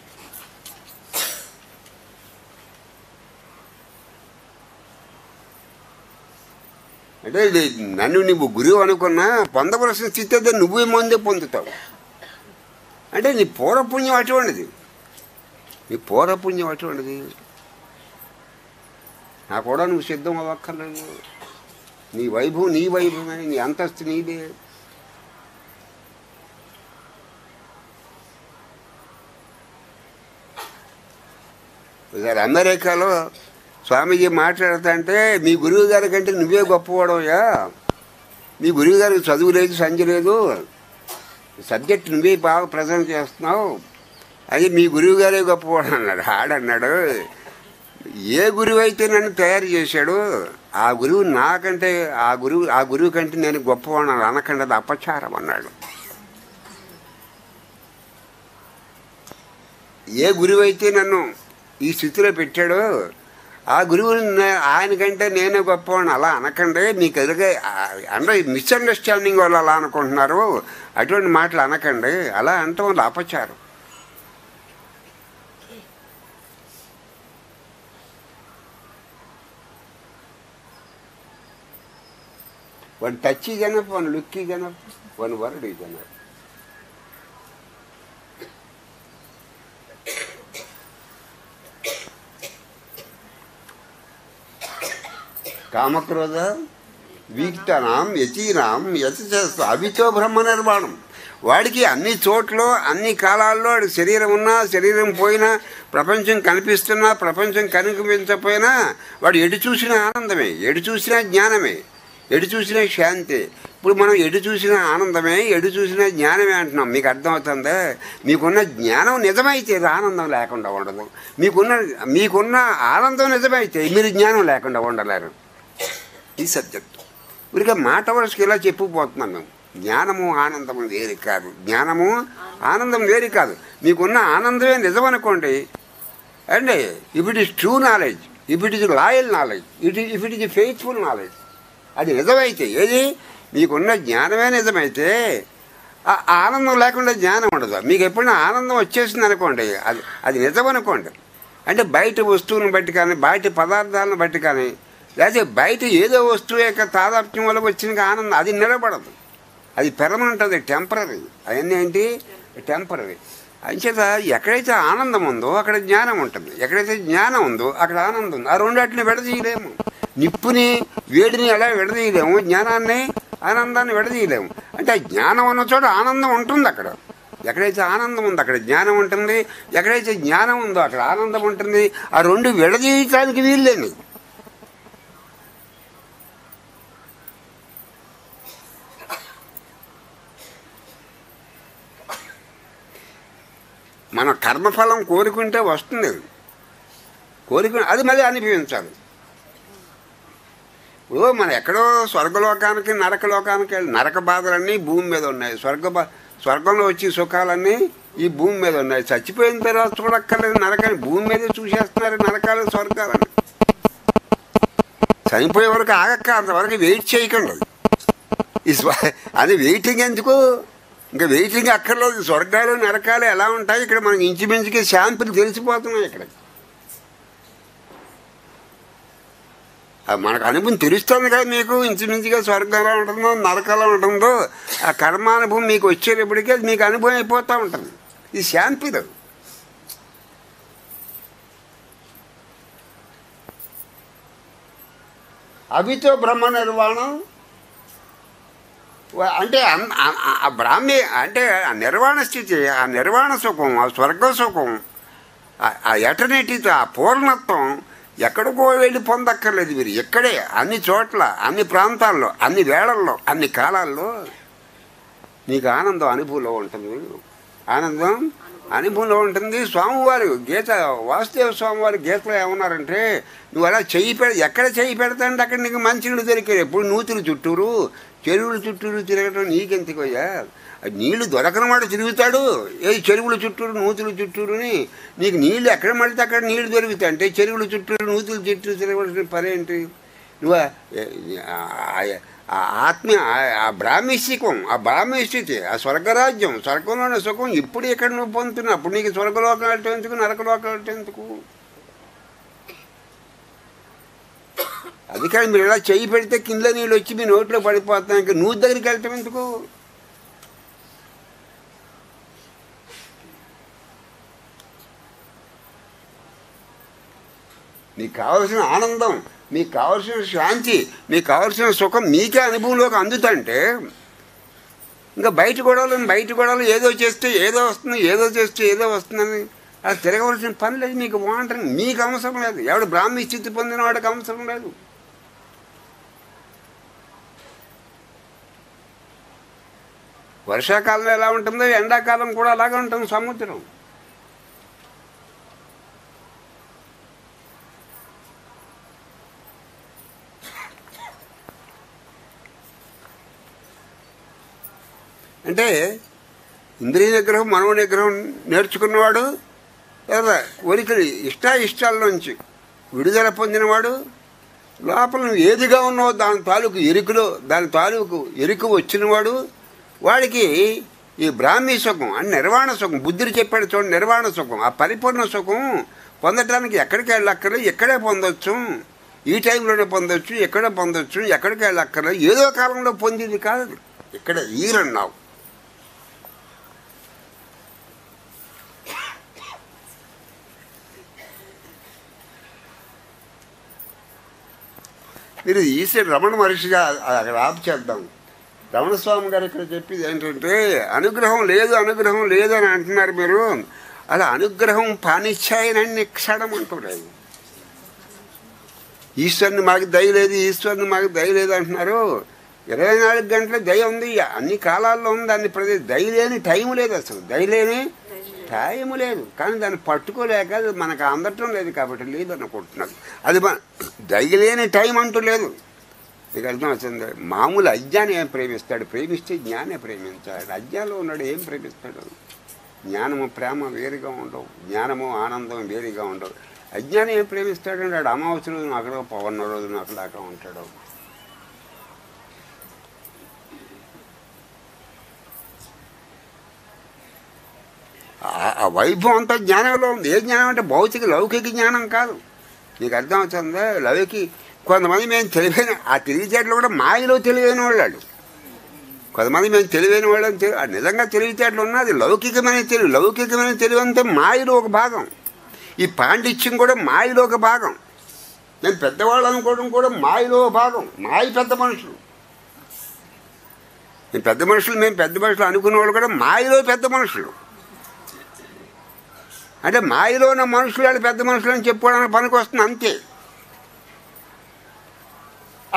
అంటే నన్ను నువ్వు గురువు అనుకున్నా పొందవలసిన స్థితి అయితే నువ్వే ముందే పొందుతావు. అంటే నీ పూర్వపుణ్యం అటువంటిది, నీ పూర్వపుణ్యం అటువంటిది. నా కూడా నువ్వు సిద్ధం అవ్వక్కర్లేదు. నీ వైభవం నీ వైభవమే, నీ అంతస్తు నీదే. ఒకసారి అమెరికాలో స్వామీజీ మాట్లాడుతుంటే, మీ గురువు గారి కంటే నువ్వే గొప్పవాడవయ్యా, మీ గురువు గారికి చదువు లేదు సంధ్య లేదు, సబ్జెక్ట్ నువ్వే బాగా ప్రజెంట్ చేస్తున్నావు, అది మీ గురువు గారే గొప్పవాడు అన్నాడు. ఆడన్నాడు, ఏ గురువు అయితే నన్ను తయారు చేశాడు ఆ గురువు నాకంటే ఆ గురువు కంటే నేను గొప్పవాడు అనకండి, అది అపచారం అన్నాడు. ఏ గురువు అయితే నన్ను ఈ స్థితిలో పెట్టాడో ఆ గురువు ఆయనకంటే నేనే గొప్పవాడిని అలా అనకండి, మీకు ఎదురుగా అంటే మిస్అండర్స్టాండింగ్ వాళ్ళు అలా అనుకుంటున్నారు, అటువంటి మాటలు అనకండి, అలా అంటాం వాళ్ళు అపచారం. One touch is enough, one look is enough, one word is enough. కామక్రోధ వీక్తనాం యతీనాం యతచేస్త అవితో బ్రహ్మ నిర్మాణం. వాడికి అన్ని చోట్ల అన్ని కాలాల్లో వాడి శరీరం ఉన్నా శరీరం పోయినా, ప్రపంచం కనిపిస్తున్నా ప్రపంచం కనిపించకపోయినా వాడు ఎటు చూసిన ఆనందమే, ఎటు చూసినా జ్ఞానమే, ఎటు చూసినా శాంతి. ఇప్పుడు మనం ఎటు చూసిన ఆనందమే, ఎటు చూసినా జ్ఞానమే అంటున్నాం. మీకు అర్థమవుతుందా? మీకున్న జ్ఞానం నిజమైతే ఆనందం లేకుండా ఉండదు, మీకున్న ఆనందం నిజమైతే మీరు జ్ఞానం లేకుండా ఉండలేరు. ఈ సబ్జెక్ట్ ఊరికే మాట వరుసకి ఇలా చెప్పుకుపోతున్నాం మేము. జ్ఞానము ఆనందము వేరు కాదు, జ్ఞానము ఆనందం వేరు కాదు. మీకున్న ఆనందమే నిజం అనుకోండి అండి. If it is true knowledge, if it is loyal knowledge, if it is faithful knowledge, అది నిజమైతే, ఏది మీకున్న జ్ఞానమే నిజమైతే ఆ ఆనందం లేకుండా జ్ఞానం ఉండదు. మీకు ఎప్పుడైనా ఆనందం వచ్చేసింది అనుకోండి, అది నిజం అనుకోండి. అంటే బయట వస్తువులను బట్టి కానీ, బయట పదార్థాలను బట్టి కానీ, లేకపోతే బయట ఏదో వస్తువు యొక్క తాదాత్మ్యం వల్ల వచ్చిన ఆనందం అది నిలబడదు, అది పెర్మనెంట్, అది టెంపరీ. అవన్నీ ఏంటి? టెంపరీ. అంచేత ఎక్కడైతే ఆనందం ఉందో అక్కడ జ్ఞానం ఉంటుంది, ఎక్కడైతే జ్ఞానం ఉందో అక్కడ ఆనందం ఉంది. ఆ రెండాటిని విడదీయలేము. నిప్పుని వేడిని ఎలా విడదీయలేము, జ్ఞానాన్ని ఆనందాన్ని విడదీయలేము. అంటే జ్ఞానం ఉన్న చోట ఆనందం ఉంటుంది. అక్కడ ఎక్కడైతే ఆనందం ఉందో అక్కడ జ్ఞానం ఉంటుంది, ఎక్కడైతే జ్ఞానం ఉందో అక్కడ ఆనందం ఉంటుంది. ఆ రెండు విడదీయటానికి వీల్లేని. మన కర్మఫలం కోరుకుంటే వస్తుంది, కోరుకుని అది మళ్ళీ అనుభవించాలి. ఇప్పుడు మనం ఎక్కడో స్వర్గలోకానికి నరకలోకానికి వెళ్ళి, నరక బాధలన్నీ భూమి మీద ఉన్నాయి, స్వర్గంలో వచ్చి సుఖాలన్నీ ఈ భూమి మీద ఉన్నాయి. చచ్చిపోయిన తర్వాత చూడక్కర్లేదు నరకాన్ని, భూమి మీదే చూసేస్తున్నారు నరకాలు స్వర్గాలని. చనిపోయే వరకు ఆగక్క, అంతవరకు వెయిట్ చేయకండి. అది వెయిటింగ్ ఎందుకు? ఇంకా వెయిటింగ్ అక్కర్లేదు. స్వర్గాలు నరకాలు ఎలా ఉంటాయి ఇక్కడ మనకి ఇంచుమించుకి శాంపుల్ తెలిసిపోతున్నాయి. ఇక్కడ మనకు అనుభవం తెలుస్తుంది కదా మీకు, ఇంచుమించుగా స్వర్గాలు ఉంటుందో నరకాలు ఉంటుందో ఆ కర్మానుభవం మీకు వచ్చేటప్పటికీ అది మీకు అనుభవం అయిపోతూ ఉంటుంది. ఇది శాంపుల్. అవితో బ్రహ్మ నిర్వాణం అంటే బ్రాహ్మీ అంటే ఆ నిర్వాణ స్థితి, ఆ నిర్వాణ సుఖం, ఆ స్వర్గ సుఖం, ఆ ఎటర్నిటీతో ఆ పూర్ణత్వం ఎక్కడికో వెళ్ళి పొందక్కర్లేదు. మీరు ఇక్కడే అన్ని చోట్ల, అన్ని ప్రాంతాల్లో, అన్ని వేళల్లో, అన్ని కాలాల్లో నీకు ఆనందం అనుభవంలో ఉంటుంది. ఆనందం అనుభవంలో ఉంటుంది. స్వామివారు గీత, వాసుదేవ స్వామివారి గీతలో ఏమన్నారంటే, నువ్వు అలా ఎక్కడ చెయ్యి పెడతాంటే అక్కడ నీకు మంచినీళ్ళు దొరికాయి. ఎప్పుడు నూతులు చుట్టూరు చెరువుల చుట్టూరు తిరగటం నీకెందుకోయ్యా? నీళ్లు దొరకనమాట తిరుగుతాడు, ఏది చెరువుల చుట్టూరు నూతుల చుట్టూరుని. నీకు నీళ్లు ఎక్కడ మడితే అక్కడ నీళ్లు దొరుకుతాయి. అంటే చెరువుల చుట్టూరు నూతుల చుట్టూరు తిరగవలసిన పనేంటి? నువ్వు ఆత్మీయ ఆ బ్రాహ్మీశికం, ఆ బ్రాహ్మీస్థితి, ఆ స్వర్గరాజ్యం, స్వర్గంలోని సుఖం ఇప్పుడు ఎక్కడ నువ్వు పొందుతున్నావు. అప్పుడు నీకు స్వర్గలోకం వెళ్ళటం ఎందుకు, నరకలోకం వెళ్ళటం ఎందుకు? అది కానీ మీరు ఇలా చెయ్యి పెడితే కింద నీళ్ళు వచ్చి మీ నోట్లో పడిపోతున్నాయి, ఇంకా నువ్వు దగ్గరికి వెళ్ళటం ఎందుకు? మీకు కావలసిన ఆనందం, మీకు కావలసిన శాంతి, మీకు కావలసిన సుఖం మీకే అనుభవంలోకి అందుతుంటే ఇంకా బయట గొడవలు ఏదో చేస్తే ఏదో వస్తుంది, ఏదో చేస్తే ఏదో వస్తుందని అది తిరగవలసిన పని లేదు. మీకు బాగుంటుంది, మీకు అవసరం లేదు. ఎవడు బ్రాహ్మీ స్థితి పొందిన వాడికి అవసరం లేదు. వర్షాకాలంలో ఎలా ఉంటుందో ఎండాకాలం కూడా అలాగే ఉంటుంది సముద్రం. అంటే ఇంద్రియ నిగ్రహం మనో నిగ్రహం నేర్చుకున్నవాడు లేదా కోరికలు ఇష్టాయిష్టాల్లోంచి విడుదల పొందినవాడు లోపల నువ్వు ఏదిగా ఉన్నావో దాని తాలూకు ఎరుకు వచ్చినవాడు వాడికి ఈ బ్రాహ్మీ సుఖం అని నిర్వాణ సుఖం బుద్ధుడు చెప్పాడు చూడండి. నిర్వాణ సుఖం, ఆ పరిపూర్ణ సుఖం పొందటానికి ఎక్కడికి వెళ్ళక్కర్లేదు, ఇక్కడే పొందొచ్చు, ఈ టైంలోనే పొందొచ్చు, ఎక్కడే పొందొచ్చు, ఎక్కడికి వెళ్ళక్కర్లేదు. ఏదో కాలంలో పొందింది కాదు, ఇక్కడ ఈరన్నావు. మీరు ఈశ్వరు రమణ మహర్షిగా అక్కడ ఆపు చేద్దాం. రమణస్వామి గారు ఇక్కడ చెప్పేది ఏంటంటే అనుగ్రహం లేదు అని అంటున్నారు మీరు. అలా అనుగ్రహం పానిచ్చాయనని క్షణం అంటున్నారు. ఈశ్వరుని మాకు దయ లేదు అంటున్నారు. 24 గంటల దయ ఉంది, అన్ని కాలాల్లో ఉంది. దాన్ని దయ లేని టైం లేదు, అసలు దయ లేని టైం లేదు. కానీ దాన్ని పట్టుకోలేక మనకు అందటం లేదు కాబట్టి లేదు అనుకుంటున్నారు. అది దయ లేని టైం అంటూ లేదు. మీకు అర్థం వచ్చింది. మామూలు అజ్ఞానం ఏం ప్రేమిస్తాడు? ప్రేమిస్తే జ్ఞానే ప్రేమించాడు. అజ్ఞానంలో ఉన్నాడు ఏం ప్రేమిస్తాడు? జ్ఞానము ప్రేమ వేరుగా ఉండవు, జ్ఞానము ఆనందం వేరుగా ఉండవు. అజ్ఞానం ఏం ప్రేమిస్తాడు? వాడు అమావాస్య రోజున అక్కడ, పౌర్ణ రోజున అక్కడ దాకా ఉంటాడు. ఆ వైభవం అంతా జ్ఞానంలో ఉంది. ఏ జ్ఞానం అంటే భౌతిక లౌకిక జ్ఞానం కాదు. నీకు అర్థం అవుతుందా? కొంతమంది మేము తెలివైన ఆ తెలివితేటలు కూడా మాయలో తెలివైన వాళ్ళు. కొంతమంది మేము తెలివైన వాళ్ళని నిజంగా తెలివితేటలు ఉన్నది లౌకికమైన తెలివి అంతా మాయలో ఒక భాగం. ఈ పాండిత్యం కూడా మాయలో ఒక భాగం. నేను పెద్దవాళ్ళు అనుకోవడం కూడా మాయలో ఒక భాగం. మాయ పెద్ద మనుషులు. మేము పెద్ద మనుషులు అనుకునే వాళ్ళు కూడా మాయలో పెద్ద మనుషులు. అంటే మాయలో ఉన్న మనుషులు వాళ్ళు పెద్ద మనుషులు అని చెప్పుకోవడానికి పనికి వస్తుంది అంతే.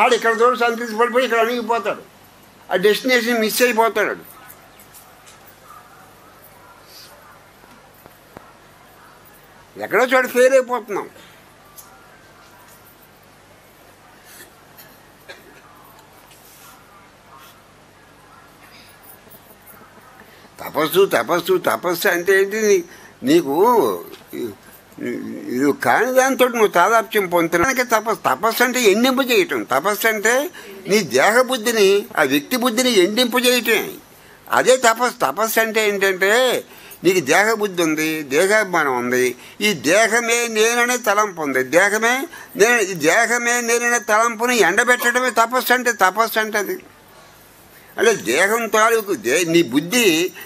ఆడు ఇక్కడ తోడు సంతృప్తిపడిపోయి ఇక్కడ అణిగిపోతాడు, ఆ డెస్టినేషన్ మిస్ అయిపోతాడు. ఎక్కడో చోట ఫెయిల్ అయిపోతున్నాం. తపస్సు అంటే ఏంటి? నీకు ఇది కాని దాంతో నువ్వు తాదాప్యం పొందుతున్నానికి తపస్సు అంటే ఎండింపు చేయటం. తపస్సు అంటే నీ దేహబుద్ధిని, ఆ వ్యక్తి బుద్ధిని ఎండింపు చేయటం, అదే తపస్సు. తపస్సు అంటే ఏంటంటే నీకు దేహబుద్ధి ఉంది, దేహాభిమానం ఉంది, ఈ దేహమే నేననే తలంపు ఉంది, దేహమే నేననే తలంపుని ఎండబెట్టడమే తపస్సు అంటే అది. అంటే దేహం తాలూకు నీ బుద్ధి,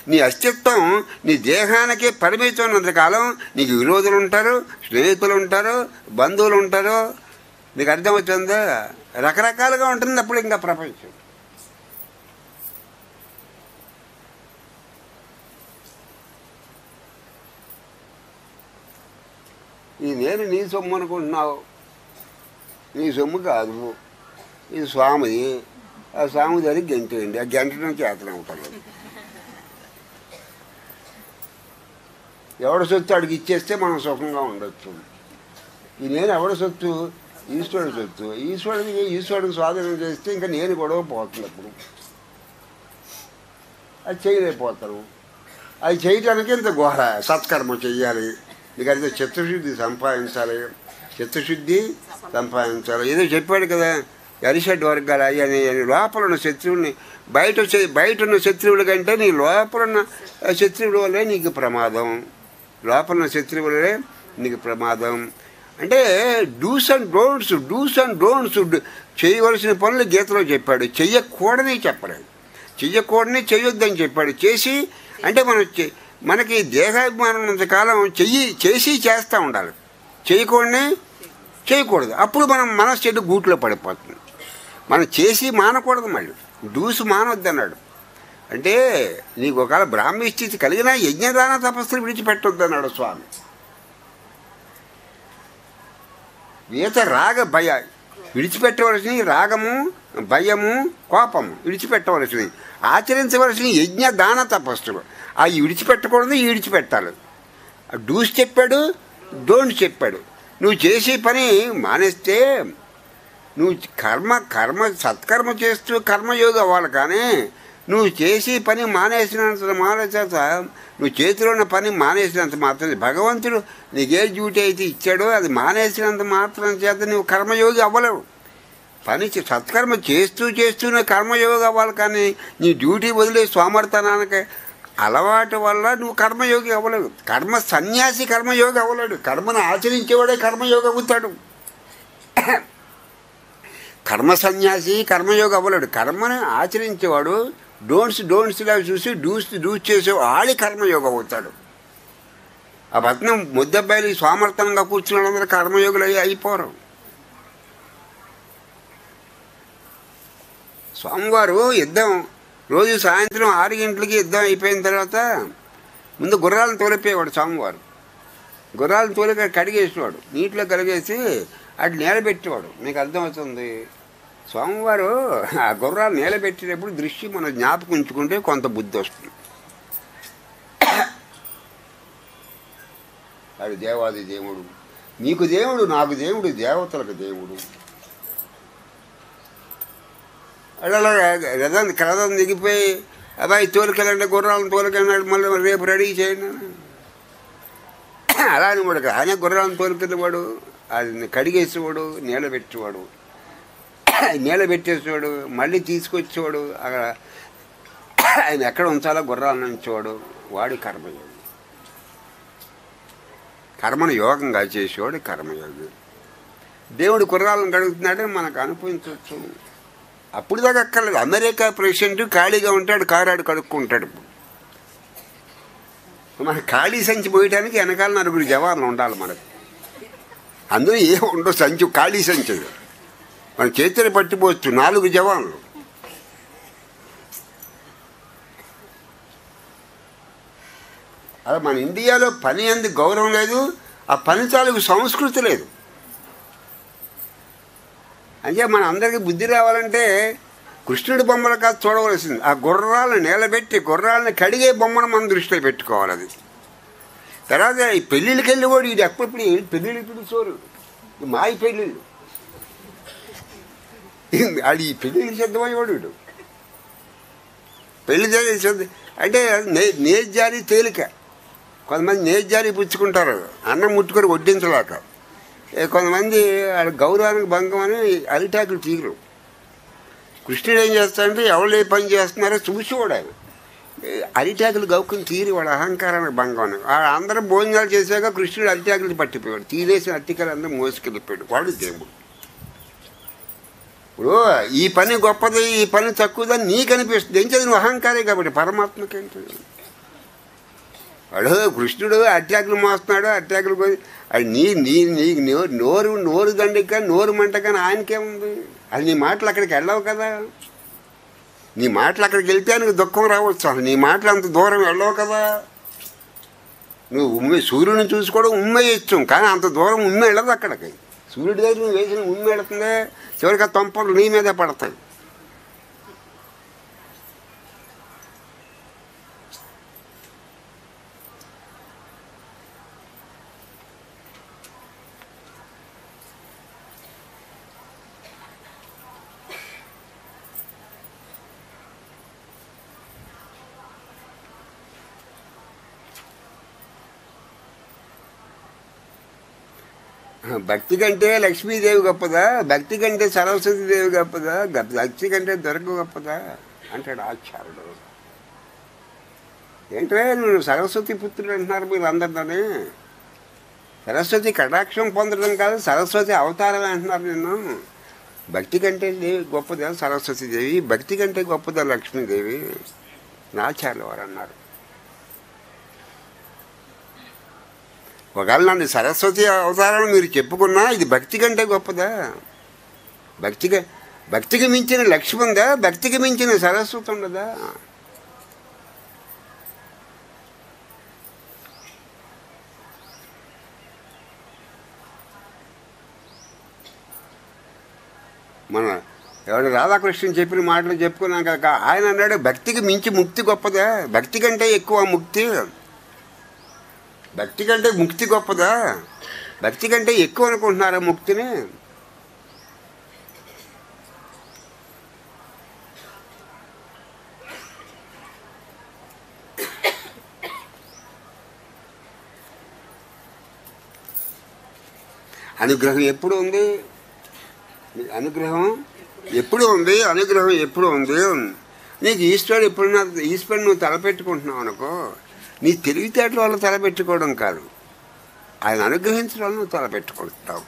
నీ అస్తిత్వం నీ దేహానికే పరిమితం ఉన్నంతకాలం నీకు విరోధులు ఉంటారు, స్నేహితులు ఉంటారు, బంధువులు ఉంటారు. నీకు అర్థమవుతుందా? రకరకాలుగా ఉంటుంది అప్పుడు ఇంకా ప్రపంచం. ఈ నేను నీ సొమ్ము అనుకుంటున్నావు, నీ సొమ్ము కాదు, ఇది స్వామిది. ఆ స్వామి దగ్గరికి గంటేయండి, ఆ గంట నుంచి చేతనే ఉంటుంది. ఎవడ సొత్తు అడిగి ఇచ్చేస్తే మనం సుఖంగా ఉండొచ్చు. ఈ నేను ఎవడ సొత్తు? ఈశ్వరుడు సొత్తు. ఈశ్వరుడికి స్వాధీనం చేస్తే ఇంకా నేను గొడవ పోతుంది. అప్పుడు అది చేయలేకపోతారు. అది చేయటానికి ఇంత ఘోర సత్కర్మ చెయ్యాలి. నీకు అయితే చిత్తశుద్ధి సంపాదించాలి. ఏదో చెప్పాడు కదా, అరిషడ్ వర్గాలు అయ్యని లోపల ఉన్న శత్రువుని బయట ఉన్న శత్రువుల కంటే నీ లోపల ఉన్న శత్రువుల వల్లే నీకు ప్రమాదం. అంటే డూస్ అండ్ డోంట్స్ చేయవలసిన పనులు గీతలో చెప్పాడు, చెయ్యకూడని చెప్పలేదు. చెయ్యకూడని చెయ్యొద్దని చెప్పాడు. చేసి అంటే మనకి దేహాభిమానం ఉన్నంతకాలం చేసి చేస్తూ ఉండాలి, చేయకూడని చేయకూడదు. అప్పుడు మనసు చెడు గూట్లో పడిపోతుంది. మనం చేసి మానకూడదు, మళ్ళీ డూసు మానొద్దు అన్నాడు. అంటే నీకు ఒకవేళ బ్రాహ్మీ స్థితి కలిగినా యజ్ఞదాన తపస్సులు విడిచిపెట్టొద్దు అన్నాడు స్వామి. ఈత రాగ భయ విడిచిపెట్టవలసినవి, రాగము భయము కోపము విడిచిపెట్టవలసినవి, ఆచరించవలసిన యజ్ఞ దాన తపస్సులు అవి విడిచిపెట్టకూడదు, విడిచిపెట్టాలి. డూస్ చెప్పాడు, డోంట్ చెప్పాడు. నువ్వు చేసే పని మానేస్తే నువ్వు సత్కర్మ చేస్తూ కర్మయోగి అవ్వాలి. కానీ నువ్వు చేసే పని మానేసేత నువ్వు చేతిలో ఉన్న పని మానేసినంత మాత్రం భగవంతుడు నీకే డ్యూటీ అయితే ఇచ్చాడో అది మానేసినంత మాత్రం చేత నువ్వు కర్మయోగి అవ్వలేవు. సత్కర్మ చేస్తూ నువ్వు కర్మయోగి అవ్వాలి. కానీ నీ డ్యూటీ వదిలే సోమర్థనానికి అలవాటు వల్ల నువ్వు కర్మయోగి అవ్వలేవు. కర్మ సన్యాసి కర్మయోగి అవ్వలేడు. కర్మను ఆచరించేవాడే కర్మయోగి అవుతాడు. కర్మ సన్యాసి కర్మయోగి అవ్వలేడు. కర్మను ఆచరించేవాడు డోంట్స్లా చూసి డూస్ చేసేవాడు ఆడి కర్మయోగి అవుతాడు. ఆ పట్నం ముద్దబ్బాయిలు సోమర్థనంగా కూర్చున్న వాళ్ళందరూ కర్మయోగులు అయిపోరు. స్వామివారు యుద్ధం రోజు సాయంత్రం 6 గంటలకి యుద్ధం అయిపోయిన తర్వాత ముందు గుర్రాలను తోలిపోయేవాడు స్వామివారు. గుర్రాలను తోలిక కడిగేసేవాడు, నీటిలో కడిగేసి అటు నేలబెట్టేవాడు. మీకు అర్థమవుతుంది. స్వామివారు ఆ గుర్రాలు నేలబెట్టేటప్పుడు దృష్టి మనం జ్ఞాపకం ఉంచుకుంటే కొంత బుద్ధి వస్తుంది. అది దేవాది దేవుడు, నీకు దేవుడు, నాకు దేవుడు, దేవతలకు దేవుడు. రథం రథం దిగిపోయి అబ్బాయి తోలికెళ్ళండి, గుర్రాలను తోలికెళ్ళాడు, మళ్ళీ రేపు రెడీ చేయండి అలా అని వాడు. ఆయన గుర్రాలను తోలికెళ్ళేవాడు, అది కడిగేసేవాడు, నీళ్ళబెట్టేవాడు, నీళ్ళబెట్టేసేవాడు, మళ్ళీ తీసుకొచ్చేవాడు. అక్కడ ఆయన ఎక్కడ ఉంచాలో గుర్రాలను ఉంచేవాడు. వాడు కర్మయోగి. కర్మను యోగంగా చేసేవాడు కర్మయోగి. దేవుడు గుర్రాలను కడుగుతున్నాడని మనకు అనుభవించవచ్చు. అప్పుడు దాకా అక్కర్లేదు. అమెరికా ప్రెసిడెంట్ ఖాళీగా ఉంటాడు, కారాడు కడుక్కుంటాడు. మన ఖాళీ సంచి పోయడానికి వెనకాల 4 జవాన్లు ఉండాలి మనకు. అందులో ఉండవు, సంచి ఖాళీ సంచి మన చేతిని పట్టిపోవచ్చు 4 జవాన్లు. అలా మన ఇండియాలో పని అందు గౌరవం లేదు, ఆ పని తాలూకు సంస్కృతి లేదు. అంటే మన అందరికీ బుద్ధి రావాలంటే కృష్ణుడి బొమ్మలు కాదు చూడవలసింది. ఆ గుర్రాలను నిలబెట్టి గుర్రాలను కడిగే బొమ్మను మనం దృష్టిలో పెట్టుకోవాలి. అది తర్వాత ఈ పెళ్ళిళ్ళకి వెళ్ళేవాడు ఇది ఎప్పుడప్పుడు పెళ్ళిళ్ళు పిలిచోరు, మాయి పెళ్ళిళ్ళు, అది ఈ పెళ్ళిళ్ళకి సిద్ధమయ్యేవాడు వీడు. పెళ్లి చేసేది అంటే నేజారి తేలిక. కొంతమంది నేజారి పుచ్చుకుంటారు అన్నం ముట్టుకొని వడ్డించలేక. కొంతమంది గౌరవానికి భంగం అని అరిటాకులు తీరు. కృష్ణుడు ఏం చేస్తాడంటే ఎవరు ఏ పని చేస్తున్నారో చూసేవాడు. ఆయన అరిటాకులు గౌకుని తీరి వాడు అహంకారానికి భంగం అని. అందరూ భోజనాలు చేశాక కృష్ణుడు అరిటాకులు పట్టిపోయాడు, తీరేసిన అట్టికలు అందరూ మోసుకెళ్ళిపోయాడు. వాడు దేవుడు. ఇప్పుడు ఈ పని గొప్పది, ఈ పని తక్కువదని నీకు అనిపిస్తుంది. ఏం చదివి నువ్వు అహంకారే కాబట్టి పరమాత్మకేంటి. వాడు కృష్ణుడు అట్టాకులు మోస్తున్నాడు, అట్టాకులు అది నీకు నోరు దండిక నోరు మంట కానీ ఆయనకేముంది. అది నీ మాటలు అక్కడికి వెళ్ళవు కదా. నీ మాటలు అక్కడికి వెళ్తే నీకు దుఃఖం రావచ్చు. అసలు నీ మాటలు అంత దూరం వెళ్ళవు కదా. నువ్వు సూర్యుని చూసుకోవడం ఉమ్మేయచ్చు, కానీ అంత దూరం ఉమ్మ వెళ్ళదు అక్కడికి. సూర్యుడి దగ్గర నువ్వు వేసిన ఉమ్మ వెళుతుంది, చివరికి ఆ తొంపలు నీ మీదే పడతాయి. భక్తి కంటే లక్ష్మీదేవి గొప్పదా, భక్తి కంటే సరస్వతీదేవి గొప్పదా, భక్తి కంటే దొరక గొప్పదా అంటాడు ఆచార్యుడు. ఏంటంటే నువ్వు సరస్వతి పుత్రుడు అంటున్నారు మీరు అందరినీ. సరస్వతి కటాక్షం పొందడం కాదు, సరస్వతి అవతారం అంటున్నారు నిన్ను. భక్తి కంటే గొప్పదా సరస్వతీదేవి, భక్తి కంటే గొప్పదా లక్ష్మీదేవి, నాచార్యుల వారు అన్నారు. ఒకవేళ నన్ను సరస్వతి అవతారం మీరు చెప్పుకున్నా ఇది భక్తి కంటే గొప్పదా? భక్తికి మించిన లక్ష్మి ఉందా? భక్తికి మించిన సరస్వతి ఉండదా? మన ఎవరు రాధాకృష్ణ చెప్పిన మాటలు చెప్పుకున్నాం కదా, ఆయన అన్నాడు భక్తికి మించి ముక్తి గొప్పదా? భక్తి కంటే ఎక్కువ ముక్తి, భక్తి కంటే ముక్తి గొప్పదా? భక్తి కంటే ఎక్కువ అనుకుంటున్నారా ముక్తిని? అనుగ్రహం ఎప్పుడు ఉంది? అనుగ్రహం ఎప్పుడు ఉంది? అనుగ్రహం ఎప్పుడు ఉంది? నీకు ఈశ్వరుడు నువ్వు తలపెట్టుకుంటున్నావు అనుకో, నీ తెలివితేటల వల్ల తలపెట్టుకోవడం కాదు, ఆయన అనుగ్రహించడం వల్ల నువ్వు తలపెట్టుకుంటావు.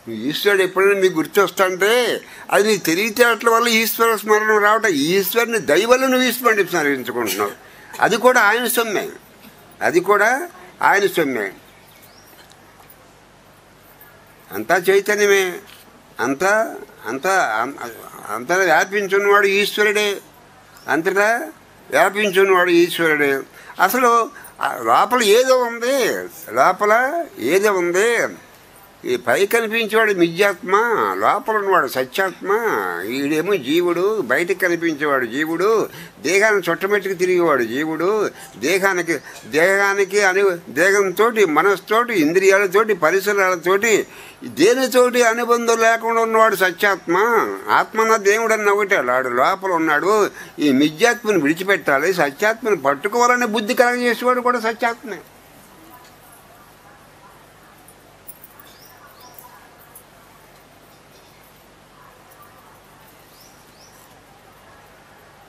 నువ్వు ఈశ్వరుడు ఎప్పుడైనా మీకు గుర్తొస్తుంటే అది నీ తెలివితేటల వల్ల ఈశ్వర స్మరణ రావటం, ఈశ్వరుని దయ వల్ల నువ్వు ఈశ్వరుని స్మరించుకుంటున్నావు. అది కూడా ఆయన సొమ్మే, అది కూడా ఆయన సొమ్మే. అంతా చైతన్యమే, అంతా అంతా అంతటా వ్యాపించున్నవాడు ఈశ్వరుడే, అంతటా వ్యాపించున్నవాడు ఈశ్వరుడే. అసలు లోపల ఏదో ఉంది, లోపల ఏదో ఉంది. ఈ పై కనిపించేవాడు మిథ్యాత్మ, లోపల ఉన్నవాడు సత్యాత్మ. ఈడేమో జీవుడు, బయటకు కనిపించేవాడు జీవుడు, దేహాన్ని చుట్టమెట్టుకు తిరిగేవాడు జీవుడు. దేహంతో, మనసుతోటి, ఇంద్రియాలతోటి, పరిసరాలతోటి, దేనితోటి అనుబంధం లేకుండా ఉన్నవాడు సత్యాత్మ. ఆత్మన్న దేవుడు అన్న ఒకటే, వాడు లోపల ఉన్నాడు. ఈ మిథ్యాత్మని విడిచిపెట్టాలి, సత్యాత్మని పట్టుకోవాలని బుద్ధి కలగజేసేవాడు కూడా సత్యాత్మే.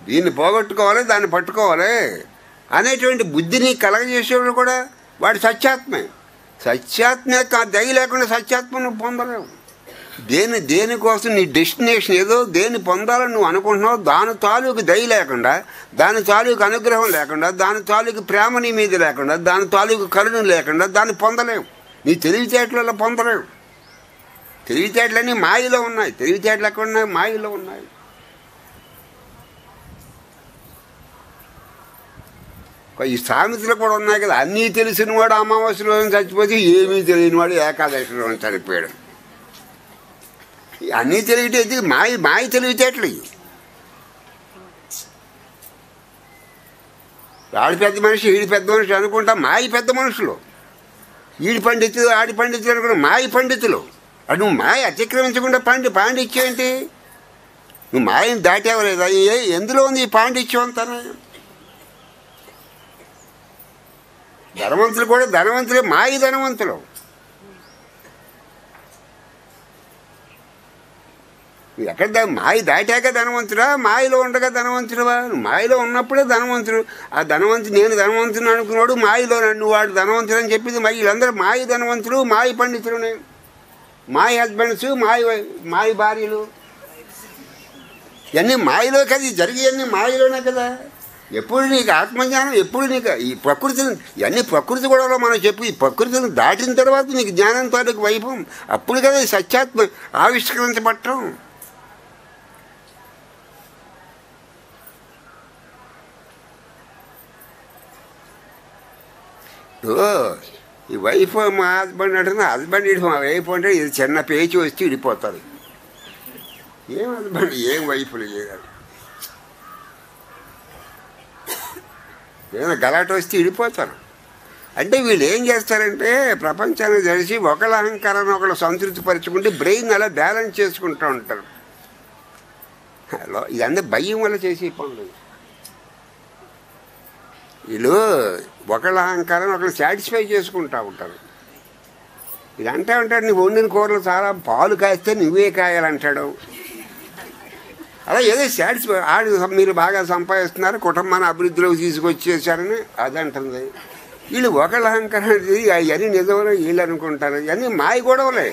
దీన్ని పోగొట్టుకోవాలి, దాన్ని పట్టుకోవాలి అనేటువంటి బుద్ధిని కలగజేసేవాడు కూడా వాడు సత్యాత్మే. సత్యాత్మే దయ లేకుండా సత్యాత్మను పొందలేవు. దేనికోసం నీ డెస్టినేషన్ ఏదో, దేన్ని పొందాలని నువ్వు అనుకుంటున్నావు, దాని తాలూకు దయ లేకుండా, దాని తాలూకు అనుగ్రహం లేకుండా, దాని తాలూకు ప్రేమ నీ మీద లేకుండా, దాని తాలూకు కరుణ లేకుండా దాన్ని పొందలేవు. నీ తెలివితేటలలో పొందలేవు. తెలివితేటలన్నీ మాయలో ఉన్నాయి. తెలివితేటలు ఎక్కడ ఉన్నాయి? మాయలో ఉన్నాయి. ఈ సామెతలు కూడా ఉన్నాయి కదా, అన్నీ తెలిసినవాడు అమావాస్యలో చచ్చిపోతే ఏమీ తెలియనివాడు ఏకాదశిలో చనిపోయాడు. అన్నీ తెలివితే మాయ తెలివితేటలు. ఆడి పెద్ద మనిషి, ఈడి పెద్ద మనిషి అనుకుంటా మాయ పెద్ద మనుషులు. ఈడి పండితులు, ఆడి పండితులు అనుకుంటా మాయ పండితులు. అది నువ్వు మాయ అతిక్రమించకుండా పాండిత్యం ఏంటి? నువ్వు మాయని దాటేవలేదా? ఎందులో ఉంది ఈ పాండిత్యం అంతా? ధనవంతులు కూడా ధనవంతులే, మాయ ధనవంతులు. ఎక్కడ మాయ దాటాక ధనవంతుడా, మాయలో ఉండగా ధనవంతుడువా? మాయలో ఉన్నప్పుడే ధనవంతుడు. ఆ ధనవంతుడు నేను ధనవంతుడు అనుకున్నాడు, మాయలో నన్ను వాడు ధనవంతుడు అని చెప్పింది. వీళ్ళందరూ మాయ ధనవంతులు, మాయ పండితులు, మాయ హస్బెండ్స్, మాయ భార్యలు. ఇవన్నీ మాయలో కదా జరిగేవన్నీ, మాయలోనే కదా. ఎప్పుడు నీకు ఆత్మజ్ఞానం, ఎప్పుడు నీకు ఈ ప్రకృతిని, ఇవన్నీ ప్రకృతి గొడవలో మనం చెప్పు. ఈ ప్రకృతిని దాటిన తర్వాత నీకు జ్ఞానం తాలూకు వైభవం, అప్పుడు కదా ఈ సత్యాత్మ ఆవిష్కరించబట్టం. ఈ వైఫ్ మా హస్బెండ్ అంటే హస్బెండ్ ఇడి మా వైఫ్ అంటే ఇది చిన్న పేచి వచ్చి ఇడిపోతారు. ఏం హస్బెండ్, ఏం వైఫ్లు చేయాలి? ఏదైనా గలాట వస్తే ఇడిపోతారు. అంటే వీళ్ళు ఏం చేస్తారంటే ప్రపంచాన్ని తెలిసి ఒకళ్ళ అహంకారాన్ని ఒకళ్ళు సంతృప్తిపరచుకుంటే బ్రెయిన్ అలా బ్యాలెన్స్ చేసుకుంటూ ఉంటారు. ఇదంతా భయం వల్ల చేసే పనులు. వీళ్ళు ఒకళ్ళ అహంకారాన్ని ఒకళ్ళు సాటిస్ఫై చేసుకుంటూ ఉంటారు. ఇది అంటా ఉంటాడు, నువ్వు వండిన కూరలు చాలా పాలు కాస్తే నువ్వే కాయాలంటాడు. అలా ఏదో సాటిస్ఫై, మీరు బాగా సంపాదిస్తున్నారు, కుటుంబాన్ని అభివృద్ధిలోకి తీసుకొచ్చేసారని అది అంటుంది. వీళ్ళు ఒకళ్ళ అహంకారానికి అవన్నీ నిజమని వీళ్ళు అనుకుంటారు. ఇవన్నీ మాయ గొడవలే.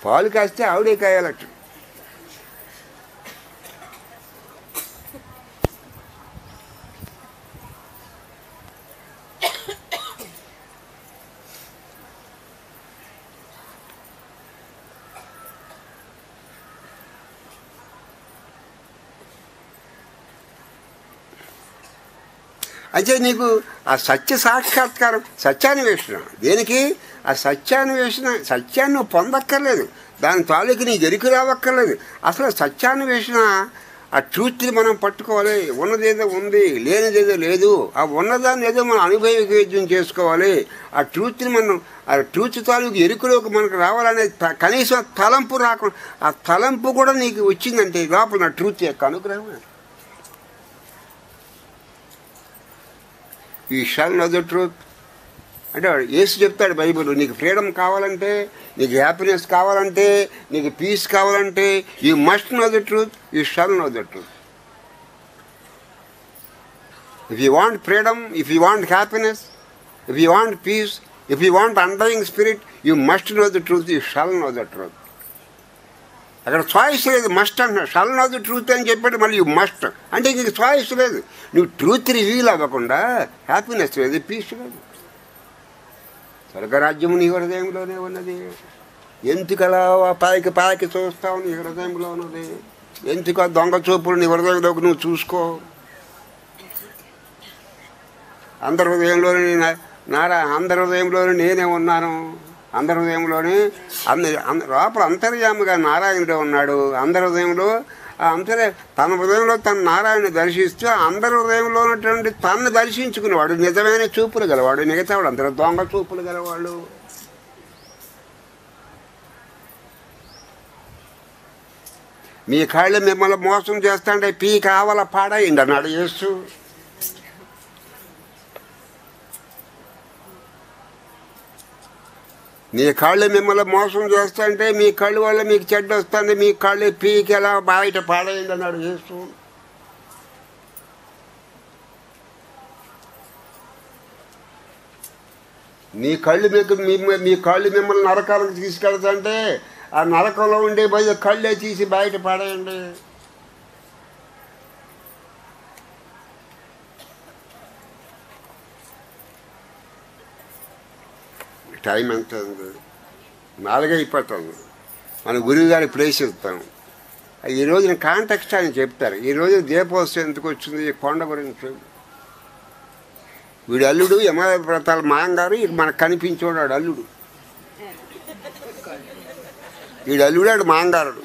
పాలు కాస్తే ఆవిడే కాయాలట. అయితే నీకు ఆ సత్య సాక్షాత్కారం, సత్యాన్వేషణ దేనికి? ఆ సత్యాన్ని నువ్వు పొందక్కర్లేదు, దాని తాలూకు నీ ఎరుకు రావక్కర్లేదు. అసలు సత్యాన్వేషణ ఆ ట్రూత్ని మనం పట్టుకోవాలి. ఉన్నదేదో ఉంది, లేనిదేదో లేదు. ఆ ఉన్నదాన్ని ఏదో మనం అనుభవవేద్యం చేసుకోవాలి. ఆ ట్రూత్ని మనం, ఆ ట్రూత్ తాలూకు ఎరుకులోకి మనకు రావాలనే కనీసం తలంపు రాకుండా, ఆ తలంపు కూడా నీకు వచ్చిందంటే లోపల నా ట్రూత్ యొక్క అనుగ్రహం. He shall know the truth అంటే యేసు చెప్తాడు బైబిల్, నీకు ఫ్రీడమ్ కావాలంటే, నీకు హ్యాపీనెస్ కావాలంటే, నీకు పీస్ కావాలంటే, you must know the truth, you shall know the truth. If you want freedom, if you want happiness, if you want peace, if you want underlying spirit, you must know the truth, you shall know the truth. అక్కడ choice లేదు, must అంటున్నాడు. Shall know the truth అని చెప్పాడు, మళ్ళీ you must అంటే నీకు choice లేదు. నువ్వు ట్రూత్ రివీల్ అవ్వకుండా హ్యాపీనెస్ లేదు, పీస్ లేదు. స్వర్గరాజ్యము నీ హృదయంలోనే ఉన్నది. ఎందుకలా పాయకి చూస్తావు, నీ హృదయంలో ఉన్నది. ఎందుకు దొంగ చూపులు నీ హృదయంలోకి నువ్వు చూసుకో. అందరి హృదయంలోనే అందరి హృదయంలోనే నేనే ఉన్నాను. అందరి హృదయంలోనే లోపల అంతర్యామిగా నారాయణుడే ఉన్నాడు. అందరి హృదయంలో తన హృదయంలో తన నారాయణని దర్శిస్తూ అందరి హృదయంలో ఉన్నటువంటి తనను దర్శించుకునేవాడు నిజమైన చూపులు గలవాడు. మిగతావాడు అందరూ దొంగ చూపులు గలవాడు. మీ కాళ్ళు మిమ్మల్ని మోసం చేస్తాంటే పీ కావాల పాడైండి అన్నాడు యేసు. మీ కాళ్ళు మిమ్మల్ని మోసం చేస్తాంటే, మీ కళ్ళు వల్ల మీకు చెడ్డ వస్తుంది, మీ కళ్ళు పీకి ఎలా బయట పాడైంది అన్నాడు యేసు. మీ కళ్ళు మిమ్మల్ని నరకాలకు తీసుకెళ్తాంటే ఆ నరకంలో ఉండే బయట కళ్ళే తీసి బయట పాడేయండి. టైం ఎంత ఉంది? 4 అయిపోతుంది. మన గురువు గారి ప్లేస్ ఇస్తాం. ఈరోజు కాంటెక్స్ట్ అని చెప్తారు. ఈరోజు దీపోత్సవం ఎందుకు వచ్చింది? ఈ కొండ గురించి. వీడు అల్లుడు యమవ్రతాల మాంగారు, మనకు కనిపించేవాడు అల్లుడు. వీడు అల్లుడు, ఆడు మాంగారుడు.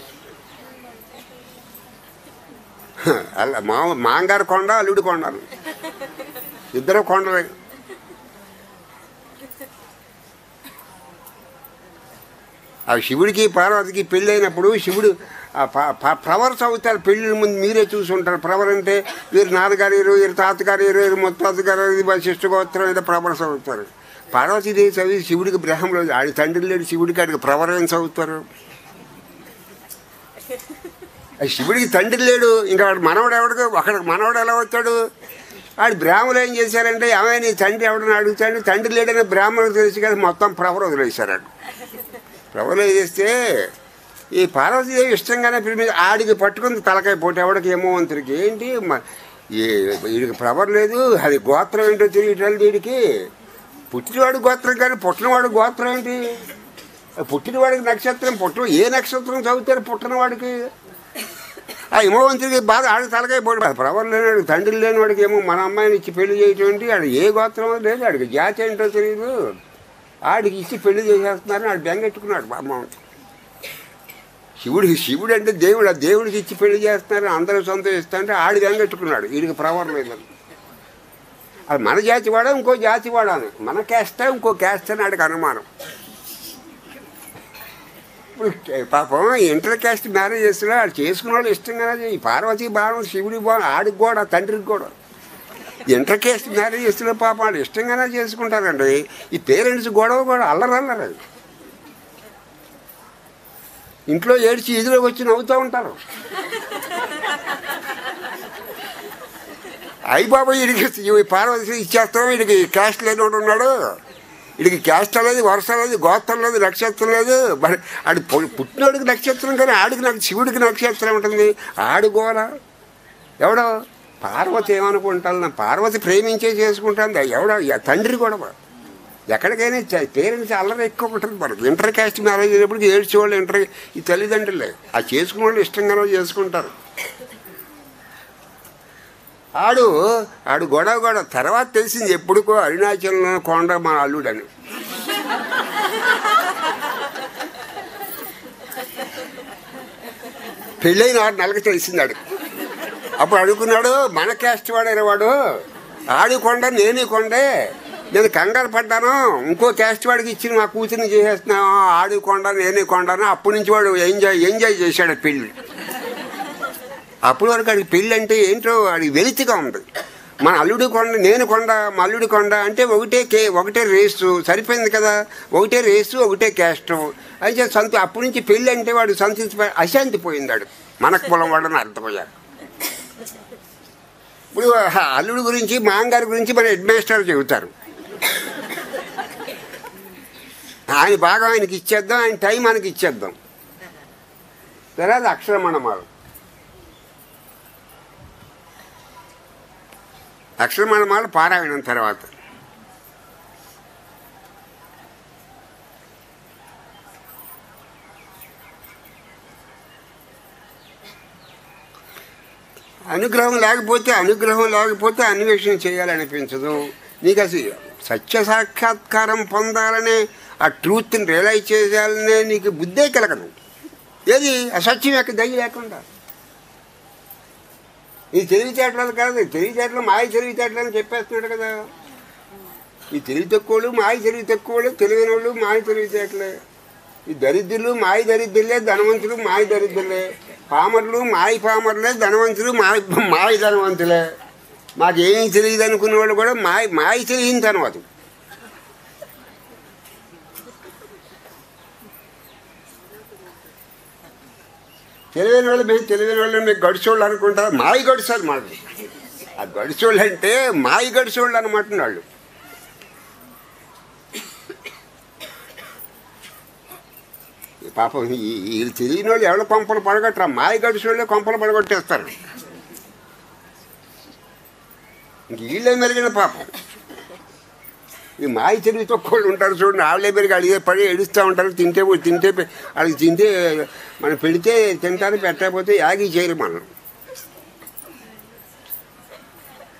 మాంగారు కొండ, అల్లుడు కొండలు, ఇద్దరు కొండలే. ఆ శివుడికి పార్వతికి పెళ్ళి అయినప్పుడు శివుడు ప్రవర్స్ అవుతారు. పెళ్ళిళ్ళ ముందు మీరే చూసి ఉంటారు. ప్రవర్ అంటే వీరు నాన్నగారు, వీరు తాతగారు, వీరు ముత్తాతగారు, వశిష్ఠ గోత్రం ఏదో ప్రవర్స్ అవుతారు. పార్వతీదేవి చదివి శివుడికి బ్రహ్మలో ఆడి తండ్రి లేడు, శివుడికి ఆడికి ప్రవర్ ఏం చదువుతారు? శివుడికి తండ్రి లేడు, ఇంకా వాడు మనవడు ఎవడు? ఒకడికి మనవడు ఎలా అవుతాడు? వాడు బ్రాహ్మణులు ఏం చేశారంటే, ఏమైనా నీ తండ్రి ఎవడని అడుగుతాడు. తండ్రి లేడని బ్రాహ్మణులకు తెలిసి కదా మొత్తం ప్రవర్ వదిలేశారు. ప్రవర్ చేస్తే ఈ పార్వతీదేవి ఇష్టంగానే పిలిపి ఆడికి పట్టుకుంది తలకాయ పోటీ. ఎవడికి ఏమోవంతుడికి ఏంటి వీడికి ప్రవర్ లేదు, అది గోత్రం ఏంటో తెలియటం. వీడికి పుట్టినవాడు గోత్రం కానీ పుట్టినవాడు గోత్రం ఏంటి? పుట్టినవాడికి నక్షత్రం, ఏ నక్షత్రం చదువుతారు పుట్టినవాడికి? ఆ హిమవంతుడికి బాధ, ఆడికి తలకాయ పోటీ. ప్రవర్ లేనివాడికి, తండ్రి లేని వాడికి ఏమో మన అమ్మాయిని ఇచ్చి పెళ్లి చేయటం ఏంటి? ఆడు ఏ గోత్రం లేదు, ఆడికి జాతి ఏంటో తెలియదు, ఆడికి ఇచ్చి పెళ్లి చేసేస్తున్నారని ఆడు బెంగెట్టుకున్నాడు. అమ్మ శివుడు అంటే దేవుడు, ఆ దేవుడికి ఇచ్చి పెళ్లి చేస్తున్నారని అందరూ సంతోషిస్తారంటే ఆడి బెంగెట్టుకున్నాడు. వీడికి ప్రవర్ లేదని. అది మన జాతి వాడా ఇంకో జాతి వాడాను, మన క్యాస్టా ఇంకో క్యాస్ట్ అని ఆడికి అనుమానం. ఇప్పుడు పాపం ఇంటర్ క్యాస్ట్ మ్యారేజ్ చేస్తున్నా ఆడు చేసుకున్న వాళ్ళు ఇష్టంగానే. ఈ పార్వతీ బాణం, శివుడి బాణం, ఆడికి కూడా తండ్రికి కూడా ఇంటర్ క్యాస్ట్ మ్యారేజ్ చేస్తున్న పాపం వాళ్ళు ఇష్టంగానే చేసుకుంటారండి. ఈ పేరెంట్స్ గొడవ కూడా అల్లరల్లరు. ఇంట్లో ఏడ్చి ఇదిలోకి వచ్చి నవ్వుతూ ఉంటారు. అయ్యి బాబా వీడికి పార్వతి ఇచ్చేస్తాం, వీడికి క్యాస్ట్ లేనివాడు ఉన్నాడు, వీడికి క్యాస్ట్ లేదు, వరుస లేదు, గోత్రం లేదు, నక్షత్రం లేదు. మరి ఆడు పుట్టినోడికి నక్షత్రం, కానీ ఆడికి నాకు శివుడికి నక్షత్రం ఉంటుంది. ఆడు గోల ఎవడో పార్వతి ఏమనుకుంటాను, పార్వతి ప్రేమించే చేసుకుంటాను. ఎవడో తండ్రి గొడవ. ఎక్కడికైనా పేరెంట్స్ అల్లరి ఎక్కువ ఉంటుంది. మనకి ఇంటర్ క్యాస్ట్ మ్యారేజ్ అయినప్పటికీ ఏడ్చేవాళ్ళు ఇంటర్ ఈ తల్లిదండ్రులే. ఆ చేసుకునే వాళ్ళు ఇష్టంగానో చేసుకుంటారు. ఆడు గొడవ తర్వాత తెలిసింది ఎప్పుడుకో అరుణాచలంలో కొండ మా అల్లుడని. పెళ్ళైన 6 నెలలకు తెలిసిందాడు. అప్పుడు అడుగుకున్నాడు, మన క్యాస్ట్ వాడైన వాడు, ఆడు కొండ నేను కొండే, నేను కంగారు పడ్డాను, ఇంకో క్యాస్ట్ వాడికి ఇచ్చి మా కూతురిని చేసేస్తున్నాను, ఆడు కొండ నేనే కొండను. అప్పటి నుంచి వాడు ఎంజాయ్ చేశాడు పెళ్ళి. అప్పటి వరకు ఆడికి పెళ్ళి అంటే ఏంటో ఆడికి వెలితిగా ఉంది. మన అల్లుడు కొండ నేను కొండ, మా అల్లుడు కొండ అంటే ఒకటే రేసు సరిపోయింది కదా, ఒకటే రేసు ఒకటే క్యాస్ట్ అయితే అప్పటి నుంచి పెళ్ళి అంటే వాడు అశాంతి పోయిందాడు. మనకు పొలం వాడని అర్థమయ్యాడు. ఇప్పుడు అల్లుడు గురించి మాంగారి గురించి మన హెడ్ మాస్టర్ చెబుతారు. ఆయన భాగం ఆయనకి ఇచ్చేద్దాం, ఆయన టైం మనకి ఇచ్చేద్దాం. తర్వాత అక్షరమణమాలు పారాయణం తర్వాత అనుగ్రహం లేకపోతే అన్వేషణ చేయాలనిపించదు. నీకు అసలు సత్య సాక్షాత్కారం పొందాలనే ఆ ట్రూత్ని రియలైజ్ చేయాలనే నీకు బుద్ధే కలగదు. ఏది అసత్యం యొక్క దయ లేకుండా. ఈ తెలివితేటలు కాదు, తెలివితేటలు మాయ తెలివితేటలు అని చెప్పేస్తున్నాడు కదా. ఈ తెలివి తక్కువలు మాయ తెలివి తక్కువలు, తెలివైన వాళ్ళు మాయ తెలివితేటలే. ఈ దరిద్రులు మాయ దరిద్రులే, ధనవంతులు మాయ దరిద్రులే, పామరులు మాయ పామరులే, ధనవంతులు మాయ ధనవంతులే. మాకేమీ తెలియదు అనుకునే వాళ్ళు కూడా మాయ తెలియని తర్వాత. తెలివైన వాళ్ళు మీకు గడిచోళ్ళు అనుకుంటారు, మాయ గడిచారు మాట. ఆ గడిచోళ్ళు అంటే మాయ గడిచోళ్ళు అనమాట. వాళ్ళు పాపం వీళ్ళు తెలియని వాళ్ళు ఎవరో కొంపలు పడగొట్టరా, మాయ గడిచోళ్ళే కొంపలు పడగొట్టేస్తారు. ఇంక వీళ్ళే మెరిగిన పాపం. ఈ మాయ తెలివి తక్కువళ్ళు ఉంటారు చూడండి, వాళ్ళే పెరిగి అడిగే పడి ఏడుస్తూ ఉంటారు. తింటే వాళ్ళకి తింటే మనం పెడితే తింటారు, పెట్టకపోతే యాగి చేయరు మనం.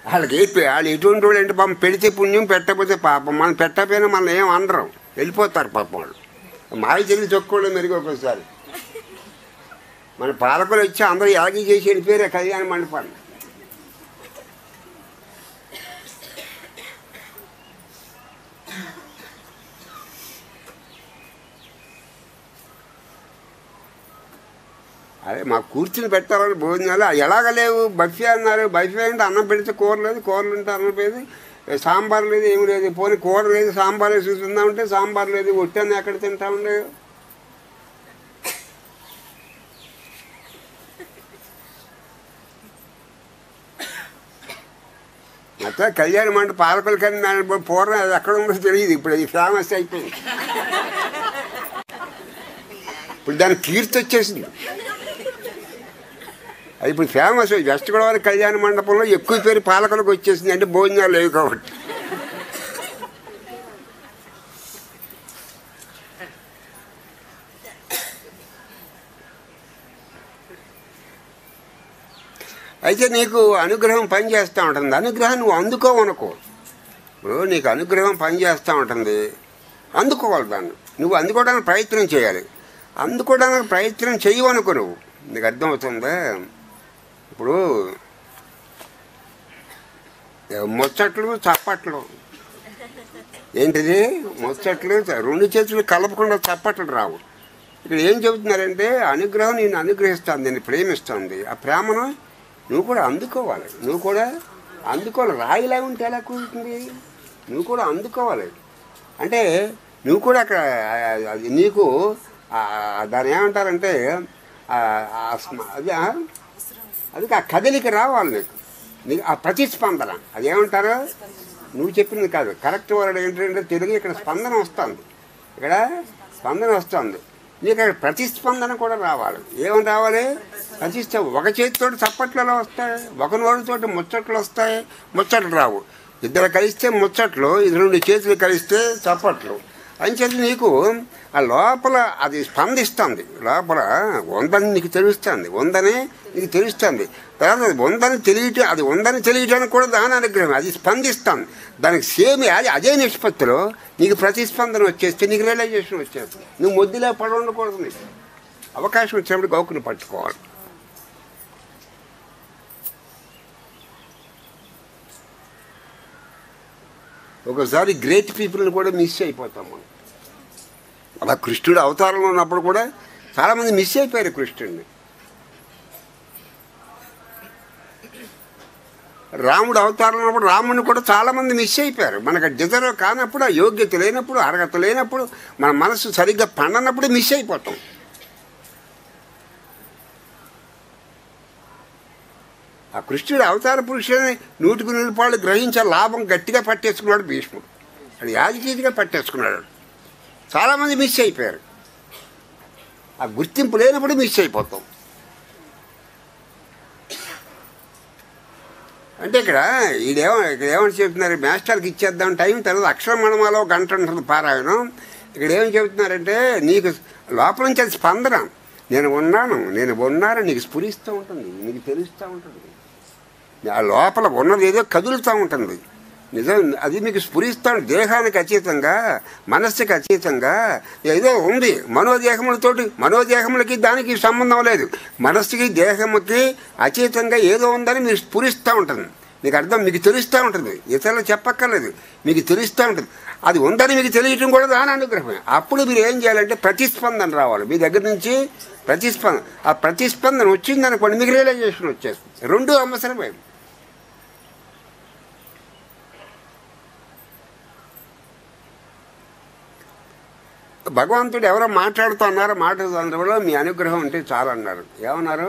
వాళ్ళు ఎటువంటి వాళ్ళు అంటే పాపం పెడితే పుణ్యం, పెట్టకపోతే పాపం. మనం పెట్టకపోయినా మనం ఏం అనరు, వెళ్ళిపోతారు పాపం వాళ్ళు. మాయ తెలివి తక్కువళ్ళు మెరుగు. ఒక్కోసారి మన పాలకులు వచ్చి అందరూ యాగి చేసి వెళ్ళిపోయారు కళ్యాణ మండపాన్ని. అదే మాకు కూర్చుని పెట్టాలని భోజనాలు ఎలాగ లేవు. బఫే అన్నారు, బఫే అంటే అన్నం పెడితే కూర లేదు, కూరలు ఉంటే అన్నం లేదు, సాంబార్ లేదు, ఏమి లేదు. పోనీ కూర లేదు, సాంబార్ వేసి చూస్తుందామంటే సాంబార్ లేదు. ఒట్టాన్ని ఎక్కడ తింటా ఉండే. అట్లా కళ్యాణ మండపం పాలకుల కన్నా పూర్వం అది ఎక్కడ ఉందో తెలియదు. ఇప్పుడు అది ఫేమస్ అయిపోయింది. ఇప్పుడు దానికి కీర్తి వచ్చేసింది. అది ఇప్పుడు ఫేమస్. వెస్ట్ గోదావరి కళ్యాణ మండపంలో ఎక్కువ పేరు పాలకులకు వచ్చేసింది, అంటే భోజనాలు లేవు కాబట్టి. అయితే నీకు అనుగ్రహం పనిచేస్తూ ఉంటుంది. అనుగ్రహం నువ్వు అందుకోవనుకో. ఇప్పుడు నీకు అనుగ్రహం పనిచేస్తూ ఉంటుంది, అందుకోవాలి దాన్ని. నువ్వు అందుకోవడానికి ప్రయత్నం చేయాలి. అందుకోవడానికి ప్రయత్నం చేయవనుకో నువ్వు. నీకు అర్థమవుతుందా? ఇప్పుడు ముచ్చట్లు చప్పట్లు ఏంటిది? ముచ్చట్లు 2 చేతులు కలపకుండా చప్పట్లు రావు. ఇక్కడ ఏం చెబుతున్నారంటే అనుగ్రహం నేను అనుగ్రహిస్తాను, నేను ప్రేమిస్తుంది. ఆ ప్రేమను నువ్వు కూడా అందుకోవాలి. రాయిలా ఉంటే ఎలా కూర్చుంది? నువ్వు కూడా అందుకోవాలి. అంటే నువ్వు కూడా అక్కడ నీకు దాని ఏమంటారంటే అది ఆ కదలిక రావాలి నీకు. నీకు ఆ ప్రతిస్పందన అదేమంటారు? నువ్వు చెప్పింది కాదు, కరెక్ట్ వర్డ్ ఏంటంటే తెలుగు ఇక్కడ స్పందన వస్తుంది, ఇక్కడ స్పందన వస్తుంది. నీకు అక్కడ ప్రతిస్పందన కూడా రావాలి. ఏమని రావాలి? ఒక చేతితో చప్పట్లు ఎలా వస్తాయి? ఒక నోటితోటి ముచ్చట్లు వస్తాయి, ముచ్చట్లు రావు. ఇద్దరు కలిస్తే ముచ్చట్లు, ఇది 2 చేతులు కలిస్తే చప్పట్లు. అంచేది నీకు ఆ లోపల అది స్పందిస్తుంది. లోపల ఉందని నీకు తెలుస్తుంది, ఉందని నీకు తెలుస్తుంది. తర్వాత అది ఉందని తెలియటం, అది ఉందని తెలియటానికి కూడా దాని అనుగ్రహం, అది స్పందిస్తుంది. దానికి సేమ్ అదే నిష్పత్తిలో నీకు ప్రతిస్పందన వచ్చేస్తే నీకు రియలైజేషన్ వచ్చేస్తుంది. నువ్వు మొద్దులా పడి ఉండకూడదు. నీకు అవకాశం వచ్చినప్పుడు గౌకుని పట్టుకోవాలి. ఒకసారి గ్రేట్ పీపుల్ని కూడా మిస్ అయిపోతాం మనం. అలా కృష్ణుడు అవతారంలో ఉన్నప్పుడు కూడా చాలామంది మిస్ అయిపోయారు కృష్ణుడిని. రాముడు అవతారంలో ఉన్నప్పుడు రాముడిని కూడా చాలామంది మిస్ అయిపోయారు. మనకు డిజర్వ్ కానప్పుడు, ఆ యోగ్యత లేనప్పుడు, అర్హత లేనప్పుడు, మన మనసు సరిగ్గా పండనప్పుడు మిస్ అయిపోతాం. ఆ కృష్ణుడు అవతార పురుషుని 100కు 100 పాళ్ళు గ్రహించే లాభం గట్టిగా పట్టేసుకున్నాడు భీష్ముడు. అది యాజితీతిగా పట్టేసుకున్నాడు. చాలామంది మిస్ అయిపోయారు. ఆ గుర్తింపు లేనప్పుడు మిస్ అయిపోతాం. అంటే ఇక్కడ ఏమని చెబుతున్నారు? మాస్టర్కి ఇచ్చేద్దాం టైం, తర్వాత అక్షరమణమాలో 1 గంట ఉంటుంది పారాయణం. ఇక్కడ ఏమని చెబుతున్నారంటే నీకు లోపల నుంచి అది స్పందన, నేను ఉన్నాను నీకు స్ఫురిస్తూ ఉంటుంది, నీకు తెలుస్తూ ఉంటుంది. ఆ లోపల ఉన్నది ఏదో కదులుతూ ఉంటుంది, నిజం అది మీకు స్ఫురిస్తాను. దేహానికి అతీతంగా, మనస్సుకి అతీతంగా ఏదో ఉంది. మనోదేహములకి దానికి సంబంధం లేదు. మనస్సుకి దేహముకి అతీతంగా ఏదో ఉందని మీరు స్ఫురిస్తూ ఉంటుంది. మీకు అర్థం, మీకు తెలుస్తూ ఉంటుంది. ఇతరులు చెప్పక్కర్లేదు, మీకు తెలుస్తూ ఉంటుంది. అది ఉందని మీకు తెలియటం కూడా దాని అనుగ్రహమే. అప్పుడు మీరు ఏం చేయాలంటే ప్రతిస్పందన రావాలి మీ దగ్గర నుంచి. ప్రతిస్పందన, ఆ ప్రతిస్పందన వచ్చిందనుకోండి మీకు రియలైజేషన్ వచ్చేస్తుంది. 2 అవసరమే. భగవంతుడు ఎవరో మాట్లాడుతున్నారు వల్ల మీ అనుగ్రహం ఉంటే చాలు అన్నారు. ఏమన్నారు?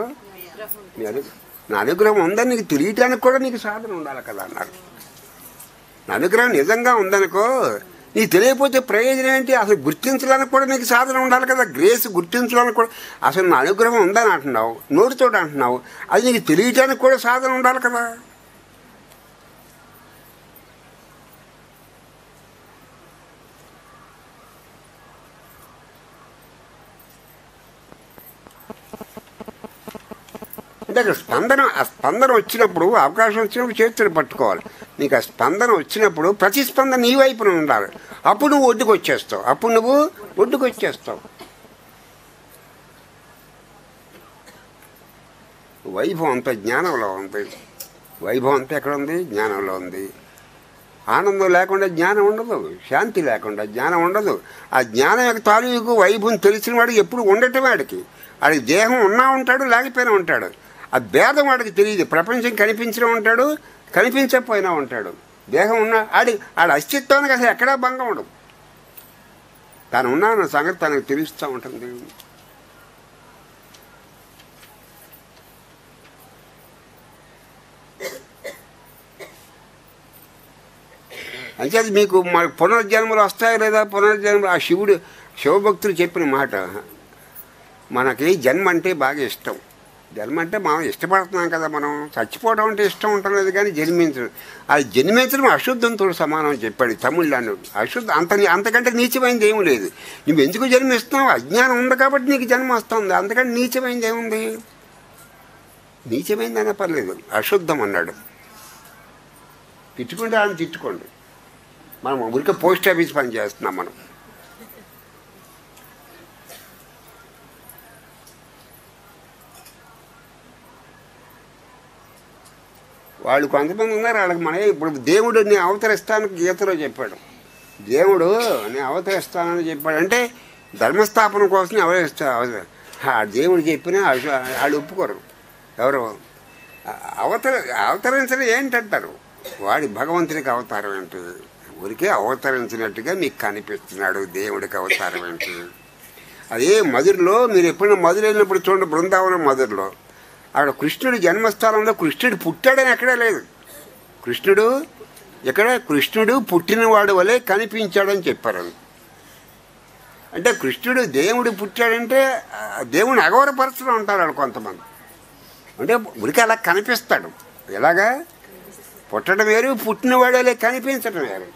నా అనుగ్రహం ఉందని నీకు తెలియటానికి కూడా నీకు సాధన ఉండాలి కదా అన్నారు. నా అనుగ్రహం నిజంగా ఉందనుకో, నీకు తెలియకపోతే ప్రయోజనం ఏంటి? అసలు గుర్తించడానికి కూడా నీకు సాధన ఉండాలి కదా. గ్రేస్ గుర్తించడానికి కూడా, అసలు నా అనుగ్రహం ఉందని అంటున్నావు, నోటితో అంటున్నావు, అది నీకు తెలియటానికి కూడా సాధన ఉండాలి కదా. అంటే అక్కడ స్పందన, ఆ స్పందన వచ్చినప్పుడు, అవకాశం వచ్చినప్పుడు చేతులు పట్టుకోవాలి. నీకు ఆ స్పందన వచ్చినప్పుడు ప్రతిస్పందన నీ వైపున ఉండాలి. అప్పుడు నువ్వు ఒడ్డుకు వచ్చేస్తావు. వైభవం అంతా జ్ఞానంలో ఉంది. వైభవం అంతా ఎక్కడ ఉంది? జ్ఞానంలో ఉంది. ఆనందం లేకుండా జ్ఞానం ఉండదు, శాంతి లేకుండా జ్ఞానం ఉండదు. ఆ జ్ఞానం యొక్క తాలూకు వైభవం తెలిసిన వాడికి ఎప్పుడు ఉండటం, వాడికి దేహం ఉన్నా ఉంటాడు, లేకపోయినా ఉంటాడు. ఆ భేదం వాడికి తెలియదు. ప్రపంచం కనిపించడం ఉంటాడు, కనిపించకపోయినా ఉంటాడు. దేహం ఉన్నా ఆడి అస్తిత్వానికి అసలు ఎక్కడా భంగం ఉండదు. తాను ఉన్నాన్న సంగతి తనకు తెలుస్తూ ఉంటుంది. అంచేది మీకు పునర్జన్మలు వస్తాయో లేదా? పునర్జన్మలు ఆ శివభక్తులు చెప్పిన మాట. మనకి జన్మ అంటే బాగా ఇష్టం. జన్మ అంటే మనం ఇష్టపడుతున్నాం కదా. మనం చచ్చిపోవడం అంటే ఇష్టం ఉండలేదు, కానీ జన్మించడం, అది జన్మించడం అశుద్ధంతో సమానం అని చెప్పాడు తమిళనాడు. అశుద్ధం అంతకంటే నీచమైనది ఏమి లేదు. నువ్వు ఎందుకు జన్మిస్తున్నావు? అజ్ఞానం ఉంది కాబట్టి నీకు జన్మ వస్తుంది. అంతకంటే నీచమైనది ఏముంది? నీచమైందనే పర్లేదు, అశుద్ధం అన్నాడు. తిట్టుకుంటే ఆయన తిట్టుకోండి. మనం ఊరికే పోస్ట్ ఆఫీస్ పని చేస్తున్నాం. మనం వాళ్ళు కొంతమంది ఉన్నారు, వాళ్ళకి మన ఇప్పుడు దేవుడు నేను అవతరిస్తానని గీతలో చెప్పాడు. దేవుడు నేను అవతరిస్తానని చెప్పాడు. అంటే ధర్మస్థాపన కోసం ఆ దేవుడు చెప్పినా వాళ్ళు ఒప్పుకోరు. ఎవరు అవతరించడం ఏంటంటారు? వాడి భగవంతునికి అవతారం ఏంటి? ఊరికే అవతరించినట్టుగా మీకు కనిపిస్తున్నాడు. దేవుడికి అవతారం ఏంటి? అదే మధురలో మీరు ఎప్పుడైనా మధుర వెళ్ళినప్పుడు చూడండి, బృందావనం మధురలో అక్కడ కృష్ణుడి జన్మస్థలంలో కృష్ణుడు పుట్టాడని ఎక్కడా లేదు. కృష్ణుడు పుట్టినవాడు వలె కనిపించాడని చెప్పారు. అంటే కృష్ణుడు దేవుడు పుట్టాడంటే దేవుని అగౌరవపరచడం ఉంటారు వాళ్ళు కొంతమంది. అంటే ఉరికి అలా కనిపిస్తాడు. ఎలాగా పుట్టడం వేరు, పుట్టినవాడు వలె కనిపించడం వేరు.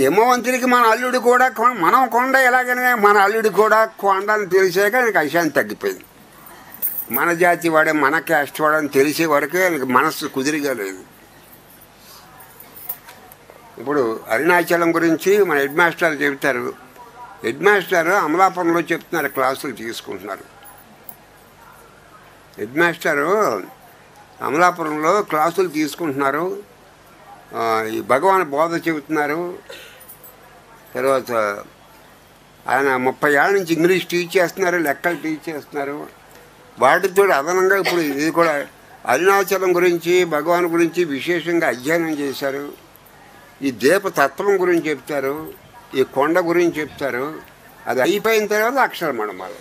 హిమవంతుడికి మన అల్లుడు కూడా మనం కొండ ఎలాగనే మన అల్లుడు కూడా కొండ అని తెలిసాక ఆయనకి అశాంతి తగ్గిపోయింది. మన జాతి వాడే మన క్యాస్ట్ వాడని తెలిసే వరకే ఆయనకి మనస్సు కుదిరిగా లేదు. ఇప్పుడు అరుణాచలం గురించి మన హెడ్ మాస్టర్ చెబుతారు. హెడ్ మాస్టర్ అమలాపురంలో చెప్తున్నారు, క్లాసులు తీసుకుంటున్నారు. హెడ్ మాస్టరు అమలాపురంలో క్లాసులు తీసుకుంటున్నారు. ఈ భగవాన్ బోధ చెబుతున్నారు. తర్వాత ఆయన 30 ఏళ్ళ నుంచి ఇంగ్లీష్ టీచ్ చేస్తున్నారు, లెక్కలు టీచ్ చేస్తున్నారు. వాటితో అదనంగా ఇప్పుడు ఇది కూడా అరుణాచలం గురించి భగవాన్ గురించి విశేషంగా అధ్యయనం చేశారు. ఈ దీపతత్వం గురించి చెప్తారు, ఈ కొండ గురించి చెప్తారు. అది అయిపోయిన తర్వాత అక్షరమణమాలు.